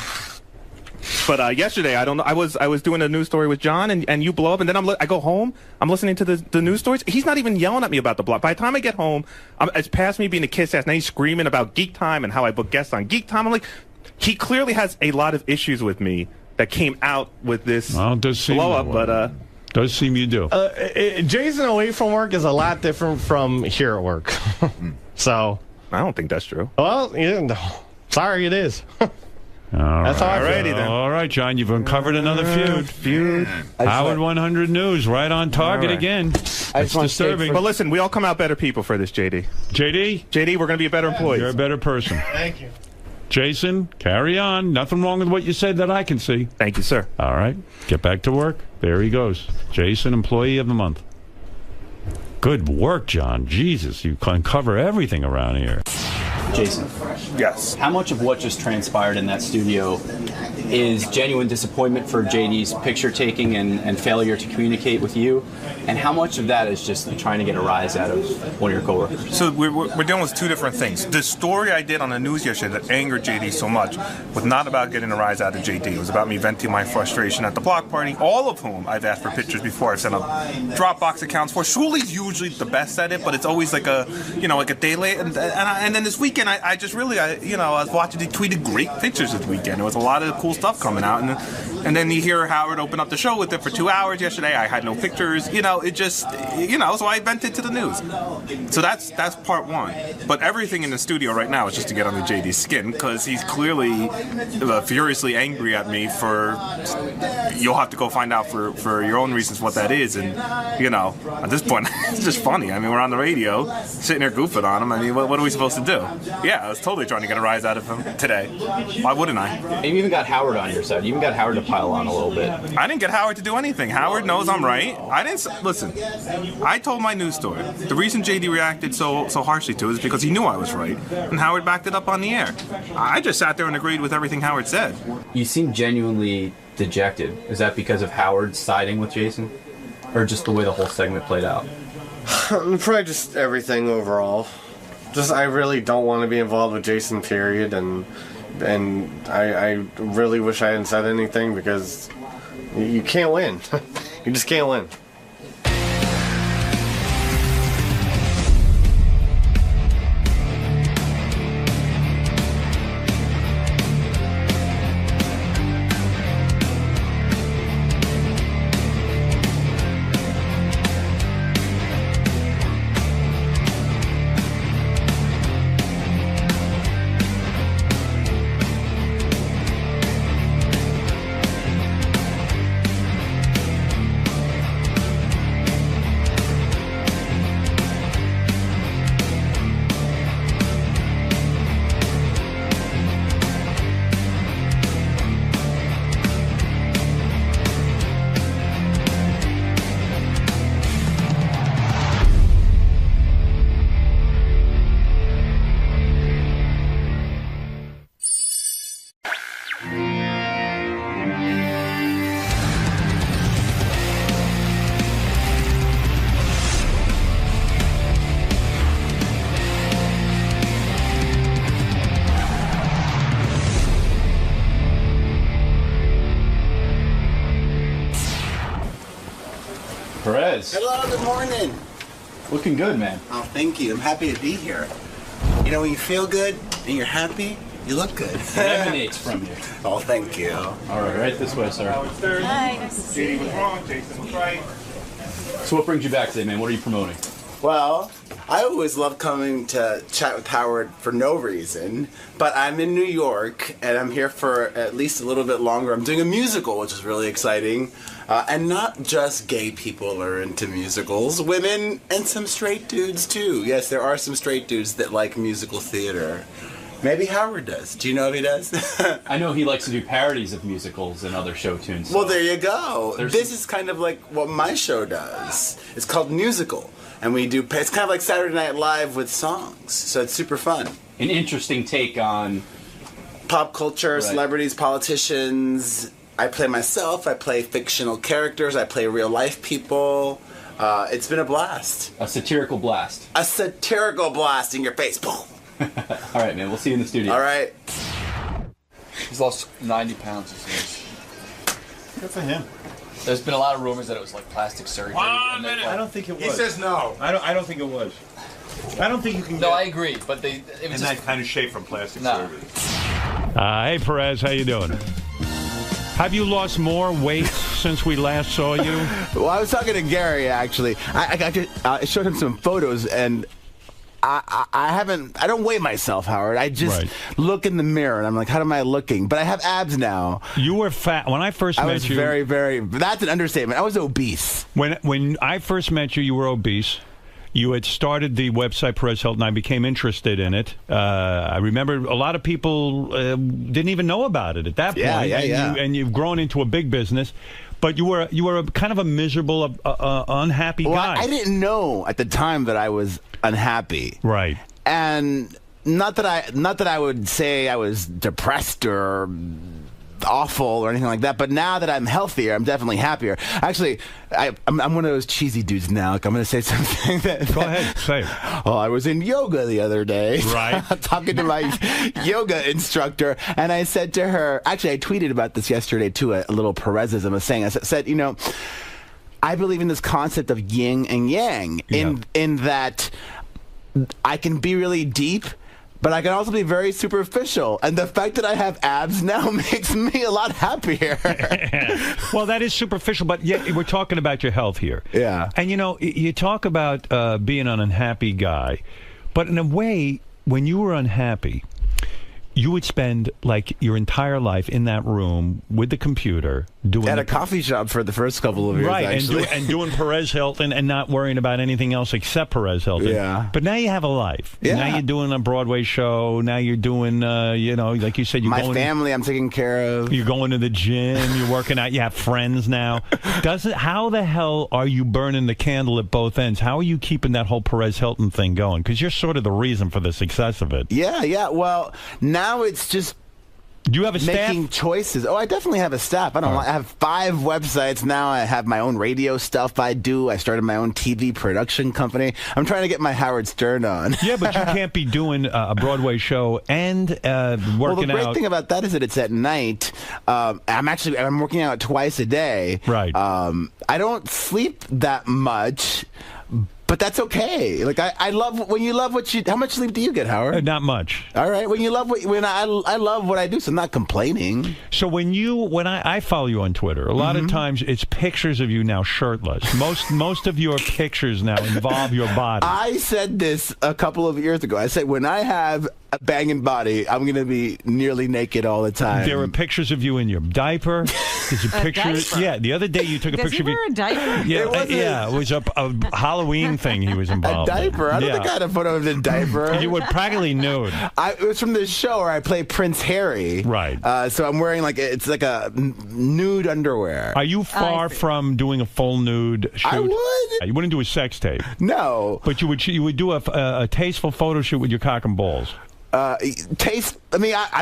But yesterday, I don't know. I was doing a news story with John, and you blow up, and then I go home. I'm listening to the news stories. He's not even yelling at me about the block. By the time I get home, it's past me being a kiss ass. Now he's screaming about Geek Time and how I book guests on Geek Time. I'm like, he clearly has a lot of issues with me that came out with this blow up. But does seem you do. Jason away from work is a lot different from here at work. So I don't think that's true. Well, yeah, no. Sorry, it is. That's how I feel. Alrighty then. All right, John, you've uncovered another feud. Howard 100 News, right on target again. It's disturbing. But listen, we all come out better people for this, JD. JD, we're going to be a better employee. You're a better person. Thank you. Jason, carry on. Nothing wrong with what you said that I can see. Thank you, sir. All right, get back to work. There he goes. Jason, Employee of the Month. Good work, John. Jesus, you can cover everything around here. Jason. Yes. How much of what just transpired in that studio is genuine disappointment for JD's picture taking and failure to communicate with you? And how much of that is just trying to get a rise out of one of your coworkers? So we're dealing with two different things. The story I did on the news yesterday that angered JD so much was not about getting a rise out of JD. It was about me venting my frustration at the block party, all of whom I've asked for pictures before. I've sent up Dropbox accounts for. Shuli's usually the best at it, but it's always like a day late. And then this weekend, I was watching, he tweeted great pictures this weekend. There was a lot of cool stuff coming out. And then you hear Howard open up the show with it for 2 hours yesterday. I had no pictures. So I vented to the news. So that's part one. But everything in the studio right now is just to get under JD's skin, because he's clearly furiously angry at me for, you'll have to go find out for your own reasons what that is. And, at this point, it's just funny. I mean, we're on the radio, sitting there goofing on him. I mean, what are we supposed to do? Yeah, I was totally trying to get a rise out of him today. Why wouldn't I? And you even got Howard on your side. You even got Howard to pile on a little bit. I didn't get Howard to do anything. Howard knows I'm right. Listen, I told my news story. The reason JD reacted so harshly to it is because he knew I was right, and Howard backed it up on the air. I just sat there and agreed with everything Howard said. You seem genuinely dejected. Is that because of Howard siding with Jason? Or just the way the whole segment played out? Probably just everything overall. Just I really don't want to be involved with Jason, period, and I really wish I hadn't said anything, because you can't win. You just can't win. Perez. Hello, good morning. Looking good, man. Oh, thank you. I'm happy to be here. You know, when you feel good and you're happy, you look good. It emanates from you. Oh, thank you. All right, right this way, sir. Hi, nice to see you. JD was wrong, Jason was right. So what brings you back today, man? What are you promoting? Well, I always love coming to chat with Howard for no reason, but I'm in New York, and I'm here for at least a little bit longer. I'm doing a musical, which is really exciting. And not just gay people are into musicals, women and some straight dudes too. Yes, there are some straight dudes that like musical theater. Maybe Howard does. Do you know if he does? I know he likes to do parodies of musicals and other show tunes. Well, there you go. This is kind of like what my show does. It's called Musical. And it's kind of like Saturday Night Live with songs. So it's super fun. An interesting take on pop culture, celebrities, politicians. I play myself, I play fictional characters, I play real life people. It's been a blast. A satirical blast. A satirical blast in your face. Boom. All right, man. We'll see you in the studio. All right. He's lost 90 pounds, he says. Good for him. There's been a lot of rumors that it was like plastic surgery. I don't think it was. He says no. I don't think it was. I don't think you can. No, I agree, but it was in that kind of shape from plastic surgery. Hey, Perez, how you doing? Have you lost more weight since we last saw you? Well, I was talking to Gary, actually. I showed him some photos, and I don't weigh myself, Howard. I just look in the mirror and I'm like, how am I looking? But I have abs now. You were fat when I first met you. I was very, very. That's an understatement. I was obese. When I first met you, you were obese. You had started the website Perez Hilton. I became interested in it. I remember a lot of people didn't even know about it at that point. And you've grown into a big business. But you were kind of a miserable, unhappy guy. I didn't know at the time that I was unhappy. Right. And not that I would say I was depressed or awful or anything like that, but now that I'm healthier, I'm definitely happier. Actually, I'm one of those cheesy dudes now. Like, I'm going to say something that... Go ahead, say it. Oh, I was in yoga the other day. Right. Talking to my yoga instructor, and I said to her... Actually, I tweeted about this yesterday, too, a little Perezism of saying, I said, you know, I believe in this concept of yin and yang, in that I can be really deep, but I can also be very superficial. And the fact that I have abs now makes me a lot happier. Well, that is superficial, but yet we're talking about your health here. Yeah. And, you know, you talk about being an unhappy guy, but in a way, when you were unhappy, you would spend, like, your entire life in that room with the computer doing... At a coffee shop for the first couple of years, actually. And doing Perez Hilton and not worrying about anything else except Perez Hilton. Yeah. But now you have a life. Yeah. Now you're doing a Broadway show. Now you're doing, you know, like you said... My family I'm taking care of. You're going to the gym. You're working out. You have friends now. How the hell are you burning the candle at both ends? How are you keeping that whole Perez Hilton thing going? Because you're sort of the reason for the success of it. Yeah. Well, now it's just do you have a making staff? Choices. Oh, I definitely have a staff. I have 5 websites now. I have my own radio stuff I do. I started my own TV production company. I'm trying to get my Howard Stern on. Yeah, but you can't be doing a Broadway show and working out. Well, the great thing about that is that it's at night. I'm working out twice a day. Right. I don't sleep that much. But that's okay. Like I love when you love what you. How much sleep do you get, Howard? Not much. All right. When you love I love what I do, so I'm not complaining. So when I follow you on Twitter, a lot of times it's pictures of you now shirtless. Most of your pictures now involve your body. I said this a couple of years ago. I said when I have a banging body, I'm going to be nearly naked all the time. There are pictures of you in your diaper. There's a picture. Diaper? Yeah, the other day you took a picture of you. Does he wear a diaper? Yeah, it was a Halloween thing he was involved in. A diaper? I don't think I had a photo of him in diaper. You were practically nude. It was from this show where I play Prince Harry. Right. So I'm wearing it's like a nude underwear. Are you far from doing a full nude shoot? I would. You wouldn't do a sex tape. No. But you would do a tasteful photo shoot with your cock and balls. I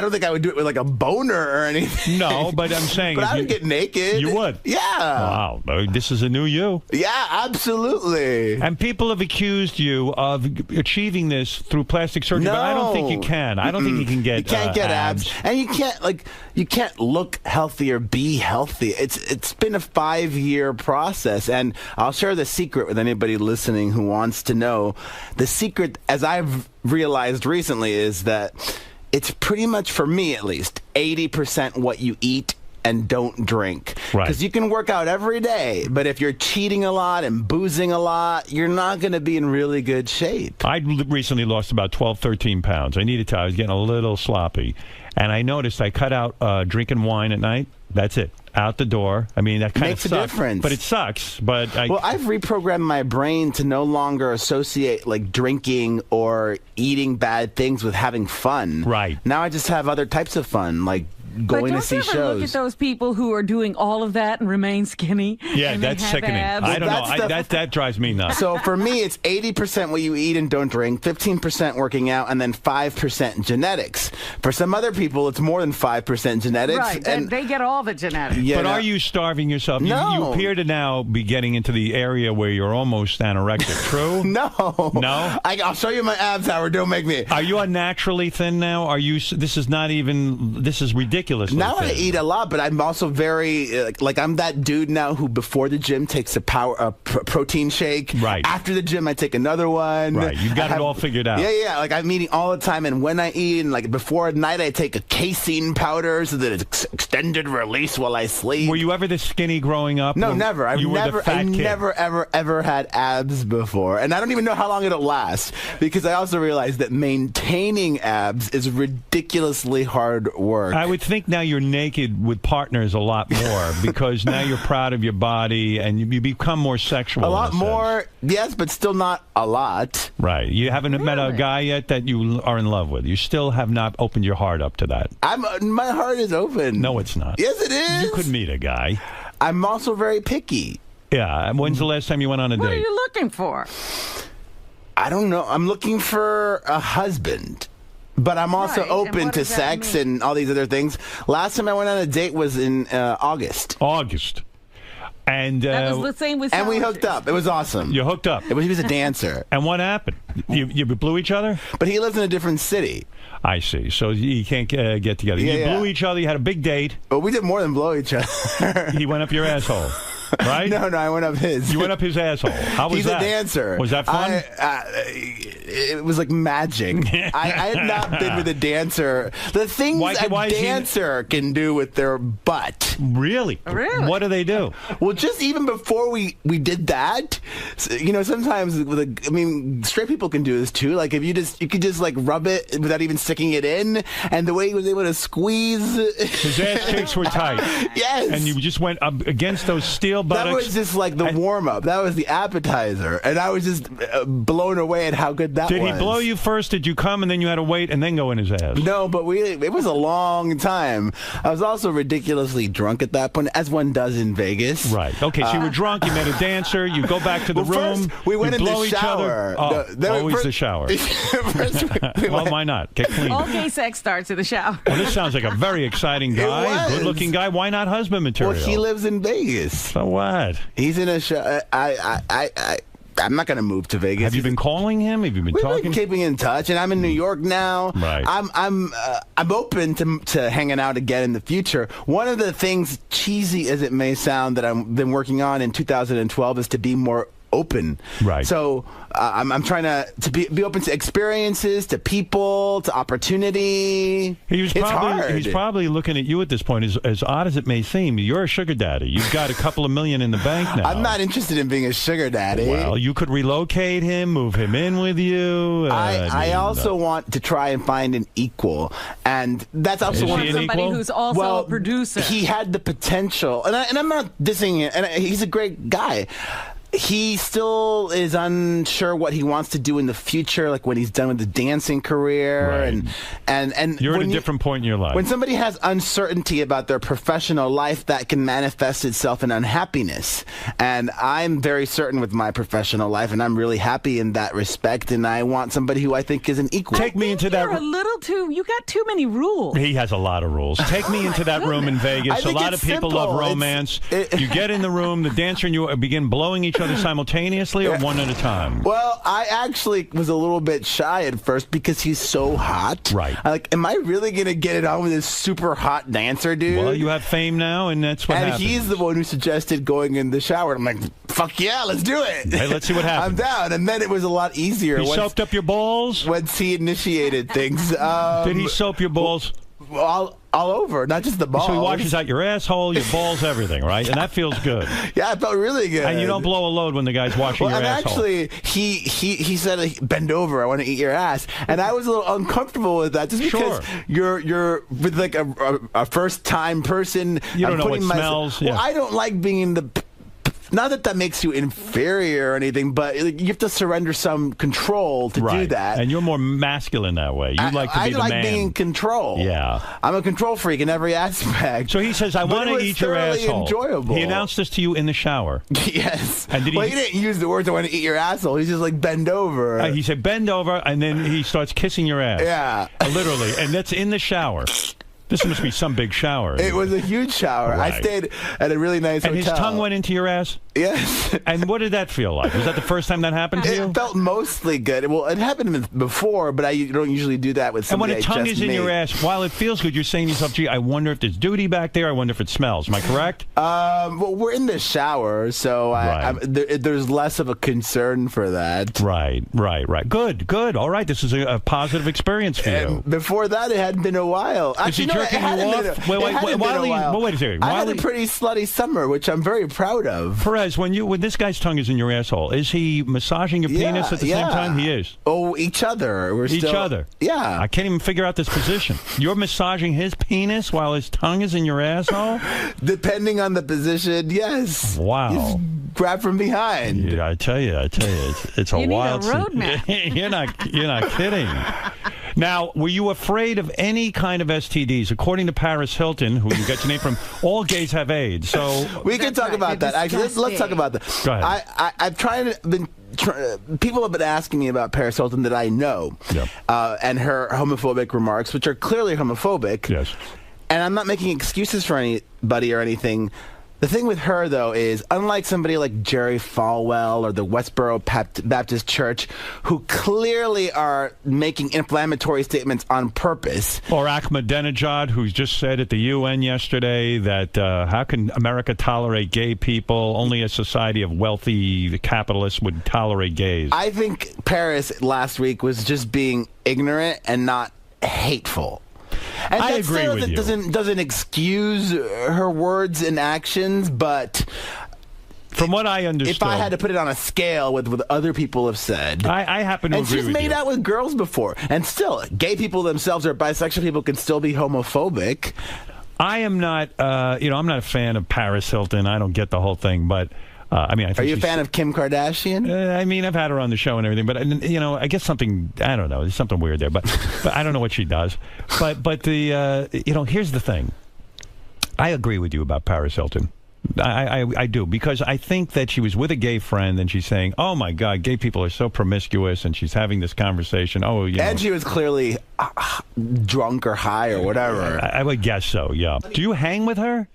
don't think I would do it with like a boner or anything. No, but I'm saying... But I would get naked. You would? Yeah. Wow. This is a new you. Yeah, absolutely. And people have accused you of achieving this through plastic surgery, but I don't think you can. I don't think you can get You can't get abs. And you can't look healthy or be healthy. It's been a 5-year process, and I'll share the secret with anybody listening who wants to know. The secret, as I've realized recently, is that it's pretty much, for me at least, 80% what you eat and don't drink. Right. Because you can work out every day, but if you're cheating a lot and boozing a lot, you're not going to be in really good shape. I recently lost about 12, 13 pounds. I needed to. I was getting a little sloppy. And I noticed I cut out drinking wine at night. That's it. Out the door. I mean, that kind Makes of sucks. a difference. But it sucks. But I've reprogrammed my brain to no longer associate like drinking or eating bad things with having fun. Right. Now I just have other types of fun, like going to see But don't you ever shows. look at those people who are doing all of that and remain skinny? Yeah, and that's they have sickening. abs? I don't know. That drives me nuts. So for me, it's 80% what you eat and don't drink, 15% working out, and then 5% genetics. For some other people, it's more than 5% genetics. Right, and they get all the genetics. Yeah, but are you starving yourself? No. You appear to now be getting into the area where you're almost anorexic. True? No. No? I'll show you my abs, Howard. Don't make me. Are you unnaturally thin now? Are you? This is not even. This is ridiculous. ridiculously Now thin. I eat a lot, but I'm also very like I'm that dude now who before the gym takes a protein shake. Right. After the gym, I take another one. Right. You've got it all figured out. Yeah. Like I'm eating all the time, and when I eat, and like before at night, I take a casein powder so that it's extended release while I sleep. Were you ever this skinny growing up? No, never. I never, ever had abs before, and I don't even know how long it'll last because I also realized that maintaining abs is ridiculously hard work. I would think now you're naked with partners a lot more because now you're proud of your body and you become more sexual. A lot more, yes, but still not a lot. Right. You haven't met a guy yet that you are in love with. You still have not opened your heart up to that. My heart is open. No, it's not. Yes, it is. You could meet a guy. I'm also very picky. Yeah. And when's the last time you went on a date? What are you looking for? I don't know. I'm looking for a husband. But I'm also open to sex and all these other things. Last time I went on a date was in August. And that was the same with we hooked up. It was awesome. You hooked up. He was a dancer. And what happened? You blew each other? But he lives in a different city. I see. So you can't get together. You blew each other. You had a big date. But we did more than blow each other. He went up your asshole. Right? No, I went up his. You went up his asshole. How was that? He's a dancer. Was that fun? It was like magic. I had not been with a dancer. The things a dancer can do with their butt. Really? What do they do? Well, just even before we did that, sometimes straight people can do this too. Like if you could just like rub it without even sticking it in, and the way he was able to squeeze. His ass cheeks were tight. Yes. And you just went up against those steel buttocks. That was just like the warm up. That was the appetizer, and I was just blown away at how good that was. Did he blow you first? Did you come and then you had to wait and then go in his ass? No, but it was a long time. I was also ridiculously drunk at that point, as one does in Vegas. Right. Okay, so you were drunk, you met a dancer, you go back to the room, first, we went in the shower. Always the shower. Well, why not? Get clean. All gay sex starts in the shower. Well, this sounds like a very exciting guy, good-looking guy. Why not husband material? Well, he lives in Vegas. So what? He's in a show. I'm not going to move to Vegas. Have you been calling him? Have you been talking? We've been keeping in touch, and I'm in New York now. Right. I'm open to hanging out again in the future. One of the things, cheesy as it may sound, that I've been working on in 2012 is to be more open. Right. So I'm trying to be open to experiences, to people, to opportunity. He's probably looking at you at this point, as odd as it may seem. You're a sugar daddy. You've got a couple of million in the bank now. I'm not interested in being a sugar daddy. Well, you could relocate him, move him in with you. I also want to try and find an equal, and that's also one of the somebody who's also a producer. He had the potential, and I'm not dissing him, and he's a great guy. He still is unsure what he wants to do in the future, like when he's done with the dancing career. Right. And you're at a different point in your life. When somebody has uncertainty about their professional life, that can manifest itself in unhappiness. And I'm very certain with my professional life, and I'm really happy in that respect. And I want somebody who I think is an equal. Take me into that. You're a little too. You got too many rules. He has a lot of rules. Take me into that room in Vegas. A lot of people love romance. You get in the room, the dancer and you begin blowing each other simultaneously or one at a time? Well, I actually was a little bit shy at first because he's so hot. Right. Am I really going to get it on with this super hot dancer dude? Well, you have fame now, and that's what happens. And he's the one who suggested going in the shower. I'm like, fuck yeah, let's do it. Hey, let's see what happens. I'm down. And then it was a lot easier. He soaped up your balls? Once he initiated things. Did he soap your balls? All over, not just the balls. So he washes out your asshole, your balls, everything, right? And that feels good. Yeah, it felt really good. And you don't blow a load when the guy's washing your asshole. Actually, he said, bend over, I want to eat your ass. And I was a little uncomfortable with that just because you're with like a first-time person. You don't know what smells. Well, I don't like being in the... Not that makes you inferior or anything, but you have to surrender some control to do that. And you're more masculine that way. You like to be the man. I like being in control. Yeah. I'm a control freak in every aspect. So he says, I want to eat your asshole. Enjoyable. He announced this to you in the shower. Yes. And he didn't use the words, I want to eat your asshole. He's just like, bend over. He said, bend over, and then he starts kissing your ass. Yeah. Literally. And that's in the shower. This must be some big shower. It was a huge shower. Right. I stayed at a really nice And hotel. his tongue went into your ass? Yes. And what did that feel like? Was that the first time that happened to you? It felt mostly good. Well, it happened before, but I don't usually do that with And when somebody a tongue I just is in your made. ass, while it feels good, you're saying to yourself, gee, I wonder if there's duty back there. I wonder if it smells. Am I correct? Well, we're in the shower, so there's less of a concern for that. Right. Good. All right, this is a positive experience for you. Before that, it hadn't been a while. Is he jerking you off? Wait a second. I had a pretty slutty summer, which I'm very proud of. Perez, when this guy's tongue is in your asshole, is he massaging your penis at the same time? He is. Oh, each other. Each other. Yeah. I can't even figure out this position. You're massaging his penis while his tongue is in your asshole? Depending on the position, yes. Wow. Just grab from behind. Yeah, I tell you, it's a You need a wild. roadmap. You're not kidding. Now, were you afraid of any kind of STDs? According to Paris Hilton, who you get your name from, all gays have AIDS. So we can talk about that. Actually, let's talk about that. Go ahead. I've people have been asking me about Paris Hilton that I know, and her homophobic remarks, which are clearly homophobic. Yes. And I'm not making excuses for anybody or anything. The thing with her, though, is unlike somebody like Jerry Falwell or the Westboro Baptist Church, who clearly are making inflammatory statements on purpose. Or Ahmadinejad, who's just said at the UN yesterday that how can America tolerate gay people? Only a society of wealthy capitalists would tolerate gays. I think Paris last week was just being ignorant and not hateful. And I that agree still with you. Doesn't excuse her words and actions, but from what I understood, if I had to put it on a scale with what other people have said, I happen to and agree she's with made you. out with girls before, and still, gay people themselves or bisexual people can still be homophobic. I am not, I'm not a fan of Paris Hilton. I don't get the whole thing, but. I think are you a fan of Kim Kardashian? I've had her on the show and everything, but I guess something. I don't know. There's something weird there, but I don't know what she does. But here's the thing. I agree with you about Paris Hilton. I do, because I think that she was with a gay friend and she's saying, "Oh my God, gay people are so promiscuous," and she's having this conversation. And she was clearly drunk or high or whatever. I would guess so. Yeah. Do you hang with her?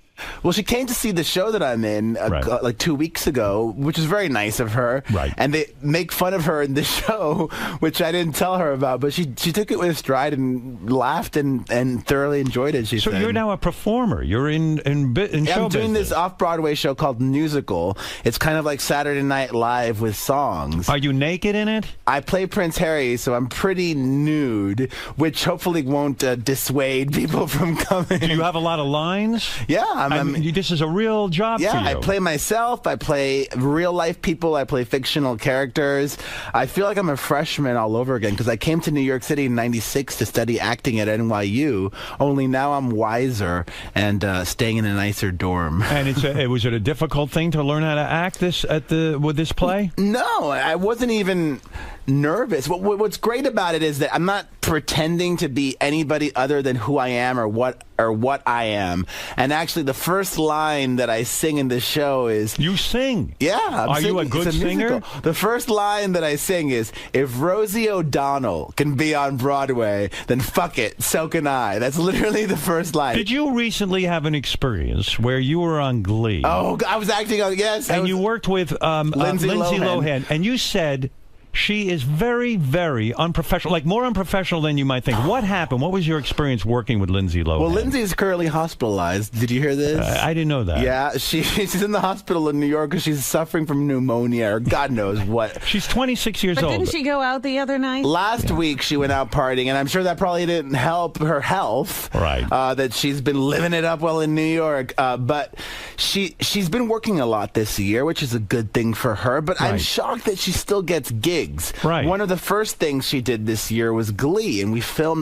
Well, she came to see the show that I'm in like 2 weeks ago, which is very nice of her. Right. And they make fun of her in the show, which I didn't tell her about, but she took it with stride and laughed and thoroughly enjoyed it, she So said. you're now a performer. You're in show I'm doing business. this off-Broadway show called Musical. It's kind of like Saturday Night Live with songs. Are you naked in it? I play Prince Harry, so I'm pretty nude, which hopefully won't dissuade people from coming. Do you have a lot of lines? Yeah. This is a real job for you. Yeah, I play myself. I play real-life people. I play fictional characters. I feel like I'm a freshman all over again because I came to New York City in '96 to study acting at NYU, only now I'm wiser and staying in a nicer dorm. And was it a difficult thing to learn how to act with this play? No, I wasn't even nervous. What's great about it is that I'm not pretending to be anybody other than who I am or what I am. And actually, the first line that I sing in the show is... You sing? Yeah. Are you a good singer? The first line that I sing is, if Rosie O'Donnell can be on Broadway, then fuck it, so can I. That's literally the first line. Did you recently have an experience where you were on Glee? Oh, I was acting on... Yes. And you worked with Lindsay Lohan. And you said... She is very, very unprofessional, like more unprofessional than you might think. What happened? What was your experience working with Lindsay Lohan? Well, Lindsay is currently hospitalized. Did you hear this? I didn't know that. Yeah, she's in the hospital in New York because she's suffering from pneumonia or God knows what. She's 26 years old. But didn't she go out the other night? Last week she went out partying, and I'm sure that probably didn't help her health. Right. That she's been living it up well in New York. But she's been working a lot this year, which is a good thing for her. But I'm shocked that she still gets gigs. Right. One of the first things she did this year was Glee, and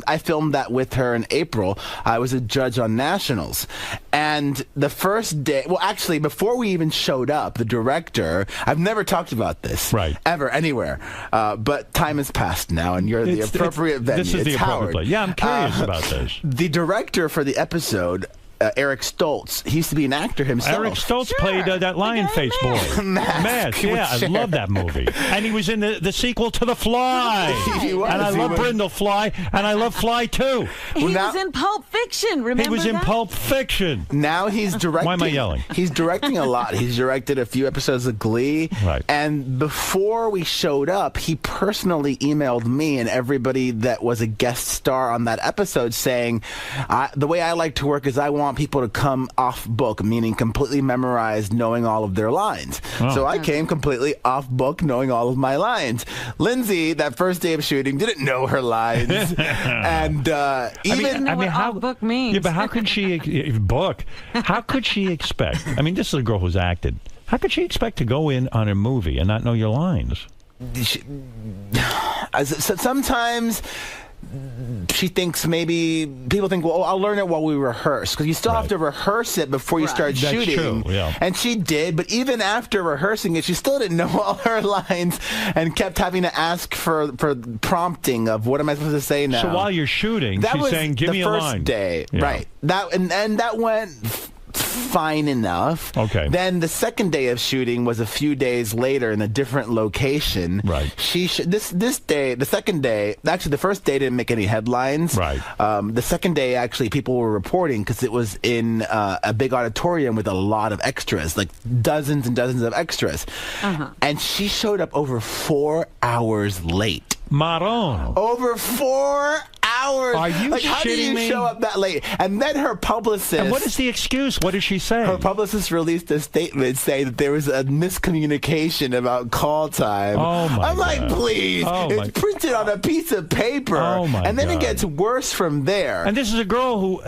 I filmed that with her in April. I was a judge on Nationals. And the first day, well, actually, before we even showed up, the director, I've never talked about this. Ever, anywhere. But time has passed now, and you're the appropriate venue. This is the appropriate place. Yeah, I'm curious about this. The director for the episode Eric Stoltz. He used to be an actor himself. Eric Stoltz played that lion face boy. Mask. Yeah, I love that movie. And he was in the sequel to The Fly. He was. And I love Brindlefly, and I love Fly too. He was in Pulp Fiction. Remember He was in Pulp Fiction. Now he's directing. Why am I yelling? He's directing a lot. He's directed a few episodes of Glee. Right. And before we showed up, he personally emailed me and everybody that was a guest star on that episode saying, the way I like to work is I want people to come off book, meaning completely memorized, knowing all of their lines. Oh. So I came completely off book, knowing all of my lines. Lindsay, that first day of shooting, didn't know her lines. And how book means. Yeah, but how could she How could she expect? I mean, this is a girl who's acted. How could she expect to go in on a movie and not know your lines? Sometimes she thinks maybe people think, well, I'll learn it while we rehearse, because you still have to rehearse it before you start That's shooting. True, yeah. And she did, but even after rehearsing it, she still didn't know all her lines and kept having to ask for prompting of what am I supposed to say now. So while you're shooting, that she's was saying, "Give me a line." The first day, Yeah. right? And that went fine enough. Okay. Then the second day of shooting was a few days later in a different location. Right. This day, the second day, actually the first day didn't make any headlines. Right. The second day, actually, people were reporting because it was in a big auditorium with a lot of extras, like dozens and dozens of extras. And she showed up over 4 hours late. Maron. Over 4 hours. Are you like, how do shitting you me? show up that late? And then her publicist. And what is the excuse? What did she say? Her publicist released a statement saying that there was a miscommunication about call time. Oh my I'm like, God. please. Oh my- It's printed on a piece of paper. Oh my and then God. it gets worse from there. And this is a girl who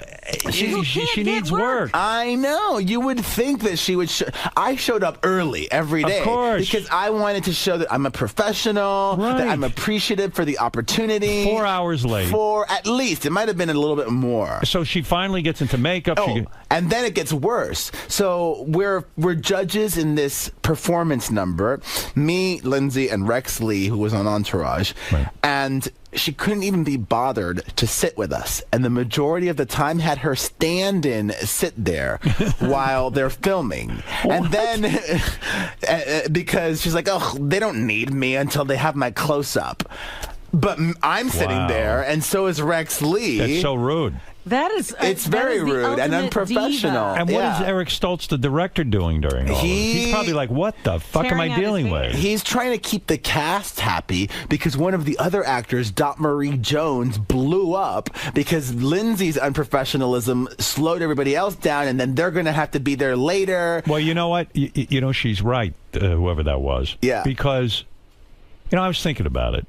she needs work. I know. You would think that she would. I showed up early every day. Of course. Because I wanted to show that I'm a professional, that I'm appreciative for the opportunity. 4 hours late. At least. It might have been a little bit more. So she finally gets into makeup. And then it gets worse. So we're judges in this performance number. Me, Lindsay, and Rex Lee, who was on Entourage. Right. And she couldn't even be bothered to sit with us. And the majority of the time had her stand-in sit there while they're filming. And then, because she's like, oh, they don't need me until they have my close-up. But I'm sitting there, and so is Rex Lee. That's so rude. That is. It's very rude and unprofessional. And what is Eric Stoltz, the director, doing during all of this? He's probably like, what the fuck am I dealing with? He's trying to keep the cast happy because one of the other actors, Dot Marie Jones, blew up because Lindsay's unprofessionalism slowed everybody else down, and then they're going to have to be there later. Well, you know what? You know, she's right, whoever that was. Yeah. Because, I was thinking about it.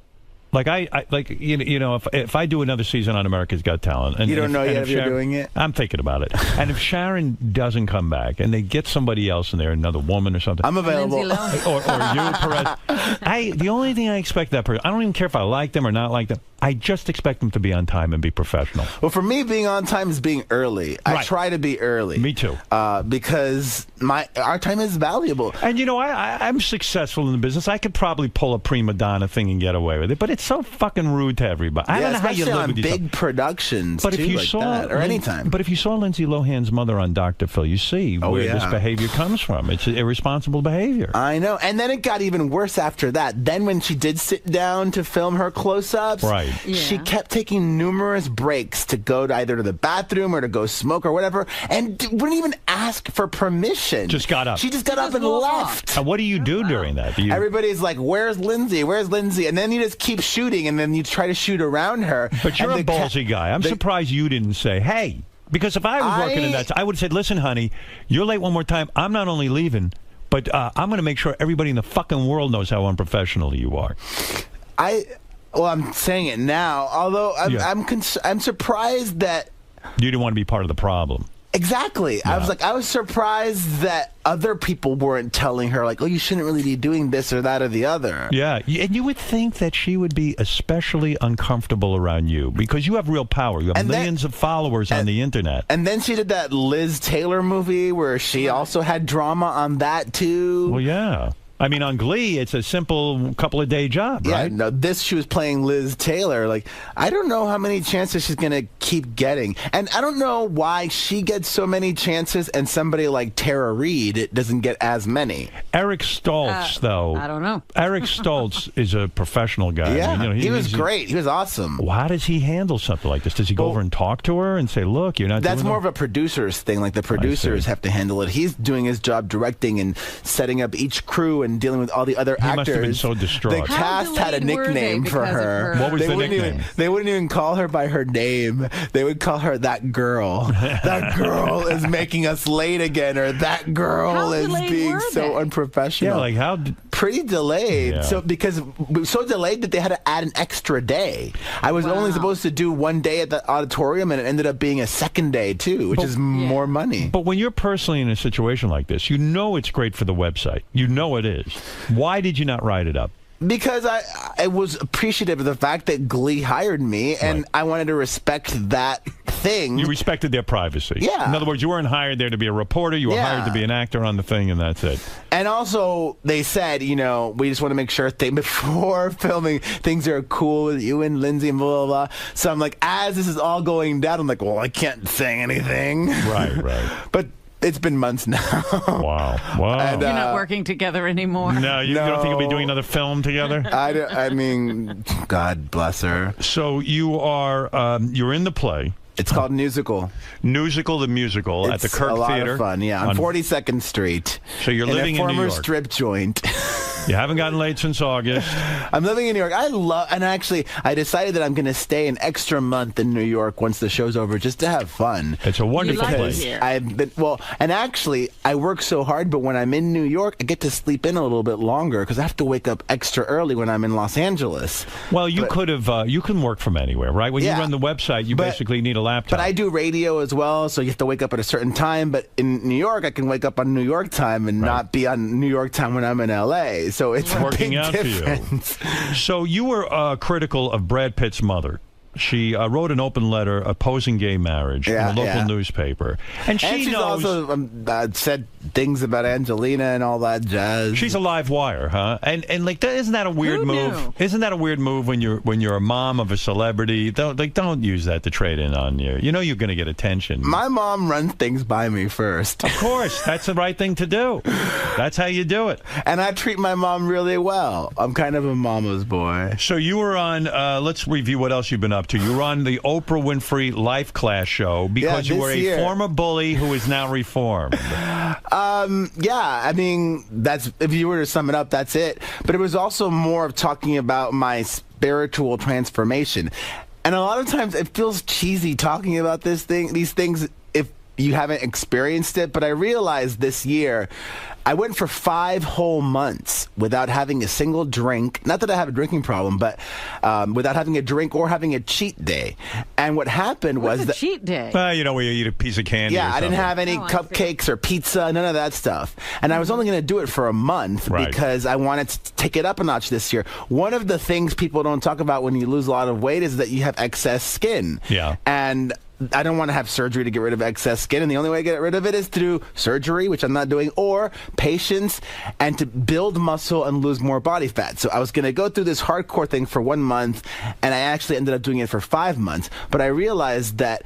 Like if I do another season on America's Got Talent, and you don't know yet if you're Sharon, doing it. I'm thinking about it. And if Sharon doesn't come back, and they get somebody else in there, another woman or something, I'm available. or you, Perez. The only thing I expect that person, I don't even care if I like them or not like them. I just expect them to be on time and be professional. Well, for me, being on time is being early. Right. I try to be early. Me too. Because our time is valuable. And I'm successful in the business. I could probably pull a prima donna thing and get away with it, but it's so fucking rude to everybody. I don't know how you live with yourself. Big productions, but too, if you like saw that, or anytime. But if you saw Lindsay Lohan's mother on Dr. Phil, you see where this behavior comes from. It's irresponsible behavior. I know. And then it got even worse after that. Then when she did sit down to film her close-ups, she kept taking numerous breaks to go to either to the bathroom or to go smoke or whatever, and wouldn't even ask for permission. Just got up. She just got up and left. And what do you do during that? Everybody's like, where's Lindsay? Where's Lindsay? And then you just keep shooting, and then you try to shoot around her. But you're a ballsy guy. I'm surprised you didn't say, hey, because if I was working in that, I would have said, listen, honey, you're late one more time. I'm not only leaving, but I'm going to make sure everybody in the fucking world knows how unprofessional you are. Well, I'm saying it now, although I'm surprised that you didn't want to be part of the problem. Exactly. Yeah. I was surprised that other people weren't telling her, like, oh, you shouldn't really be doing this or that or the other. Yeah, and you would think that she would be especially uncomfortable around you because you have real power. You have millions of followers on the internet. And then she did that Liz Taylor movie where she also had drama on that, too. Well, yeah. I mean, on Glee, it's a simple couple-of-day job, yeah, right? No, she was playing Liz Taylor. Like, I don't know how many chances she's going to keep getting. And I don't know why she gets so many chances and somebody like Tara Reid doesn't get as many. Eric Stoltz, though. I don't know. Eric Stoltz is a professional guy. Yeah, I mean, he was great. He was awesome. How does he handle something like this? Does he go over and talk to her and say, look, you're not That's doing more of a producer's thing. Like the producers have to handle it. He's doing his job directing and setting up each crew and dealing with all the other actors. He must have been so distraught. The cast had a nickname for her. What was the nickname? They wouldn't even call her by her name. They would call her that girl. That girl is making us late again, or that girl is being so unprofessional. Yeah, like how... Pretty delayed. Yeah. So so delayed that they had to add an extra day. I was only supposed to do one day at the auditorium, and it ended up being a second day too, which is more money. But when you're personally in a situation like this, you know it's great for the website. You know it is. Why did you not write it up? Because I was appreciative of the fact that Glee hired me, and I wanted to respect that thing. You respected their privacy. Yeah. In other words, you weren't hired there to be a reporter. You were hired to be an actor on the thing, and that's it. And also, they said, you know, we just want to make sure before filming, things are cool with you and Lindsay and blah, blah, blah. So I'm like, as this is all going down, I'm like, well, I can't say anything. Right. But it's been months now. Wow. And, you're not working together anymore. No, you don't think you'll be doing another film together? I mean, God bless her. So you are, you're in the play. It's called Musical. Musical the Musical at the Kirk It's a lot Theater. of fun, yeah, on 42nd Street. So you're living in New former York. strip joint. You haven't gotten laid since August. I'm living in New York. And actually, I decided that I'm going to stay an extra month in New York once the show's over, just to have fun. It's a wonderful place. And actually, I work so hard, but when I'm in New York, I get to sleep in a little bit longer because I have to wake up extra early when I'm in Los Angeles. Well, you can work from anywhere, right? When you run the website, you basically need a laptop. But I do radio as well, so you have to wake up at a certain time. But in New York, I can wake up on New York time and not be on New York time when I'm in L.A., so it's working out difference. for you. So you were critical of Brad Pitt's mother. She wrote an open letter opposing gay marriage in a local newspaper. And she's knows, also said things about Angelina and all that jazz. She's a live wire, huh? And like, isn't that a weird move? Isn't that a weird move when you're a mom of a celebrity? Don't use that to trade in on you. You know you're going to get attention. My mom runs things by me first. Of course, that's the right thing to do. That's how you do it. And I treat my mom really well. I'm kind of a mama's boy. So you were on. Let's review what else you've been up to. You were on the Oprah Winfrey Life Class show because you were a former bully who is now reformed. I mean, that's, if you were to sum it up, that's it. But it was also more of talking about my spiritual transformation. And a lot of times it feels cheesy talking about these things if you haven't experienced it. But I realized this year, I went for 5 whole months without having a single drink. Not that I have a drinking problem, but without having a drink or having a cheat day. And what happened was a cheat day? Where you eat a piece of candy. Yeah, I didn't have any cupcakes or pizza, none of that stuff. And I was only going to do it for a month because I wanted to take it up a notch this year. One of the things people don't talk about when you lose a lot of weight is that you have excess skin. Yeah. And I don't want to have surgery to get rid of excess skin, and the only way to get rid of it is to do surgery, which I'm not doing, or patience, and to build muscle and lose more body fat. So I was going to go through this hardcore thing for 1 month, and I actually ended up doing it for 5 months. But I realized that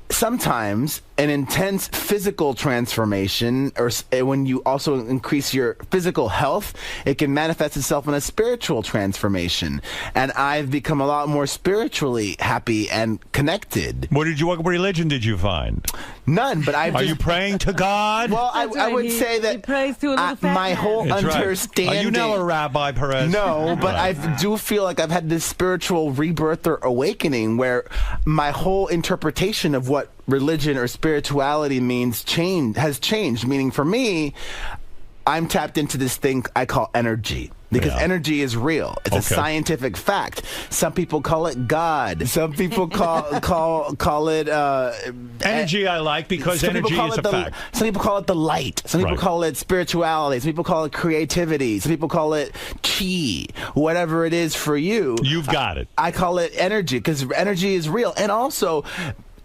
sometimes an intense physical transformation, or when you also increase your physical health, it can manifest itself in a spiritual transformation. And I've become a lot more spiritually happy and connected. What religion did you find? None, but Are you praying to God? Well, I would say that he prays to a little fat my man. whole That's right. understanding. Are you now a rabbi, Perez? No, but I do feel like I've had this spiritual rebirth or awakening where my whole interpretation of what religion or spirituality means has changed. Meaning for me, I'm tapped into this thing I call energy. Because energy is real. It's a scientific fact. Some people call it God. Some people call it energy. I like because energy is a fact. Some people call it the light. Some people call it spirituality. Some people call it creativity. Some people call it chi. Whatever it is for you, you've got it. I call it energy because energy is real. And also,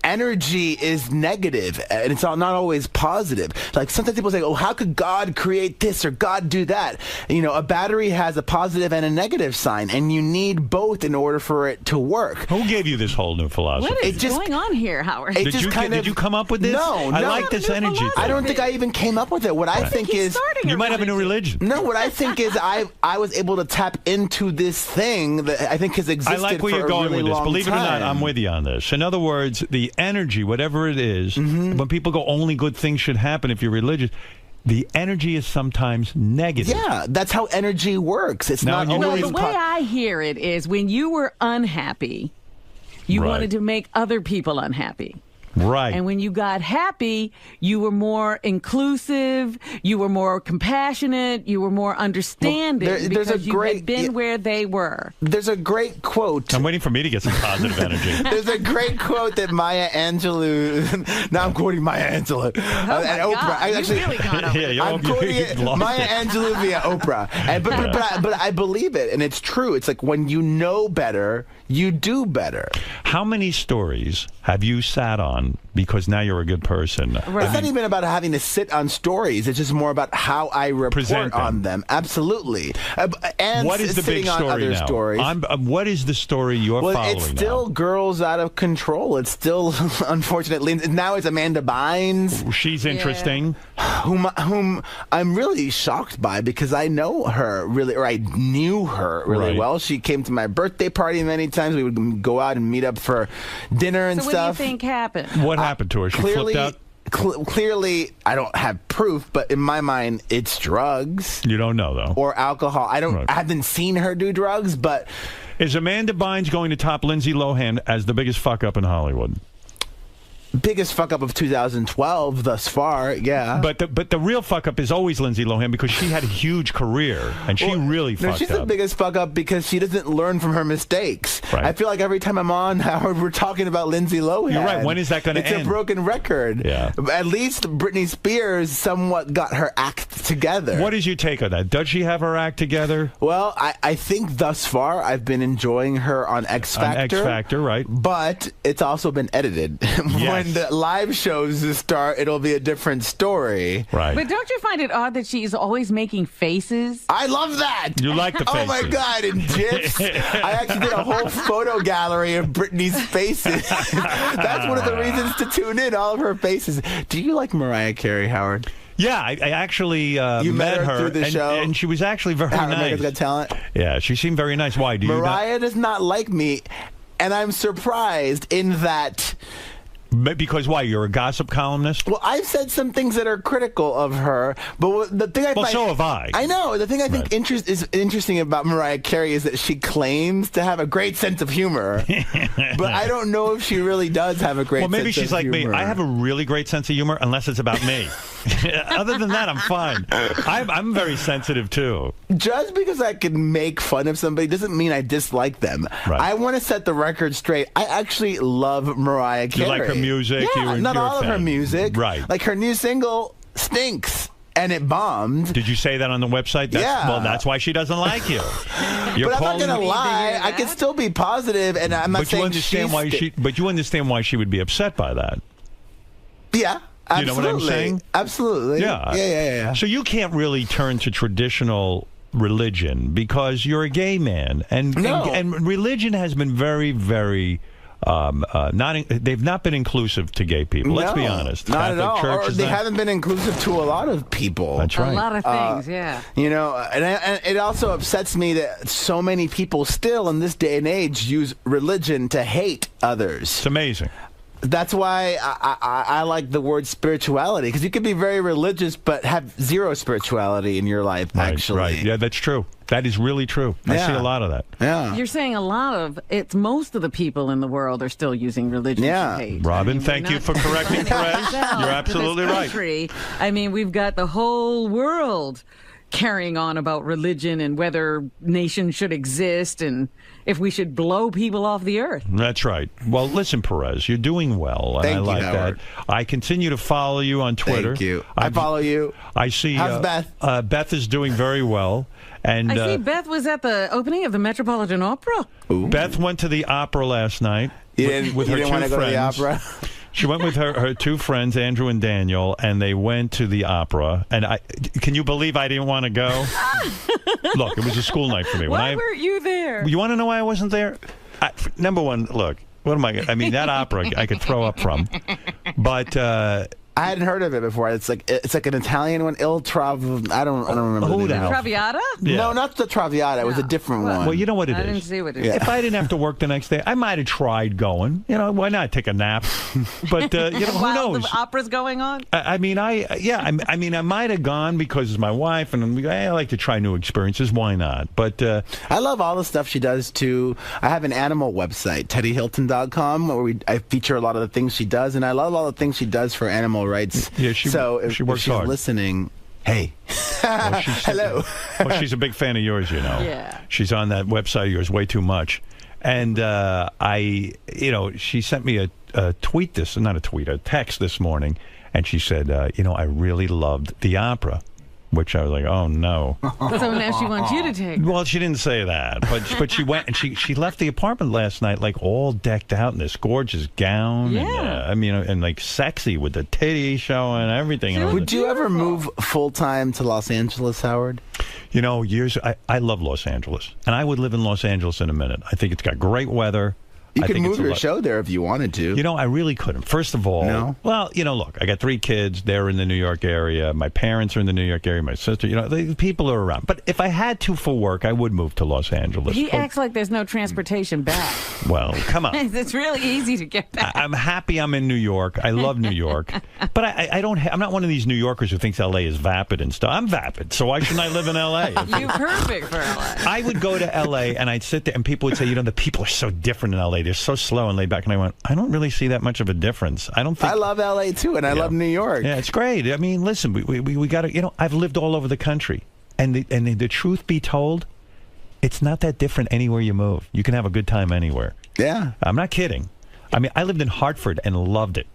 energy is negative, and it's not always positive. Like sometimes people say, "Oh, how could God create this or God do that?" You know, a battery has a positive and a negative sign, and you need both in order for it to work. Who gave you this whole new philosophy? What is going on here, Howard? Did you come up with this? No, I like this energy thing. I don't think I even came up with it. What I think is you might have a new religion. No, what I think is I was able to tap into this thing that I think has existed. I like where for you're a going really with this. long Believe it or not, time. I'm with you on this. In other words, the energy, whatever it is, when people go, only good things should happen if you're religious, the energy is sometimes negative. Yeah, that's how energy works. It's Now, not always. The way I hear it is when you were unhappy, you Right. wanted to make other people unhappy. Right. And when you got happy, you were more inclusive, you were more compassionate, you were more understanding there's a because you great- had been where they were. There's a great quote. I'm waiting for me to get some positive energy. There's a great quote that Maya Angelou. Now I'm quoting Maya Angelou and Oprah. God, you really gone over Yeah, I'm quoting it, lost Maya it. Angelou via Oprah. And, but I believe it, and it's true. It's like when you know better, you do better. How many stories have you sat on because now you're a good person? It's not even about having to sit on stories. It's just more about how I report Present them. on them. Absolutely. And What is the sitting big on story other now? stories. What is the story you're Well, following it's still girls out of control. It's still, unfortunately, now it's Amanda Bynes. now? She's interesting. Whom I'm really shocked by because I know her really, or I knew her really Right. well. She came to my birthday party many times. We would go out and meet up for dinner and So what stuff. do you think happened? What happened to her? She Clearly, flipped out? clearly, I don't have proof, but in my mind, it's drugs. You don't know, though. Or alcohol. I haven't seen her do drugs, but Is Amanda Bynes going to top Lindsay Lohan as the biggest fuck up in Hollywood? biggest fuck up of 2012 thus far, yeah. But the real fuck up is always Lindsay Lohan because she had a huge career and she really No, fucked she's up. the biggest fuck up because she doesn't learn from her mistakes. Right. I feel like every time I'm on, Howard, we're talking about Lindsay Lohan. You're right. When is that gonna It's end? a broken record. Yeah. At least Britney Spears somewhat got her act together. What is your take on that? Does she have her act together? Well, I think thus far I've been enjoying her on X Factor. On X Factor, right. But it's also been edited. When the live shows start, it'll be a different story. Right. But don't you find it odd that she's always making faces? I love that. You like the faces. Oh my God, in GIFs. I actually did a whole photo gallery of Britney's faces. That's one of the reasons to tune in, all of her faces. Do you like Mariah Carey, Howard? Yeah, I actually You met her through the and, show? and she was actually very Howard nice. America's Got Talent? Yeah, she seemed very nice. Why? Do you Mariah does not like me, and I'm surprised in that... Because why? You're a gossip columnist? Well, I've said some things that are critical of her, but the thing I Well, find... so have I. I know. The thing I think is interesting about Mariah Carey is that she claims to have a great sense of humor, but I don't know if she really does have a great sense of humor. Well, maybe she's like me. I have a really great sense of humor, unless it's about me. Other than that, I'm fine. I'm very sensitive, too. Just because I can make fun of somebody doesn't mean I dislike them. Right. I want to set the record straight. I actually love Mariah Carey. You like her music? Yeah, not you're a all of her fan. music. Right. Like her new single stinks. And it bombed. Did you say that on the website? Yeah. Well, that's why she doesn't like you. But I'm not going to lie. I can still be positive, and I'm not But you saying understand why she. But you understand why she would be upset by that. Yeah. Absolutely. You know what I'm saying? Absolutely. Yeah. Yeah. So you can't really turn to traditional religion because you're a gay man, and religion has been very, very. They've not been inclusive to gay people. Let's be honest. Not Catholic at all. Church Or is they not- haven't been inclusive to a lot of people. That's right. A lot of things, yeah. You know, and it also upsets me that so many people still in this day and age use religion to hate others. It's amazing. That's why I like the word spirituality, because you can be very religious but have zero spirituality in your life, actually. Right. Yeah, that's true. That is really true. I see a lot of that. Yeah. You're saying a lot of it's most of the people in the world are still using religion to hate. Robin, thank you for correcting Perez. You're absolutely right. I mean, we've got the whole world carrying on about religion and whether nations should exist and if we should blow people off the earth. That's right. Well, listen, Perez, you're doing well, and Thank I you, like Howard. that. I continue to follow you on Twitter. Thank you. I follow you. I see. How's Beth? Beth is doing very well. And I see Beth was at the opening of the Metropolitan Opera. Beth went to the opera last night You didn't with her want two to go to the friends. opera? She went with her two friends, Andrew and Daniel, and they went to the opera. And can you believe I didn't want to go? Look, it was a school night for me. Why weren't you there? You want to know why I wasn't there? Number one, look, what am I? I mean, that opera I could throw up from, but. I hadn't heard of it before. It's like an Italian one. Il Trav. I don't remember. Who the name. Traviata? Yeah. No, not the Traviata. It was a different one. Well, you know what it is. I didn't see what it is. Yeah. If I didn't have to work the next day, I might have tried going. You know, why not take a nap? But you know, who While knows? the opera's going on? I mean, I might have gone because it's my wife, and I like to try new experiences. Why not? But I love all the stuff she does too. I have an animal website, teddyhilton.com, where I feature a lot of the things she does, and I love all the things she does for animal rights. Yeah, she works if she's hard. Listening, hey. Hello. Well, she's a big fan of yours, you know. Yeah. She's on that website of yours way too much. And she sent me a text this morning, and she said, I really loved the opera. Which I was like, oh no. So now she wants you to take. Well, she didn't say that, but she went and she left the apartment last night like all decked out in this gorgeous gown. Yeah. And, and like sexy with the titty showing and everything. And Would you ever move full time to Los Angeles, Howard? You know, I love Los Angeles, and I would live in Los Angeles in a minute. I think it's got great weather. You could move your show there if you wanted to. You know, I really couldn't. First of all, well, look, I got 3 kids. They're in the New York area. My parents are in the New York area. My sister, the people are around. But if I had to for work, I would move to Los Angeles. He acts like there's no transportation back. Well, come on. It's really easy to get back. I'm happy I'm in New York. I love New York. But I'm not one of these New Yorkers who thinks L.A. is vapid and stuff. I'm vapid, so why shouldn't I live in L.A.? You're perfect for L.A. I would go to L.A. and I'd sit there and people would say, the people are so different in L.A. They're so slow and laid back. And I went, I don't really see that much of a difference. I don't think. I love L.A. too, and I love New York. Yeah, it's great. I mean, listen, we got to, I've lived all over the country. And the truth be told, it's not that different anywhere you move. You can have a good time anywhere. Yeah. I'm not kidding. I mean, I lived in Hartford and loved it.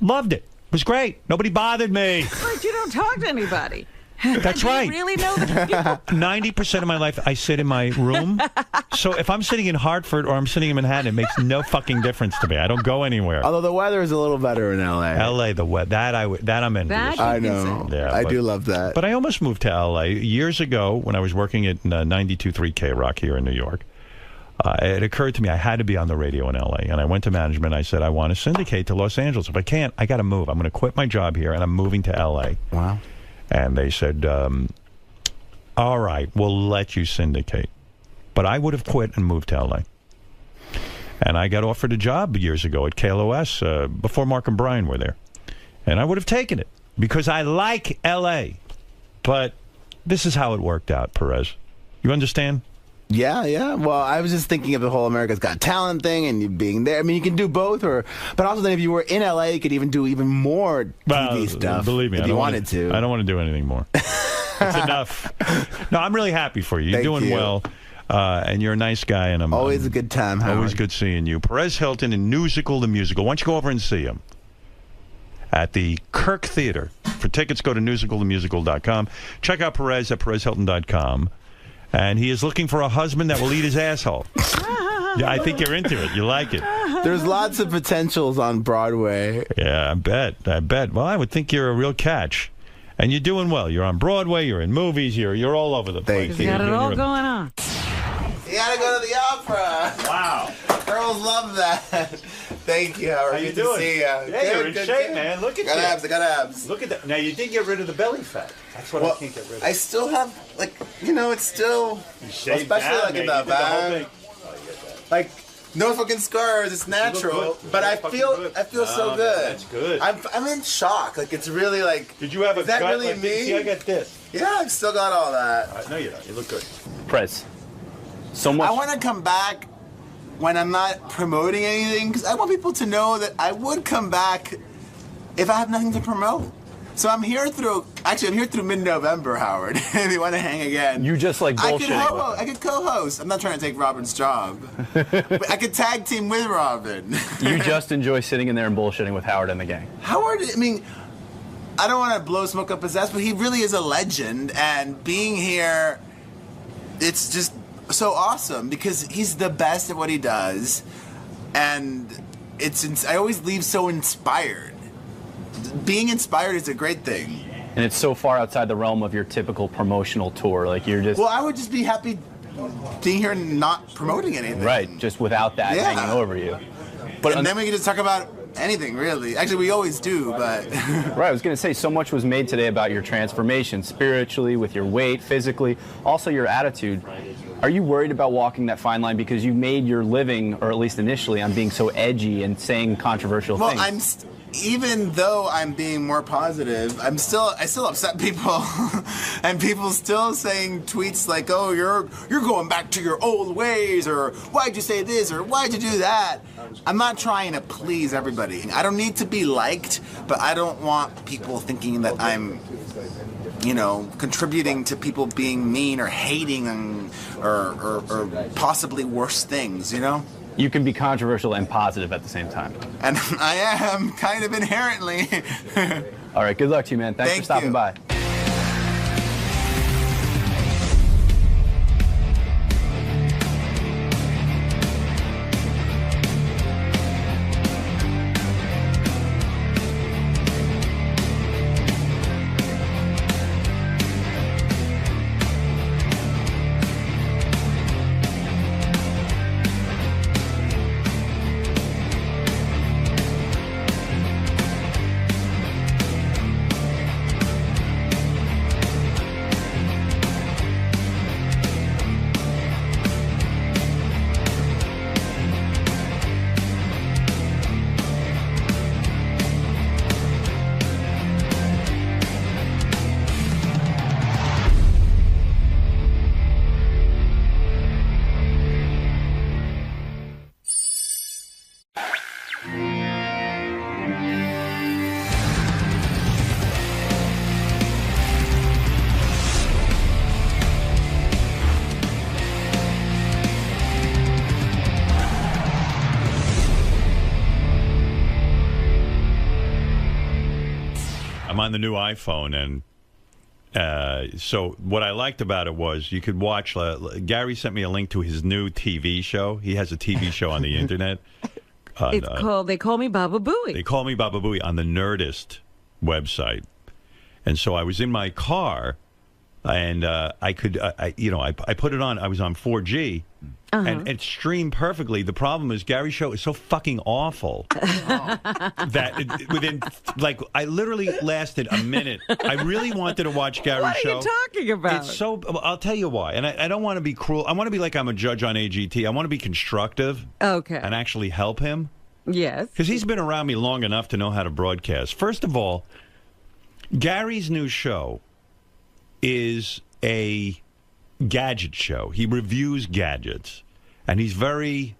Loved it. It was great. Nobody bothered me. But you don't talk to anybody. That's right. You really know the people. 90% of my life, I sit in my room. So if I'm sitting in Hartford or I'm sitting in Manhattan, it makes no fucking difference to me. I don't go anywhere. Although the weather is a little better in L.A. L.A., the weather, that I'm envious. I know. Yeah, I do love that. But I almost moved to L.A. years ago when I was working at 92.3 K-Rock here in New York. It occurred to me I had to be on the radio in L.A. And I went to management. I said, I want to syndicate to Los Angeles. If I can't, I got to move. I'm going to quit my job here, and I'm moving to L.A. Wow. And they said, all right, we'll let you syndicate. But I would have quit and moved to L.A. And I got offered a job years ago at KLOS before Mark and Brian were there. And I would have taken it because I like L.A. But this is how it worked out, Perez. You understand? Yeah. Well, I was just thinking of the whole America's Got Talent thing and you being there. I mean, you can do both, but also then if you were in LA, you could even do even more TV stuff. Believe me, if you wanted to. I don't want to do anything more. It's enough. No, I'm really happy for you. You're doing well, and you're a nice guy, and I'm always a good time. Howard. Always good seeing you, Perez Hilton in Musical the Musical. Why don't you go over and see him at the Kirk Theater? For tickets, go to musicalthemusical.com. Check out Perez at perezhilton.com. And he is looking for a husband that will eat his asshole. Yeah, I think you're into it. You like it. There's lots of potentials on Broadway. Yeah, I bet. Well, I would think you're a real catch. And you're doing well. You're on Broadway. You're in movies. You're all over the place. You got it all going on. You gotta go to the opera. Wow. Girls love that. Thank you, Howard. How you Good doing? to see you. Yeah, you're in shape, man. Look at got you. Abs. I got abs. Look at that. Now, you did get rid of the belly fat. That's what I can't get rid of. I still have, it's still, especially down, in man. the You did the whole back. thing. No fucking scars. It's natural, but I feel so good. That's good. I'm in shock. It's really Did you have a is that gut really like me? See, I got this. Yeah, I've still got all that. No, you don't. You look good. Prez. So much. I want to come back when I'm not promoting anything because I want people to know that I would come back if I have nothing to promote. So I'm here through mid-November, Howard. If you want to hang again. You just like bullshitting. I could co-host. I'm not trying to take Robin's job. But I could tag team with Robin. You just enjoy sitting in there and bullshitting with Howard and the gang. Howard, I mean, I don't want to blow smoke up his ass, but he really is a legend. And being here, it's just so awesome because he's the best at what he does. And I always leave so inspired. Being inspired is a great thing. And it's so far outside the realm of your typical promotional tour. Like, you're just... Well, I would just be happy being here and not promoting anything. Right, just without that hanging over you. And then we can just talk about anything, really. Actually, we always do, but... Right, I was going to say, so much was made today about your transformation, spiritually, with your weight, physically, also your attitude. Are you worried about walking that fine line because you made your living, or at least initially, on being so edgy and saying controversial things? Well, even though I'm being more positive, I still upset people, and people still saying tweets like, "Oh, you're going back to your old ways," or "Why'd you say this?" or "Why'd you do that?" I'm not trying to please everybody. I don't need to be liked, but I don't want people thinking that I'm, contributing to people being mean or hating or possibly worse things. You can be controversial and positive at the same time. And I am, kind of inherently. All right, good luck to you, man. Thanks for stopping by. I'm on the new iPhone, and so what I liked about it was you could watch. Gary sent me a link to his new TV show. He has a TV show on the internet. It's called They Call Me Baba Booey. They Call Me Baba Booey on the Nerdist website. And so I was in my car, and I could, I put it on. I was on 4G. And it streamed perfectly. The problem is Gary's show is so fucking awful that I literally lasted a minute. I really wanted to watch Gary's show. What are you talking about? It's so. I'll tell you why. And I don't want to be cruel. I want to be like I'm a judge on AGT. I want to be constructive. Okay. And actually help him. Yes. Because he's been around me long enough to know how to broadcast. First of all, Gary's new show is a gadget show. He reviews gadgets. And he's very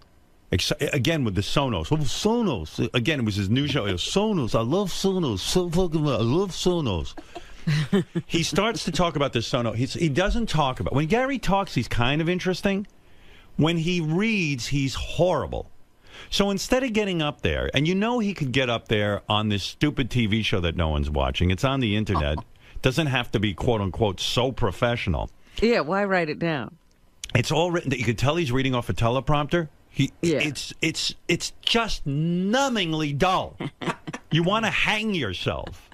excited, again, with the Sonos. Oh, Sonos. Again, it was his new show. Sonos. I love Sonos. So fucking I love Sonos. He starts to talk about the Sonos. He doesn't talk about... When Gary talks, he's kind of interesting. When he reads, he's horrible. So instead of getting up there, and he could get up there on this stupid TV show that no one's watching. It's on the internet. Doesn't have to be, quote-unquote, so professional. Yeah, why write it down? It's all written. You could tell he's reading off a teleprompter. It's just numbingly dull. You want to hang yourself.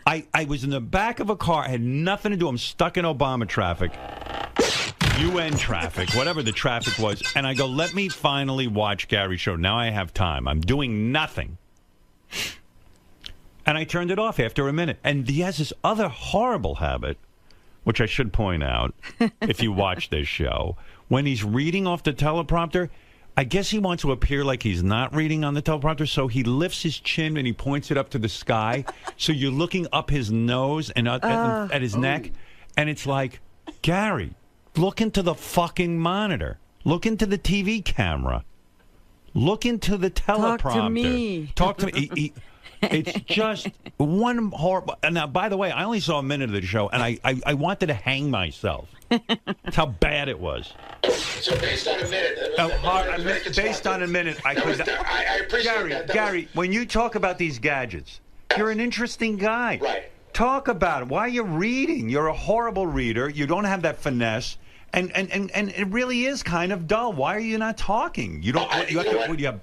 I was in the back of a car. I had nothing to do. I'm stuck in Obama traffic, UN traffic, whatever the traffic was. And I go, let me finally watch Gary's show. Now I have time. I'm doing nothing. And I turned it off after a minute. And he has this other horrible habit, which I should point out, if you watch this show, when he's reading off the teleprompter, I guess he wants to appear like he's not reading on the teleprompter, so he lifts his chin and he points it up to the sky, so you're looking up his nose and at his neck, and it's like, Gary, look into the fucking monitor. Look into the TV camera. Look into the teleprompter. Talk to me. Talk to me. It's just one horrible... Now, by the way, I only saw a minute of the show, and I wanted to hang myself. That's how bad it was. So based on a minute... Based on a minute, I could... I appreciate that. Gary, when you talk about these gadgets, you're an interesting guy. Right. Talk about it. Why are you reading? You're a horrible reader. You don't have that finesse. And it really is kind of dull. Why are you not talking? You don't.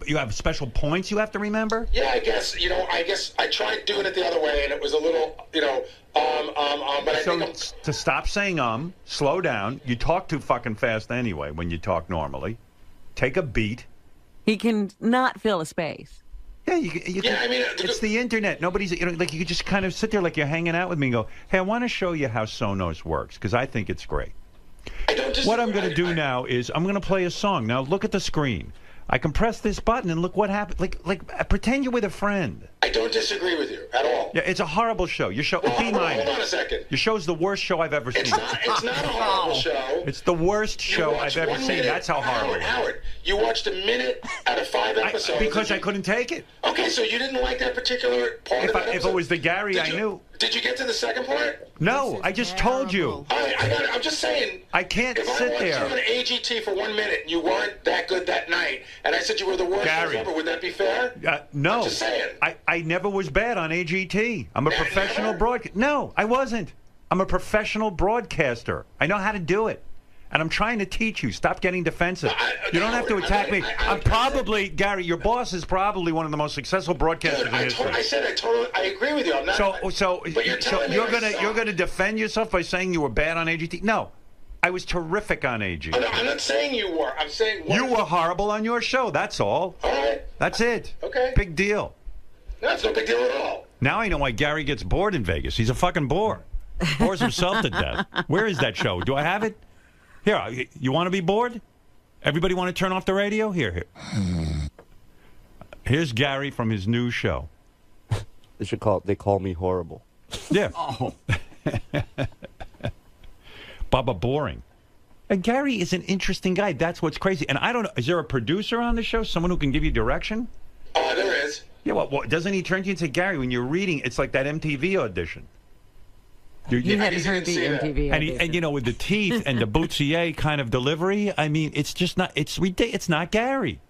You have special points you have to remember. Yeah, I guess I tried doing it the other way, and it was a little, but I think to stop saying slow down. You talk too fucking fast anyway when you talk normally. Take a beat. He can not fill a space. Yeah, it's the internet. Nobody's, like you could just kind of sit there like you're hanging out with me and go, hey, I want to show you how Sonos works because I think it's great. What I'm going to do now is I'm going to play a song. Now look at the screen. I can press this button and look what happened. Like pretend you're with a friend. I don't disagree with you at all. Yeah, it's a horrible show. Your show, Hold B-. on a second. Your show's the worst show I've ever seen. It's not a horrible show. It's the worst show I've ever seen. That's how horrible it is. Howard, you watched a minute out of 5 episodes. Because I couldn't take it. Okay, so you didn't like that particular part of it? If it was the Gary I knew. Did you get to the second part? No, I just told you. I got it. I'm just saying. I can't sit there. If I watched you on AGT for 1 minute and you weren't that good that night, and I said you were the worst Gary, ever, would that be fair? No. I'm just saying. I never was bad on AGT. I'm a professional broadcaster. No, I wasn't. I'm a professional broadcaster. I know how to do it. And I'm trying to teach you. Stop getting defensive. You don't have to attack me. I'm probably, Gary, your boss is probably one of the most successful broadcasters in history. I agree with you. I'm not. But you're gonna defend yourself by saying you were bad on AGT? No, I was terrific on AGT. I'm not saying you were. I'm saying you were horrible on your show. That's all. All right. That's it. Okay. Big deal. That's no big deal at all. Now I know why Gary gets bored in Vegas. He's a fucking bore. Bores himself to death. Where is that show? Do I have it? Here, you want to be bored? Everybody want to turn off the radio? Here. Here's Gary from his new show. They call me horrible. Yeah. Oh. Baba boring. And Gary is an interesting guy. That's what's crazy. And I don't know, is there a producer on the show? Someone who can give you direction? There is. Yeah, well, doesn't he turn to you and say, Gary, when you're reading, it's like that MTV audition. You hadn't heard the MTV audition. And with the teeth and the Boutier kind of delivery, I mean, it's just not, it's ridiculous. It's not Gary.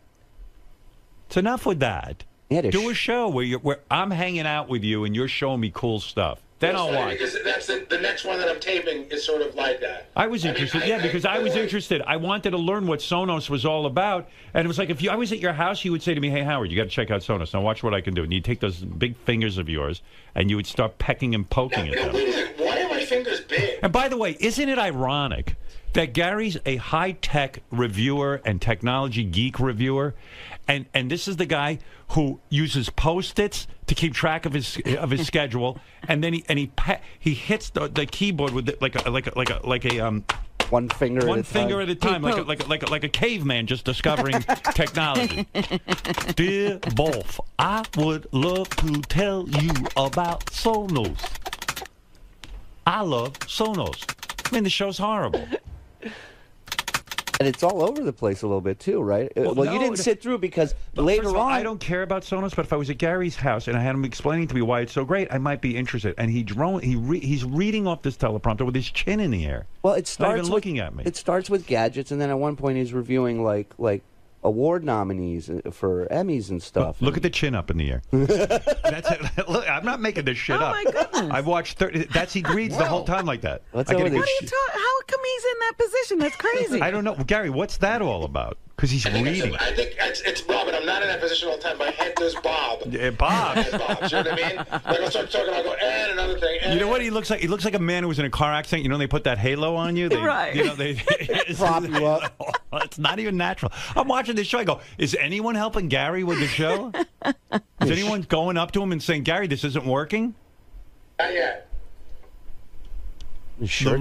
It's enough with that. Do a show where I'm hanging out with you and you're showing me cool stuff. Then I'll watch. Because that's the next one that I'm taping is sort of like that. I was interested, because I was interested. I wanted to learn what Sonos was all about. And it was like, if I was at your house, you would say to me, hey, Howard, you got to check out Sonos. Now watch what I can do. And you'd take those big fingers of yours, and you would start pecking and poking at them. Wait a minute. Why are my fingers big? And by the way, isn't it ironic that Gary's a high-tech reviewer and technology geek reviewer, and this is the guy who uses Post-its to keep track of his schedule, and then he hits the keyboard with like a one finger at a time, like a caveman just discovering technology. Dear Wolf, I would love to tell you about Sonos. I love Sonos. I mean, the show's horrible. And it's all over the place a little bit too, right? Well, no, you didn't sit through because later on... I don't care about Sonos, but if I was at Gary's house and I had him explaining to me why it's so great, I might be interested. And he's reading off this teleprompter with his chin in the air. Well, it starts not even looking at me. It starts with gadgets, and then at one point he's reviewing like award nominees for Emmys and stuff. Look at the chin up in the air. That's it. Look, I'm not making this shit up. Oh my goodness! I've watched 30. He reads the whole time like that. How come he's in that position? That's crazy. I don't know, Gary. What's that all about? Because he's reading. I think it's Bob, and I'm not in that position all the time. My head does Bob. Yeah, Bob. You know what I mean? Like I'll start talking, I'll go, and another thing. You know what he looks like? He looks like a man who was in a car accident. You know, they put that halo on you. Right. You know, they prop you up. It's not even natural. I'm watching this show. I go, is anyone helping Gary with the show? Is anyone going up to him and saying, Gary, this isn't working? Not yet. The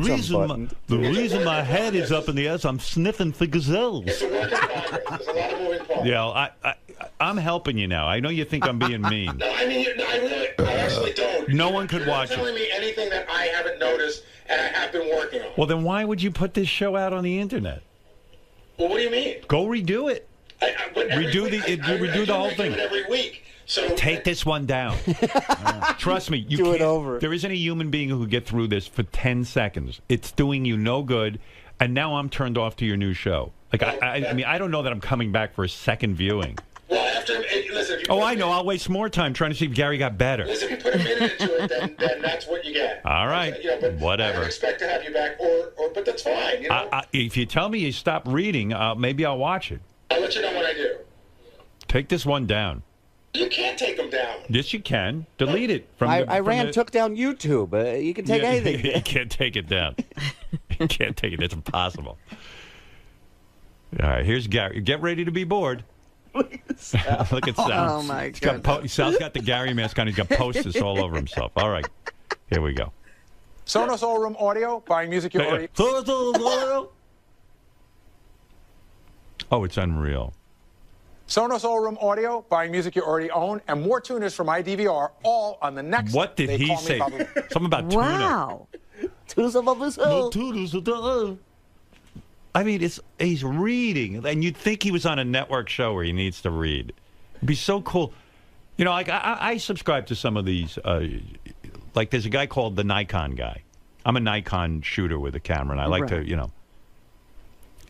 reason my head is up in the air is I'm sniffing for gazelles. It's a work in progress. There's a lot of moving parts. Yeah, I'm helping you now. I know you think I'm being mean. No, I mean, I actually don't. No one could watch it. You're not telling me anything that I haven't noticed and I have been working on. Well, then why would you put this show out on the internet? Well, what do you mean? Go redo it. Redo the whole thing. Every week. So take this one down. Trust me, you do can't, it over. There isn't a human being who could get through this for 10 seconds. It's doing you no good, and now I'm turned off to your new show. Like I mean, I don't know that I'm coming back for a second viewing. Well, after listen. If you Oh, put I know. I'll waste more time trying to see if Gary got better. Listen, if you put a minute into it, then that's what you get. All right. But Whatever. I don't expect to have you back, but that's fine. If you tell me you stop reading, maybe I'll watch it. I'll let you know what I do. Take this one down. You can't take them down. Yes, you can. Delete it. Iran took down YouTube. You can take anything. You can't take it down. You can't take it. It's impossible. All right, here's Gary. Get ready to be bored. Look at Sal. Oh, my God. Sal's got the Gary mask on. He's got posters all over himself. All right, here we go. Sonos All Room Audio, buying music you already... Oh, it's unreal. Sonos All Room Audio, buying music you already own, and more tuners from iDVR, all on the next... What did he say? Something about tuna. Wow. I mean, he's reading, and you'd think he was on a network show where he needs to read. It'd be so cool. You know, like I subscribe to some of these. Like there's a guy called the Nikon guy. I'm a Nikon shooter with a camera, and I like to, you know.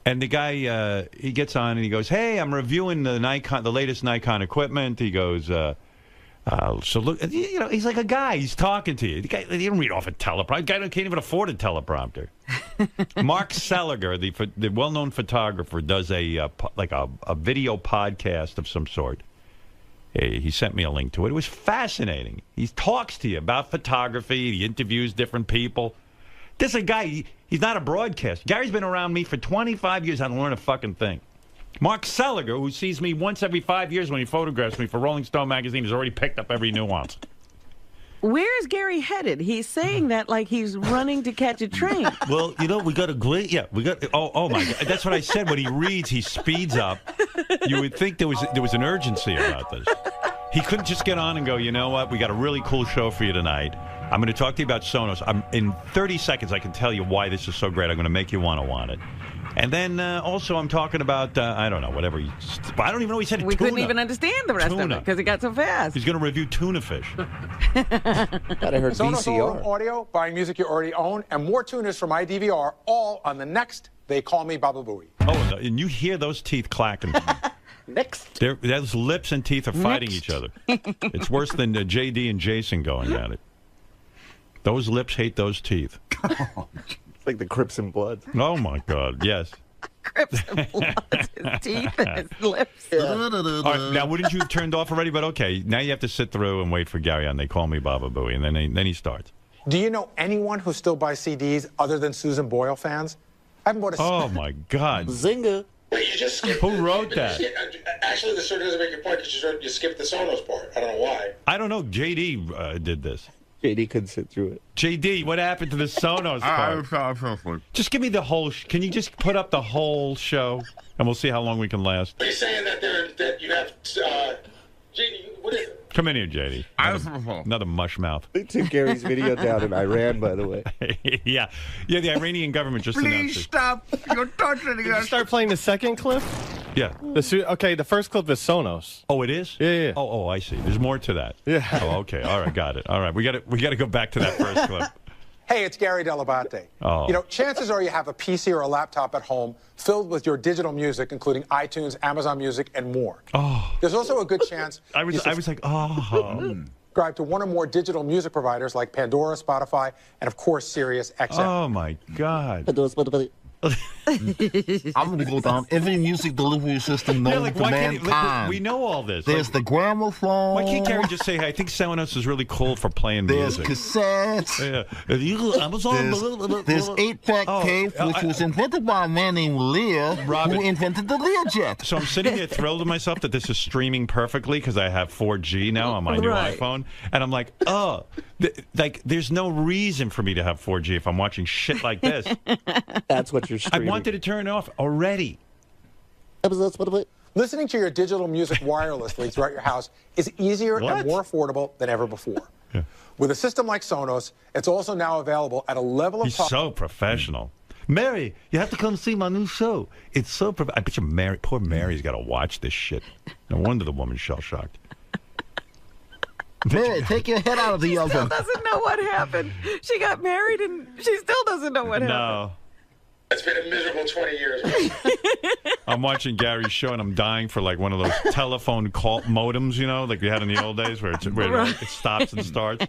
And the guy, he gets on and he goes, "Hey, I'm reviewing the latest Nikon equipment." He goes, "So look, you know, he's like a guy. He's talking to you. The guy, he didn't read off a teleprompter. The guy can't even afford a teleprompter." Mark Seliger, the well-known photographer, does a video podcast of some sort. He sent me a link to it. It was fascinating. He talks to you about photography. He interviews different people. This is a guy. He's not a broadcaster. Gary's been around me for 25 years. I don't learn a fucking thing. Mark Seliger, who sees me once every 5 years when he photographs me for Rolling Stone magazine, has already picked up every nuance. Where is Gary headed? He's saying that like he's running to catch a train. Well, you know, we got a great... Yeah, we got... Oh my God. That's what I said. When he reads, he speeds up. You would think there was an urgency about this. He couldn't just get on and go, you know what? We got a really cool show for you tonight. I'm going to talk to you about Sonos. In 30 seconds, I can tell you why this is so great. I'm going to make you want it. And then also I'm talking about, I don't know, whatever. I don't even know he said We tuna. couldn't even understand the rest of it because it got so fast. He's going to review tuna fish. Thought I heard Sonos All Room VCR. Audio, buying music you already own, and more tuners from iDVR, all on the next They Call Me Baba Booey. Oh, and you hear those teeth clacking. Next. Those lips and teeth are fighting each other. It's worse than JD and Jason going at it. Those lips hate those teeth. It's like the Crips and Bloods. Oh, my God, yes. Crips and Bloods, his teeth and his lips. All right, now, wouldn't you have turned off already? But okay, now you have to sit through and wait for Gary on They Call Me Baba Booey, and then he starts. Do you know anyone who still buys CDs other than Susan Boyle fans? I haven't bought a Oh, my God. Zinga. Wait, you just skipped Who wrote that? Actually, this sort of doesn't make your point because you skipped the Sonos part. I don't know why. I don't know. JD did this. JD couldn't sit through it. JD, what happened to the Sonos part? Just give me the whole... Can you just put up the whole show, and we'll see how long we can last? Are you saying that you have... JD, what is it? Come in here, JD. Another mush mouth. They took Gary's video down in Iran, by the way. Yeah, the Iranian government just announced it. Stop. You're torturing us. Did you start playing the second clip? Yeah. Okay, the first clip is Sonos. Oh, it is? Yeah. Oh, I see. There's more to that. Yeah. Oh, okay. All right, got it. All right, we got to go back to that first clip. Hey, it's Gary Dell'Abate. Oh. You know, chances are you have a PC or a laptop at home filled with your digital music, including iTunes, Amazon Music, and more. Oh. There's also a good chance I was like, oh. Subscribe to one or more digital music providers like Pandora, Spotify, and of course Sirius XM. Oh my God. I'm going to go down every music delivery system known to mankind. We know all this. There's the gramophone. Why can't Gary just say, hey, I think Sonos is really cool for playing There's music? cassettes. Yeah. There's 8-track tape, which was invented by a man named Lear, who invented the Learjet. So I'm sitting here thrilled to myself that this is streaming perfectly because I have 4G now on my new iPhone. And I'm like, there's no reason for me to have 4G if I'm watching shit like this. That's what you're streaming. I wanted to turn it off already. Listening to your digital music wirelessly throughout your house is easier and more affordable than ever before. Yeah. With a system like Sonos, it's also now available at a level of He's so professional. Mary, you have to come see my new show. It's so I bet you poor Mary's got to watch this shit. No wonder the woman's shell-shocked. Mary, take your head out of the oven. She still doesn't know what happened. She got married and she still doesn't know what happened. No. It's been a miserable 20 years. I'm watching Gary's show and I'm dying for like one of those telephone call modems, you know, like we had in the old days where, it stops and starts.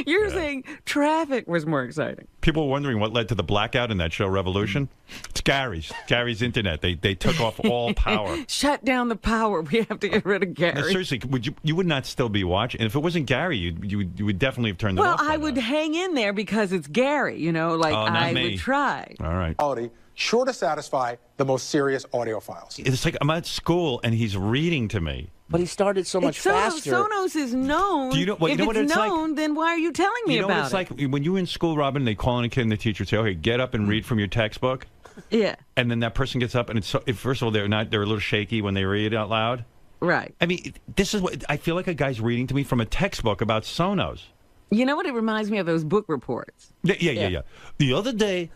You're saying traffic was more exciting. People were wondering what led to the blackout in that show, Revolution. It's Gary's internet. They took off all power. Shut down the power. We have to get rid of Gary. No, seriously, you would not still be watching? And if it wasn't Gary, you would definitely have turned it off. Well, I would hang in there because it's Gary, you know, like I would try. All right. Quality, sure to satisfy the most serious audiophiles. It's like I'm at school and he's reading to me. But he started so much faster. Sonos is known. Do you know, if what it's it's known, like? then why are you telling me you know about what it's like when you were in school, Robin, they call in a kid and the teacher would say, okay, get up and read from your textbook. Yeah. And then that person gets up and first of all, they're a little shaky when they read out loud. Right. I mean, this is what I feel like a guy's reading to me from a textbook about Sonos. You know what? It reminds me of those book reports. Yeah. The other day,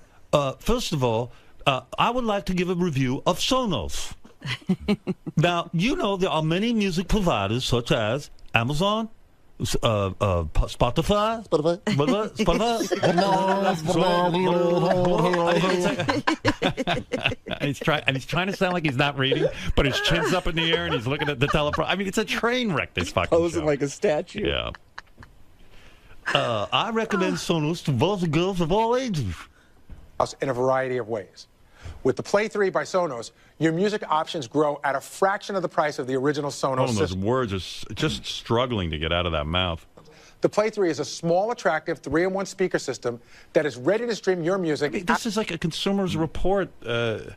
first of all, I would like to give a review of Sonos. Now, you know there are many music providers such as Amazon, Spotify. And he's trying to sound like he's not reading, but his chin's up in the air and he's looking at the teleprompter. I mean, it's a train wreck, this fucking Posing show. like a statue. Yeah. I recommend Sonos to boys and girls of all ages. In a variety of ways. With the Play 3 by Sonos, your music options grow at a fraction of the price of the original Sonos Those system. words are just struggling to get out of that mouth. The Play 3 is a small, attractive 3-in-1 speaker system that is ready to stream your music. I mean, this is like a Consumer's Report. I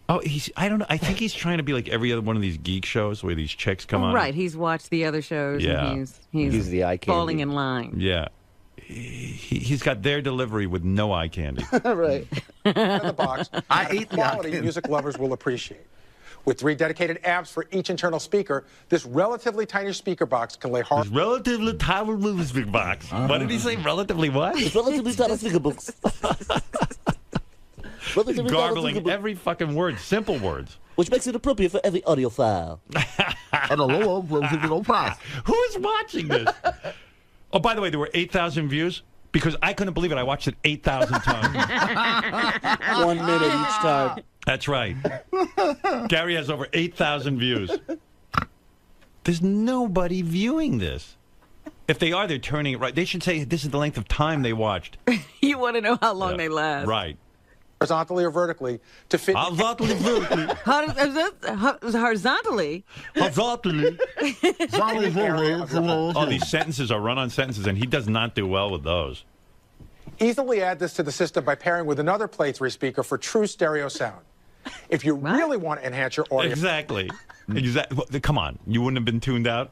don't know. I think he's trying to be like every other one of these geek shows where these chicks come on. Right. He's watched the other shows. Yeah. And he's the eye candy. falling in line. Yeah. He's got their delivery with no eye candy. Right. In the box, I eat the quality onion. music lovers will appreciate. With 3 dedicated amps for each internal speaker, this relatively tiny speaker box can lay hard. This relatively tiny music box. What did he say? Relatively what? Relatively tiny speaker box. Garbling every fucking word. Simple words. Which makes it appropriate for every audiophile. At a low price. Who is watching this? Oh, by the way, there were 8,000 views because I couldn't believe it. I watched it 8,000 times. 1 minute each time. That's right. Gary has over 8,000 views. There's nobody viewing this. If they are, they're turning it right. They should say this is the length of time they watched. You want to know how long they last. Right. Horizontally or vertically to fit. Horizontally, vertically. Horizontally. Horizontally. Oh, these sentences are run-on sentences, and he does not do well with those. Easily add this to the system by pairing with another Play 3 speaker for true stereo sound. If you really want to enhance your audio. Exactly. Come on. You wouldn't have been tuned out?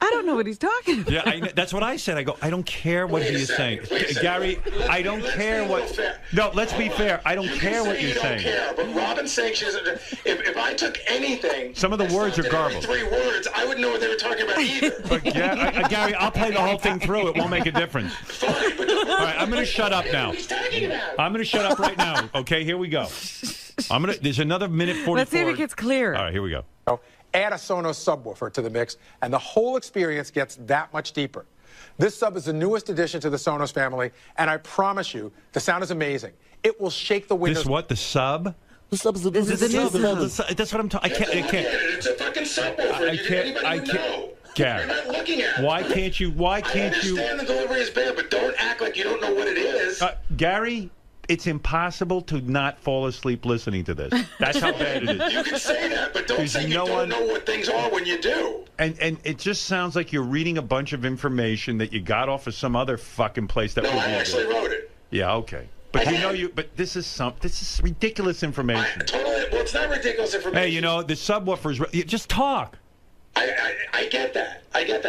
I don't know what he's talking about. Yeah, that's what I said. I go, I don't care what he is saying. Gary, I don't care what... No, let's be fair. I don't care what you're saying. Care, but Robin's saying she doesn't... If I took anything... Some of the words are garbled. 3 words, I wouldn't know what they were talking about either. But Gary, I'll play the whole thing through. It won't make a difference. Fine, but all right, I'm going to shut up now. I'm going to shut up right now. Okay, here we go. There's another minute 44. Let's see if it gets clear. All right, here we go. Add a Sonos subwoofer to the mix, and the whole experience gets that much deeper. This sub is the newest addition to the Sonos family, and I promise you, the sound is amazing. It will shake the windows. This what? The sub? The sub is the That's what I'm talking. I can't. It's a fucking subwoofer. I can't. Gary, you're not looking at it. Why can't you? I understand the delivery is bad, but don't act like you don't know what it is. Gary, it's impossible to not fall asleep listening to this. That's how bad it is. You can say that, but don't say you don't know what things are when you do. And it just sounds like you're reading a bunch of information that you got off of some other fucking place that. No, I actually wrote it. Yeah, okay. But But this is ridiculous information. Totally. Well, it's not ridiculous information. Hey, the subwoofers. Just talk. I get that.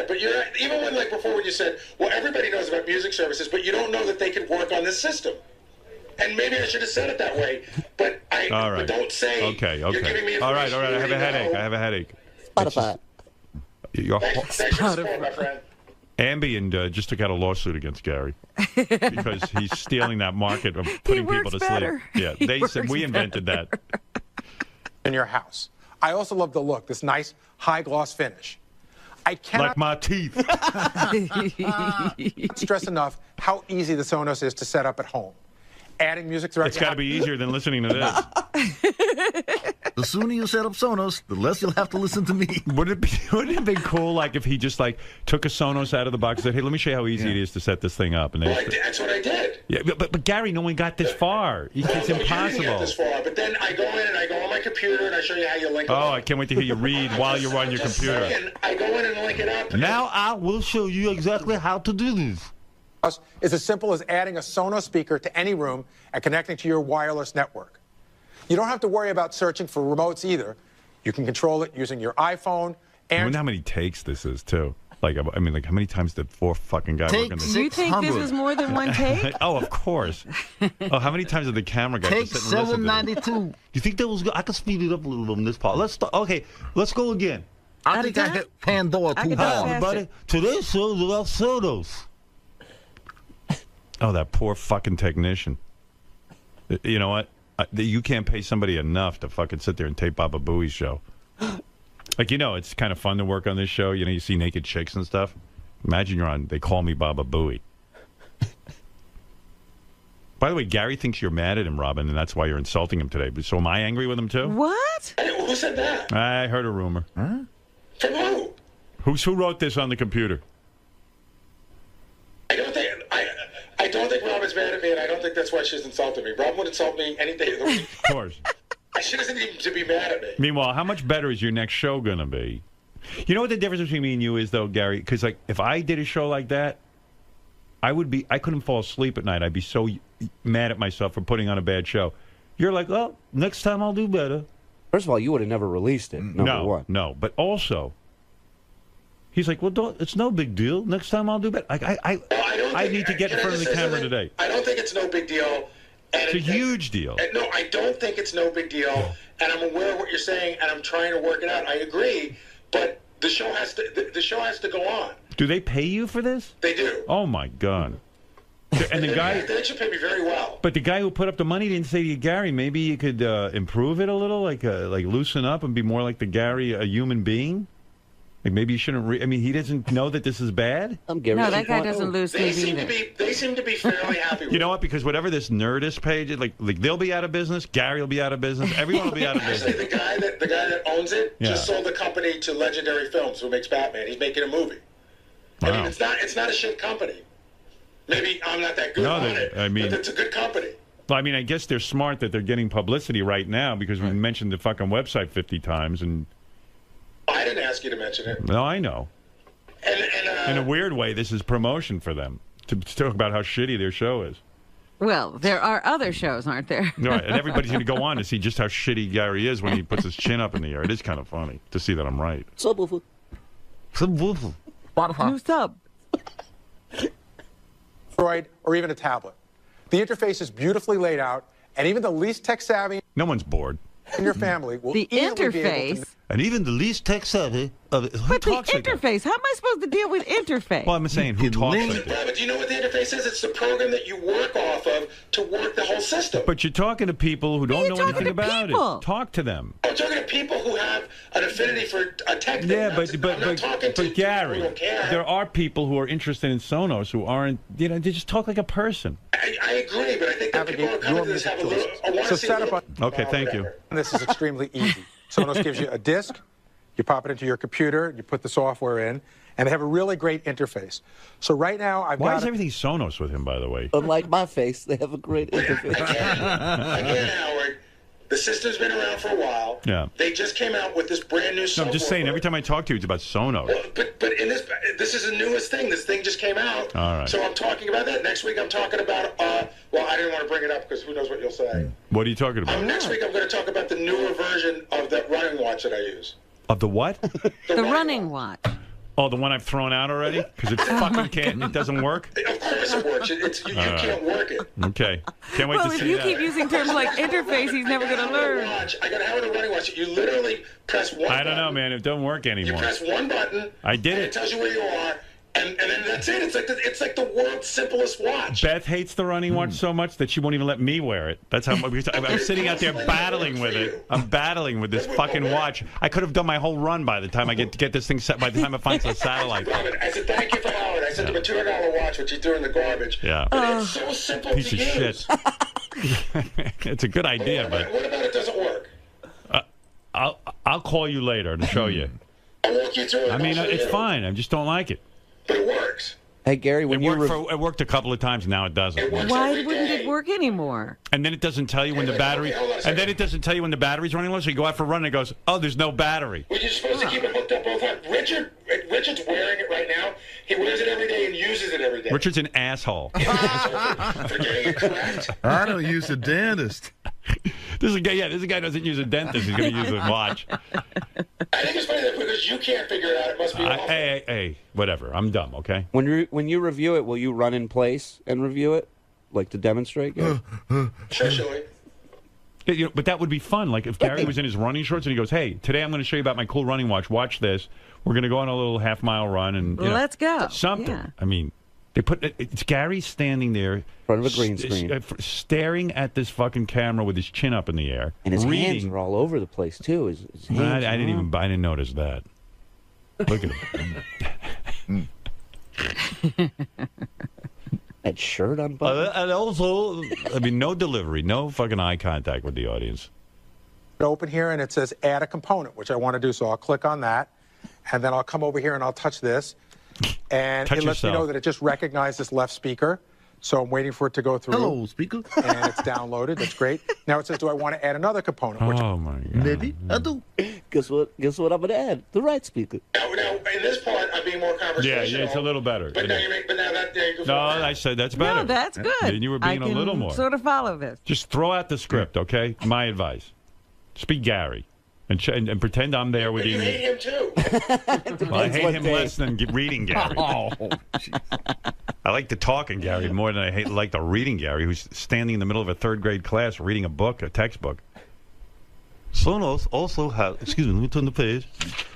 But you're even when before when you said, well, everybody knows about music services, but you don't know that they can work on this system. And maybe I should have said it that way, but but don't say. Okay. You're giving me All right. information I have a headache. I have a headache. Spotify. Thanks for support, my friend. Ambien just took out a lawsuit against Gary because he's stealing that market of putting people to better. sleep. Yeah, they said we invented that. In your house. I also love the look, this nice high gloss finish. I cannot like my teeth. stress enough how easy the Sonos is to set up at home. adding music throughout. It's got to be easier than listening to this. The sooner you set up Sonos, the less you'll have to listen to me. Wouldn't it have been cool, like, if he just like took a Sonos out of the box and said, "Hey, let me show you how easy it is to set this thing up"? And that's what I did. Yeah, but Gary, no one got this far. It's impossible. You didn't get this far, but then I go in and I go on my computer and I show you how you link it Oh, up. I can't wait to hear you read while you're on your computer. Saying, I go in and link it up. Now I will show you exactly how to do this. Is as simple as adding a Sonos speaker to any room and connecting to your wireless network. You don't have to worry about searching for remotes either. You can control it using your iPhone. I wonder how many takes this is too. Like, I mean, like, how many times did 4 fucking guys work on this? You think this is more than one take? Oh, of course. Oh, how many times did the camera guy Take just sit and listen to this? 792. You think that was good? I can speed it up a little on this part. Let's start. Okay, let's go again. I think I hit Pandora too hard. Everybody, today's show is about Sonos. Oh, that poor fucking technician. You know what? You can't pay somebody enough to fucking sit there and tape Baba Booey's show. Like, you know, it's kind of fun to work on this show. You know, you see naked chicks and stuff. Imagine you're on They Call Me Baba Booey. By the way, Gary thinks you're mad at him, Robin, and that's why you're insulting him today. So am I angry with him, too? What? Who said that? I heard a rumor. From who? Who wrote this on the computer? I don't think Robin's mad at me, and I don't think that's why she's insulted me. Robin would insult me any day of the week. Of course. She doesn't need to be mad at me. Meanwhile, how much better is your next show going to be? You know what the difference between me and you is, though, Gary? Because, like, if I did a show like that, I couldn't fall asleep at night. I'd be so mad at myself for putting on a bad show. You're like, oh, next time I'll do better. First of all, you would have never released it, number one. No, but also, he's like, well, it's no big deal. Next time I'll do better. I need to get in front of the camera today. I don't think it's no big deal. It's a huge deal. No, I don't think it's no big deal, and I'm aware of what you're saying, and I'm trying to work it out. I agree, but the show has to go on. Do they pay you for this? They do. Oh my God! And the guy, they should pay me very well. But the guy who put up the money didn't say to you, Gary, maybe you could improve it a little, like loosen up and be more like the Gary, a human being. Like maybe you shouldn't. I mean, he doesn't know that this is bad. No, that guy doesn't lose sleep either. They seem to be fairly happy with You know what? Because whatever this Nerdist page is, like they'll be out of business. Gary will be out of business. Everyone will be out of business. Actually, the guy that owns it just sold the company to Legendary Films, who makes Batman. He's making a movie. Wow. I mean, it's not a shit company. Maybe I'm not that good on it, but it's a good company. Well, I mean, I guess they're smart that they're getting publicity right now because we mentioned the fucking website 50 times and. I didn't ask you to mention it. No, I know. And in a weird way, this is promotion for them to talk about how shitty their show is. Well, there are other shows, aren't there? Right, and everybody's going to go on to see just how shitty Gary is when he puts his chin up in the air. It is kind of funny to see that I'm right. Subwoofer. New sub. Android or even a tablet. The interface is beautifully laid out, and even the least tech-savvy No one's bored. in your family will The easily be able interface. to... And even the least tech-savvy of it. But the interface, how am I supposed to deal with interface? Well, I'm saying who talks like that. But do you know what the interface is? It's the program that you work off of to work the whole system. But you're talking to people who don't know anything about it. Talk to them. I'm talking to people who have an affinity for a tech thing. Yeah, I'm not talking to but Gary, people who don't care. there are people who are interested in Sonos who aren't, they just talk like a person. I agree, but I think that people who come to this have a little... I want So to see set a up little... Okay, thank you. This is extremely easy. Sonos gives you a disk, you pop it into your computer, you put the software in, and they have a really great interface. So right now, I've Why got... is everything Sonos with him, by the way? Unlike my face, they have a great interface. Again, Howard, the system's been around for a while. Yeah. They just came out with this brand new No, software. I'm just saying, every time I talk to you, it's about Sonos. But in this is the newest thing. This thing just came out. All right. So I'm talking about that. Next week I'm talking about, well, I didn't want to bring it up because who knows what you'll say. What are you talking about? Next week I'm going to talk about the newer version of that running watch that I use. Of the what? The running watch. Oh, the one I've thrown out already? Because it fucking can't, it doesn't work? Of course it works. You can't work it. Okay. Can't wait Well, to if see you that. keep using terms like interface, he's never going to learn. I got to have it a running watch. You literally press one I don't know, man. It don't work You anymore. press one button. I did and it. It tells you where you are. And then that's it. It's like the world's simplest watch. Beth hates the running watch so much that she won't even let me wear it. That's how I'm sitting out there battling with it. I'm battling with this fucking watch. I could have done my whole run by the time I get this thing set. By the time it finds a satellite. Robin, I said thank you for Howard. I sent him a $200 watch, which he threw in the garbage. Yeah. But it's so simple Piece to of use. shit. It's a good idea, but What about it doesn't work? I'll call you later to show you. I'll walk you through it. I mean, I'll show it's you. fine. I just don't like it. But it works. Hey, Gary, when it worked a couple of times. Now it doesn't. Why wouldn't it work anymore? And then it doesn't tell you when the battery. And then it doesn't tell you when the battery's running low. So you go out for a run and it goes, "Oh, there's no battery." Well, you're supposed to keep it hooked up all the time. Richard's wearing it right now. He wears it every day and uses it every day. Richard's an asshole. For getting it correct. I don't use a dentist. This is a guy. Yeah, this guy doesn't use a dentist. He's going to use a watch. I think it's funny that because you can't figure it out, it must be awful. Hey, whatever. I'm dumb. Okay. When you review it, will you run in place and review it, like to demonstrate? Gary? Sure, Shirley. Yeah, but that would be fun. Like if Gary was in his running shorts and he goes, "Hey, today I'm going to show you about my cool running watch. Watch this. We're going to go on a little half-mile run and Let's go. Something." Yeah. I mean, they put it's Gary standing there in front of a green screen, staring at this fucking camera with his chin up in the air, and his reading. hands are all over the place too. His hands I didn't notice that. Look at him. That shirt unbuttoned. And also, I mean, no delivery, no fucking eye contact with the audience. Open here and it says add a component, which I want to do. So I'll click on that, and then I'll come over here and I'll touch this, and Touch it lets me yourself. know that it just recognized this left speaker. So I'm waiting for it to go through. Hello, speaker. And it's downloaded. That's great. Now it says, do I want to add another component? Which Oh my god. Maybe I do. Guess what I'm gonna add? The right speaker. Now, in this part, I'm being more conversational. Yeah, it's a little better. But now you No, I said that's better. No, that's good. And you were being I a little can more. sort of follow this. Just throw out the script, okay? My advice. Speak Gary. And pretend I'm there with you. You hate him too. Well, I hate him less than reading Gary. Oh, I like the talking Gary more than I like the reading Gary, who's standing in the middle of a third grade class reading a book, a textbook. Sonos also has, excuse me, let me turn the page.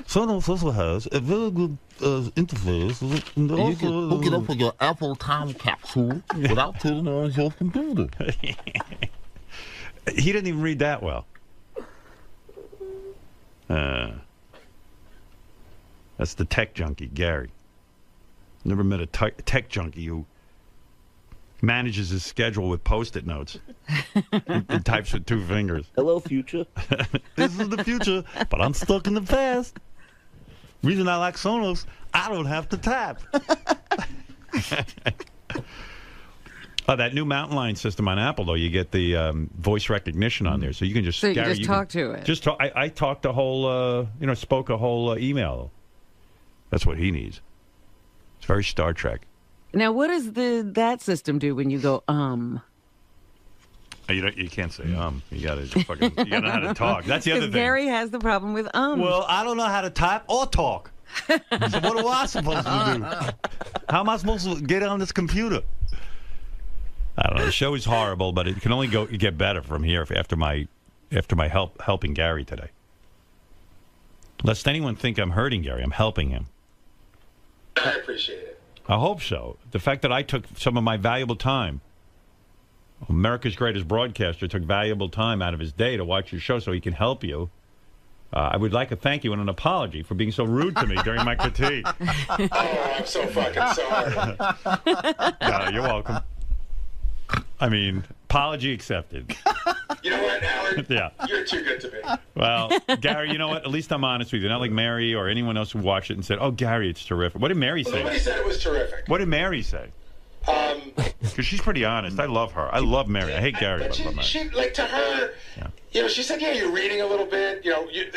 Sonos also has a very good interface. And You can hook it up with your Apple time capsule without turning on your computer. He didn't even read that well. That's the tech junkie, Gary. Never met a tech junkie who manages his schedule with Post-it notes and types with 2 fingers. Hello, future. This is the future, but I'm stuck in the past. Reason I like Sonos, I don't have to tap. Oh, that new Mountain Lion system on Apple, though, you get the voice recognition on there, so you can just. So you can Gary, just talk to it. Just talk. I talked a whole, spoke a whole email. That's what he needs. It's very Star Trek. Now, what does that system do when you go, You can't say You gotta fucking. You gotta know how to talk. That's the other thing. Gary has the problem with Well, I don't know how to type or talk. So what am I supposed to do? How am I supposed to get on this computer? I don't know. The show is horrible, but it can only get better from here after my helping Gary today. Lest anyone think I'm hurting Gary, I'm helping him. I appreciate it. I hope so. The fact that I took some of my valuable time, America's greatest broadcaster took valuable time out of his day to watch your show so he can help you. I would like a thank you and an apology for being so rude to me during my critique. Oh, I'm so fucking sorry. You're welcome. I mean, apology accepted. You know what, Howard? Yeah. You're too good to me. Well, Gary, you know what? At least I'm honest with you. Not like Mary or anyone else who watched it and said, "Oh, Gary, it's terrific." What did Mary say? Nobody said it was terrific. What did Mary say? Because she's pretty honest. I love her. I love Mary. I hate Gary, but I love Mary. She, like, to her, she said, yeah, you're reading a little bit.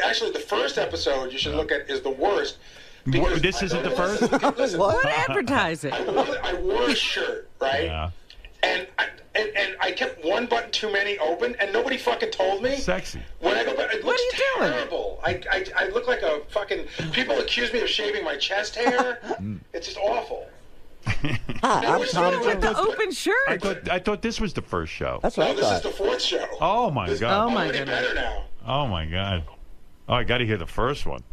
Actually, the first episode you should look at is the worst. This isn't the first? Listen, What? Advertise it. I wore a shirt, right? Yeah. And I kept one button too many open, and nobody fucking told me. Sexy. When I go back, it looks terrible. I look like a fucking. People accuse me of shaving my chest hair. It's just awful. I'm Tom with the open shirt. I thought this was the first show. That's what I This is thought. the fourth show. Oh my god. Oh my Already goodness. better now. Oh my god. Oh, I got to hear the first one.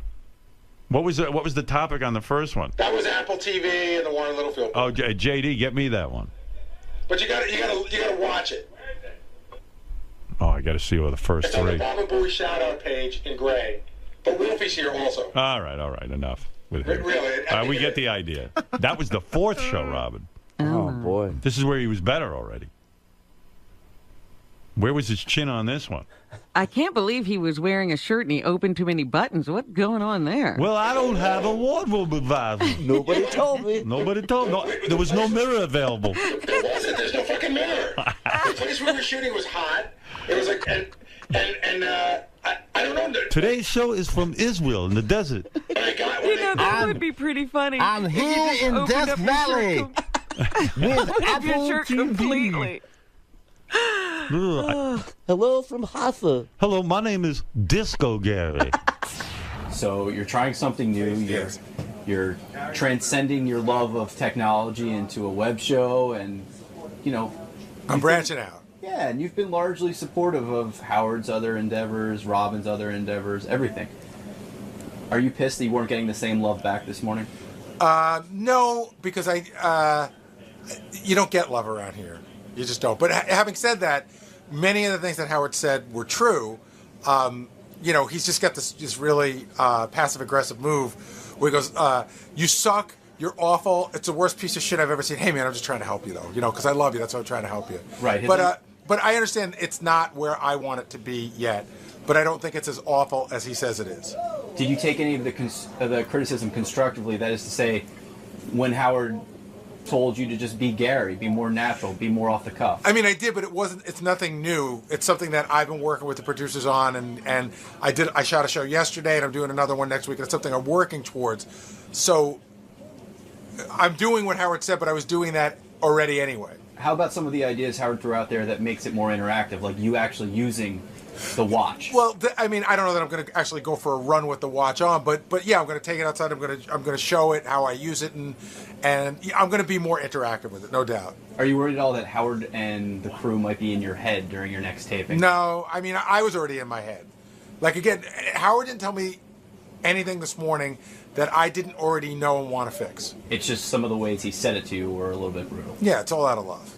What was the topic on the first one? That was Apple TV and the Warren Littlefield. Oh, JD, get me that one. But you gotta watch it. Oh, I got to see what the first It's on the 3. Baba Booey shout out page in gray. But Wolfie's here also. All right, enough with him. Really? We get the idea. That was the 4th show, Robin. Oh boy. This is where he was better already. Where was his chin on this one? I can't believe he was wearing a shirt and he opened too many buttons. What's going on there? Well, I don't have a wardrobe advisor. Nobody told me. Nobody told me. No, there was no mirror available. There wasn't. There's no fucking mirror. The place we were shooting was hot. It was like, I don't know. Today's show is from Israel in the desert. That would be pretty funny. I'm if you here just in opened Death up your Valley shirt with opened up your Apple shirt TV. completely. Hello from Hassa. Hello, my name is Disco Gary. So you're trying something new. You're transcending your love of technology into a web show, and I'm branching out. Yeah, and you've been largely supportive of Howard's other endeavors, Robin's other endeavors, everything. Are you pissed that you weren't getting the same love back this morning? No, because you don't get love around here. You just don't. But having said that, many of the things that Howard said were true. He's just got this really passive-aggressive move where he goes, you suck, you're awful, it's the worst piece of shit I've ever seen. Hey, man, I'm just trying to help you, though, because I love you. That's why I'm trying to help you. Right. But I understand it's not where I want it to be yet. But I don't think it's as awful as he says it is. Did you take any of the criticism constructively? That is to say, when Howard told you to just be Gary, be more natural, be more off the cuff. I mean, I did, but it's nothing new. It's something that I've been working with the producers on, and I shot a show yesterday, and I'm doing another one next week, and it's something I'm working towards. So I'm doing what Howard said, but I was doing that already anyway. How about some of the ideas Howard threw out there that makes it more interactive, like you actually using the watch? Well, I don't know that I'm going to actually go for a run with the watch on, but yeah, I'm going to take it outside. I'm going to show it how I use it, and I'm going to be more interactive with it, no doubt. Are you worried at all that Howard and the crew might be in your head during your next taping? No, I mean, I was already in my head. Like, again, Howard didn't tell me anything this morning that I didn't already know and want to fix. It's just some of the ways he said it to you were a little bit brutal. Yeah, it's all out of love.